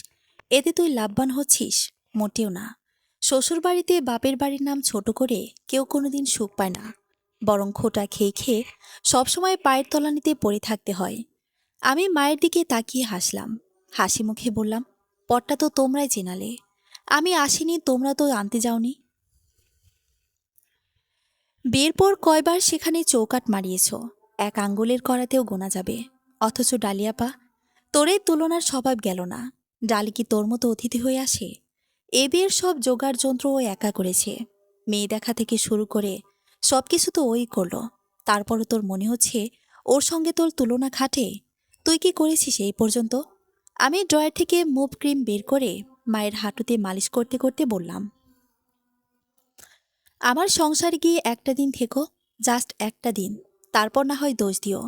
এতে তুই লাভবান হচ্ছিস? মোটেও না। শ্বশুরবাড়িতে বাপের বাড়ির নাম ছোট করে কেউ কোনোদিন সুখ পায় না, বরং খোটা খেয়ে খেয়ে সবসময় পায়ের তলানিতে পড়ে থাকতে হয়। আমি মায়ের দিকে তাকিয়ে হাসলাম, হাসি মুখে বললাম, পথটা তো তোমরাই চেনালে, আমি আসিনি, তোমরা তো আনতে যাওনি। বিয়ের পর কয়বার সেখানে চৌকাট মারিয়েছ, এক আঙ্গুলের করাতেও গোনা যাবে। অথচ ডালিয়াপা, তোর এই তুলনার স্বভাব গেল না। ডালি কি তোর মতো অতিথি হয়ে আসে? এ বিয়ের সব জোগাড় যন্ত্র ও একা করেছে। মেয়ে দেখা থেকে শুরু করে সবকিছু তো ওই করলো। তারপরও তোর মনে হচ্ছে ওর সঙ্গে তোর তুলনা খাটে? তুই কি করেছিস এই পর্যন্ত? আমি ড্রয়ার থেকে মুভ ক্রিম বের করে মায়ের হাঁটুতে মালিশ করতে করতে বললাম, আমার সংসারে গিয়ে একটা দিন থেকো, জাস্ট একটা দিন, তারপর না হয় দোষ দিও।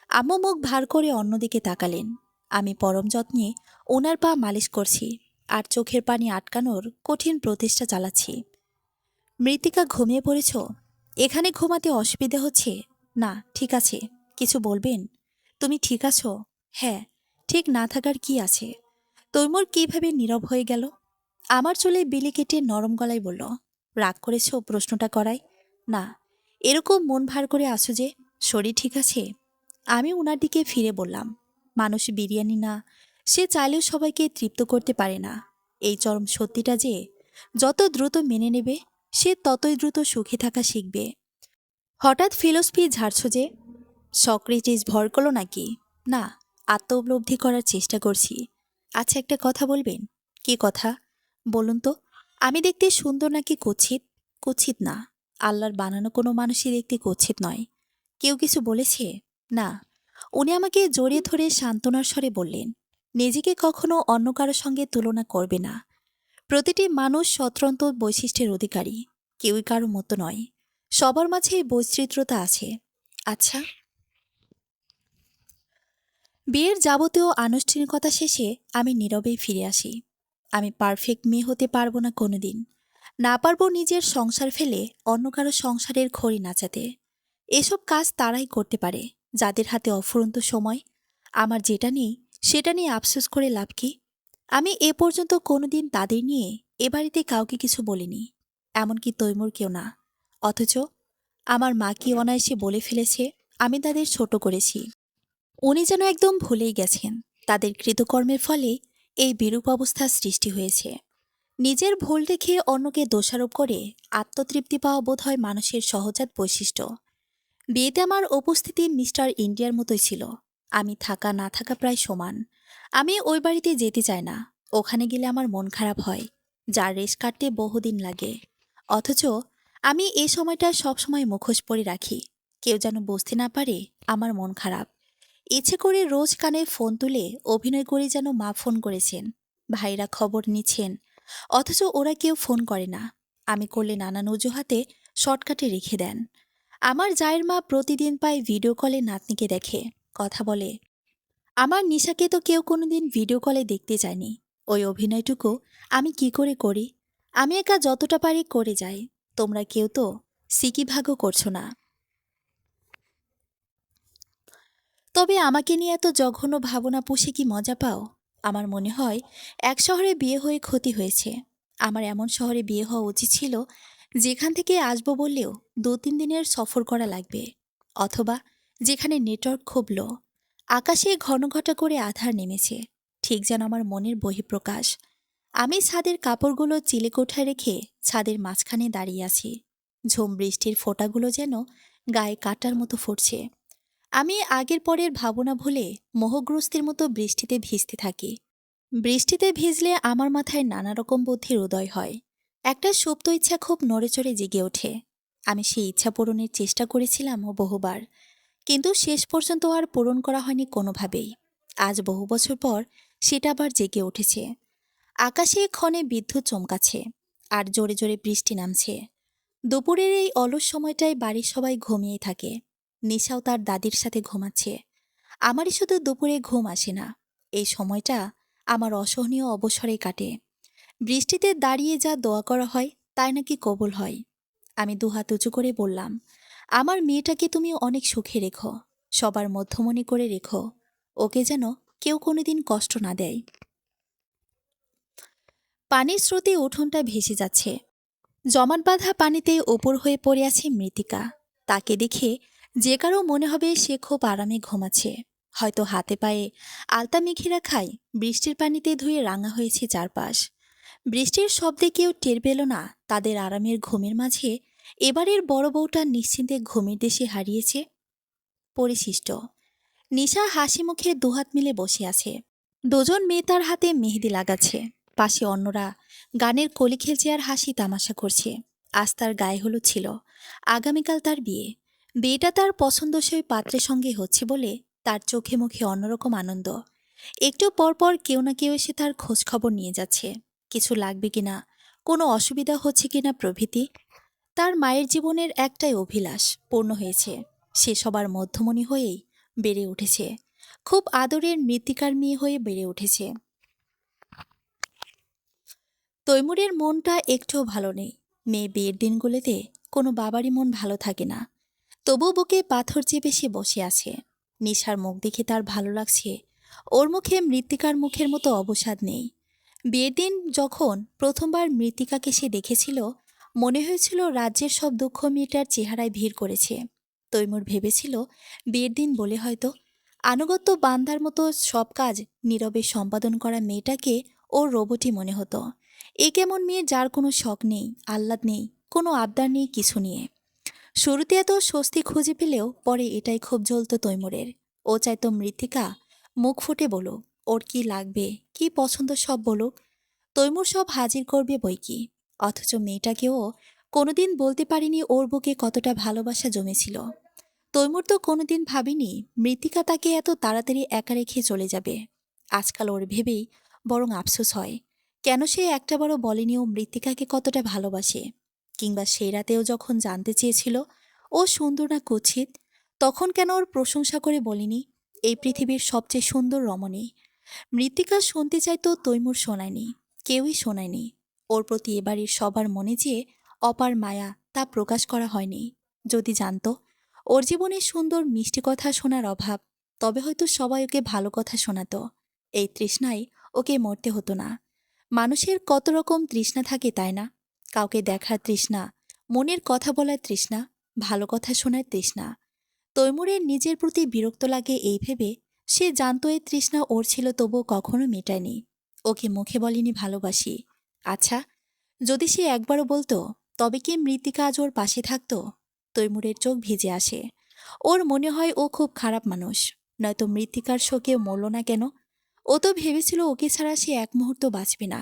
আম্মু মুখ ভার করে অন্যদিকে তাকালেন। আমি পরম যত্নে ওনার পা মালিশ করছি আর চোখের পানি আটকানোর কঠিন প্রচেষ্টা চালাচ্ছি। মৃত্তিকা, ঘুমিয়ে পড়েছ? এখানে ঘুমাতে অসুবিধা হচ্ছে? না, ঠিক আছে। কিছু বলবেন? তুমি ঠিক আছো? হ্যাঁ। ঠিক না থাকার কি আছে? তৈমুর কিভাবে নীরব হয়ে গেল? আমার চুলে বিলি কেটে নরম গলায় বলল, রাগ করেছ প্রশ্নটা করাই? না। এরকম মন ভার করে আসো যে, শরীর ঠিক আছে? আমি ওনার দিকে ফিরে বললাম, মানুষ বিরিয়ানি না, সে চাইলেও সবাইকে তৃপ্ত করতে পারে না। এই চরম সত্যিটা যে যত দ্রুত মেনে নেবে, সে ততই দ্রুত সুখী থাকা শিখবে। হঠাৎ ফিলোসফি ঝাড়ছ যে? সক্রেটিস ভর করলো নাকি? না, আত্ম উপলব্ধি করার চেষ্টা করছি। আচ্ছা, একটা কথা বলবেন? কি কথা? বলুন তো। আমি দেখতে সুন্দর নাকি কুৎসিত? কুৎসিত না। আল্লাহর বানানো কোনো মানুষই দেখতে কুৎসিত নয়। কেউ কিছু বলেছে? না। উনি আমাকে জড়িয়ে ধরে সান্ত্বনার স্বরে বললেন, নিজেকে কখনো অন্য কারো সঙ্গে তুলনা করবে না। প্রতিটি মানুষ স্বতন্ত্র বৈশিষ্ট্যের অধিকারী, কেউই কারো মতো নয়। সবার মাঝে বৈচিত্র্যতা আছে। আচ্ছা। বিয়ের যাবতীয় আনুষ্ঠানিকতা শেষে আমি নীরবেই ফিরে আসি। আমি পারফেক্ট মেয়ে হতে পারবো না কোনোদিন। না পারবো নিজের সংসার ফেলে অন্য কারো সংসারের খড়ি নাচাতে। এসব কাজ তারাই করতে পারে যাদের হাতে অফুরন্ত সময়। আমার যেটা নেই সেটা নিয়ে আফসোস করে লাভ কি? আমি এ পর্যন্ত কোনোদিন তাদের নিয়ে এ বাড়িতে কাউকে কিছু বলিনি, এমনকি তৈমুরকেও না। অথচ আমার মা কি অনায়াসে বলে ফেলেছে আমি তাদের ছোট করেছি। উনি যেন একদম ভুলেই গেছেন তাদের কৃতকর্মের ফলে এই বিরূপ অবস্থার সৃষ্টি হয়েছে। নিজের ভুল দেখে অন্যকে দোষারোপ করে আত্মতৃপ্তি পাওয়া বোধহয় মানুষের সহজাত বৈশিষ্ট্য। বিয়েতে আমার উপস্থিতি মিস্টার ইন্ডিয়ার মতোই ছিল। আমি থাকা না থাকা প্রায় সমান। আমি ওই বাড়িতে যেতে চাই না। ওখানে গেলে আমার মন খারাপ হয়, যার রেশ কাটতে বহুদিন লাগে। অথচ আমি এই সময়টা সবসময় মুখোশ পরে রাখি, কেউ যেন বুঝতে না পারে আমার মন খারাপ। ইচ্ছে করে রোজ কানে ফোন তুলে অভিনয় করে যেন মা ফোন করেছেন, ভাইরা খবর নিচ্ছেন, অথচ ওরা কেউ ফোন করে না। আমি করলে নানান অজুহাতে শর্টকাটে রেখে দেন। আমার জায়ের মা প্রতিদিন পায় ভিডিও কলে নাতনিকে দেখে, কথা বলে। আমার নিশাকে তো কেউ কোনোদিন ভিডিও কলে দেখতে চায়নি। ওই অভিনয়টুকু আমি কি করে করি? আমি একা যতটা পারি করে যাই। তোমরা কেউ তো সিকিভাগও করছো না। তবে আমাকে নিয়ে এত জঘন্য ভাবনা পুষে কি মজা পাও? আমার মনে হয় এক শহরে বিয়ে হয়ে ক্ষতি হয়েছে। আমার এমন শহরে বিয়ে হওয়া উচিত ছিল যেখান থেকে আসবো বললেও 2-3 দিনের সফর করা লাগবে, অথবা যেখানে নেটওয়ার্ক খুব লো। আকাশে ঘন ঘটা করে আঁধার নেমেছে, ঠিক যেন আমার মনের বহিঃপ্রকাশ। আমি ছাদের কাপড়গুলো চিলেকোঠায় রেখে ছাদের মাঝখানে দাঁড়িয়ে আছি। ঝুম বৃষ্টির ফোঁটাগুলো যেন গায়ে কাটার মতো ফুটছে। আমি আগের পরের ভাবনা ভুলে মোহগ্রস্তের মতো বৃষ্টিতে ভিজতে থাকি। বৃষ্টিতে ভিজলে আমার মাথায় নানা রকম বুদ্ধির উদয় হয়। একটা সুপ্ত ইচ্ছা খুব নড়েচড়ে জেগে ওঠে। আমি সেই ইচ্ছা পূরণের চেষ্টা করেছিলাম বহুবার, কিন্তু শেষ পর্যন্ত আর পূরণ করা হয়নি কোনোভাবেই। আজ বহু বছর পর সেটা আবার জেগে উঠেছে। আকাশে ক্ষণে বিদ্যুৎ চমকাচ্ছে, আর জোরে জোরে বৃষ্টি নামছে। দুপুরের এই অলস সময়টায় বাড়ির সবাই ঘুমিয়ে থাকে। নিশাও তার দাদির সাথে ঘুমাচ্ছে। আমারই শুধু দুপুরে ঘুম আসে না। এই সময়টা আমার অসহনীয় অবসরে কাটে। বৃষ্টিতে দাঁড়িয়ে যা দোয়া করা হয় তাই নাকি কবুল হয়। আমি দুহাত উঁচু করে বললাম, আমার মেয়েটাকে তুমি অনেক সুখে রেখো, সবার মধ্যমণি করে রেখো। ওকে যেন কেউ কোনোদিন কষ্ট না দেয়। পানির স্রোতে উঠোনটা ভেসে যাচ্ছে। জমাট বাঁধা পানিতে ওপর হয়ে পড়ে আছে মৃত্তিকা। তাকে দেখে যে কারো মনে হবে সে খুব আরামে ঘুমাচ্ছে। হয়তো হাতে পায়ে আলতা মেখে খায়, বৃষ্টির পানিতে ধুয়ে রাঙা হয়েছে চারপাশ। বৃষ্টির শব্দে কেউ টের পেল না তাদের আরামের ঘুমের মাঝে এবারের বড় বউটা নিশ্চিন্তে ঘুমের দেশে হারিয়েছে। পরিশিষ্ট নিশা হাসি মুখে দুহাত মিলে বসে আছে। দুজন মেয়ে তার হাতে মেহেদি লাগাচ্ছে। পাশে অন্যরা গানের কলি খেলছে আর হাসি তামাশা করছে। আজ তার গায়ে হলুদ ছিল, আগামীকাল তার বিয়ে। বিয়েটা তার পছন্দসই পাত্রের সঙ্গে হচ্ছে বলে তার চোখে মুখে অন্যরকম আনন্দ। একটু পরপর কেউ না কেউ এসে তার খোঁজ খবর নিয়ে যাচ্ছে, কিছু লাগবে কিনা, কোনো অসুবিধা হচ্ছে কিনা প্রভৃতি। তার মায়ের জীবনের একটাই অভিলাষ পূর্ণ হয়েছে। সে সবার মধ্যমণি হয়েই বেড়ে উঠেছে, খুব আদরের মৃত্তিকার মেয়ে হয়ে বেড়ে উঠেছে। তৈমুরের মনটা একটুও ভালো নেই। মেয়ে বিয়ের দিনগুলোতে কোনো বাবারই মন ভালো থাকে না। তবু বুকে পাথর চেপে সে বসে আছে। নিশার মুখ দেখে তার ভালো লাগছে। ওর মুখে মৃত্তিকার মুখের মতো অবসাদ নেই। বিয়ের দিন যখন প্রথমবার মৃত্তিকাকে সে দেখেছিল, মনে হয়েছিল রাজ্যের সব দুঃখ মেয়েটার চেহারায় ভিড় করেছে। তৈমুর ভেবেছিল বিয়ের দিন বলে হয়তো আনুগত্য বান্দার মতো সব কাজ নীরবে সম্পাদন করা মেয়েটাকে ওর রোবটই মনে হতো। এ কেমন মেয়ে যার কোনো শখ নেই, আহ্লাদ নেই, কোনো আবদার নেই কিছু নিয়ে। শুরুতে এত স্বস্তি খুঁজে পেলেও পরে এটাই খুব জ্বলত তৈমুরের। ও চাইতো মৃত্তিকা মুখ ফুটে বলুক ওর কি লাগবে, কি পছন্দ সব বলুক। তৈমুর সব হাজির করবে বই কি। অথচ মেয়েটাকেও কোনোদিন বলতে পারিনি ওর বুকে কতটা ভালোবাসা জমেছিল। তৈমুর তো কোনোদিন ভাবিনি মৃত্তিকা তাকে এত তাড়াতাড়ি একা রেখে চলে যাবে। আজকাল ওর ভেবেই বরং আফসোস হয়, কেন সে একটাবারও বলেনি ও মৃত্তিকাকে কতটা ভালোবাসে। কিংবা সেই রাতেও যখন জানতে চেয়েছিল ও সুন্দর না কুৎসিত, তখন কেন ওর প্রশংসা করে বলিনি এই পৃথিবীর সবচেয়ে সুন্দর রমণী। মৃত্তিকা শুনতে চাইতো, তৈমুর শোনায়নি, কেউই শোনায়নি। ওর প্রতি এবাড়ির সবার মনে যে অপার মায়া তা প্রকাশ করা হয়নি। যদি জানতো ওর জীবনে সুন্দর মিষ্টি কথা শোনার অভাব, তবে হয়তো সবাই ওকে ভালো কথা শোনাতো। এই তৃষ্ণায় ওকে মরতে হতো না। মানুষের কত রকম তৃষ্ণা থাকে তাই না? কাউকে দেখার তৃষ্ণা, মনের কথা বলার তৃষ্ণা, ভালো কথা শোনার তৃষ্ণা। তৈমুরের নিজের প্রতি বিরক্ত লাগে এই ভেবে সে জানতো এই তৃষ্ণা ওর ছিল, তবুও কখনো মেটায়নি। ওকে মুখে বলেনি ভালোবাসি। আচ্ছা, যদি সে একবারও বলতো, তবে কি মৃত্তিকা আজ ওর পাশে থাকতো? তৈমুরের চোখ ভিজে আসে। ওর মনে হয় ও খুব খারাপ মানুষ, নয়তো মৃত্তিকার শোকে মরল না কেন? ও তো ভেবেছিল ওকে ছাড়া সে এক মুহূর্ত বাঁচবে না।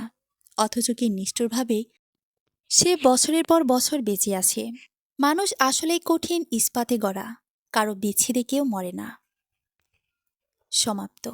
অথচ কি নিষ্ঠুরভাবে সে বছরের পর বছর বেঁচে আছে। মানুষ আসলেই কঠিন ইস্পাতে গড়া, কারো বিচ্ছেদে কেউ মরে না। সমাপ্ত।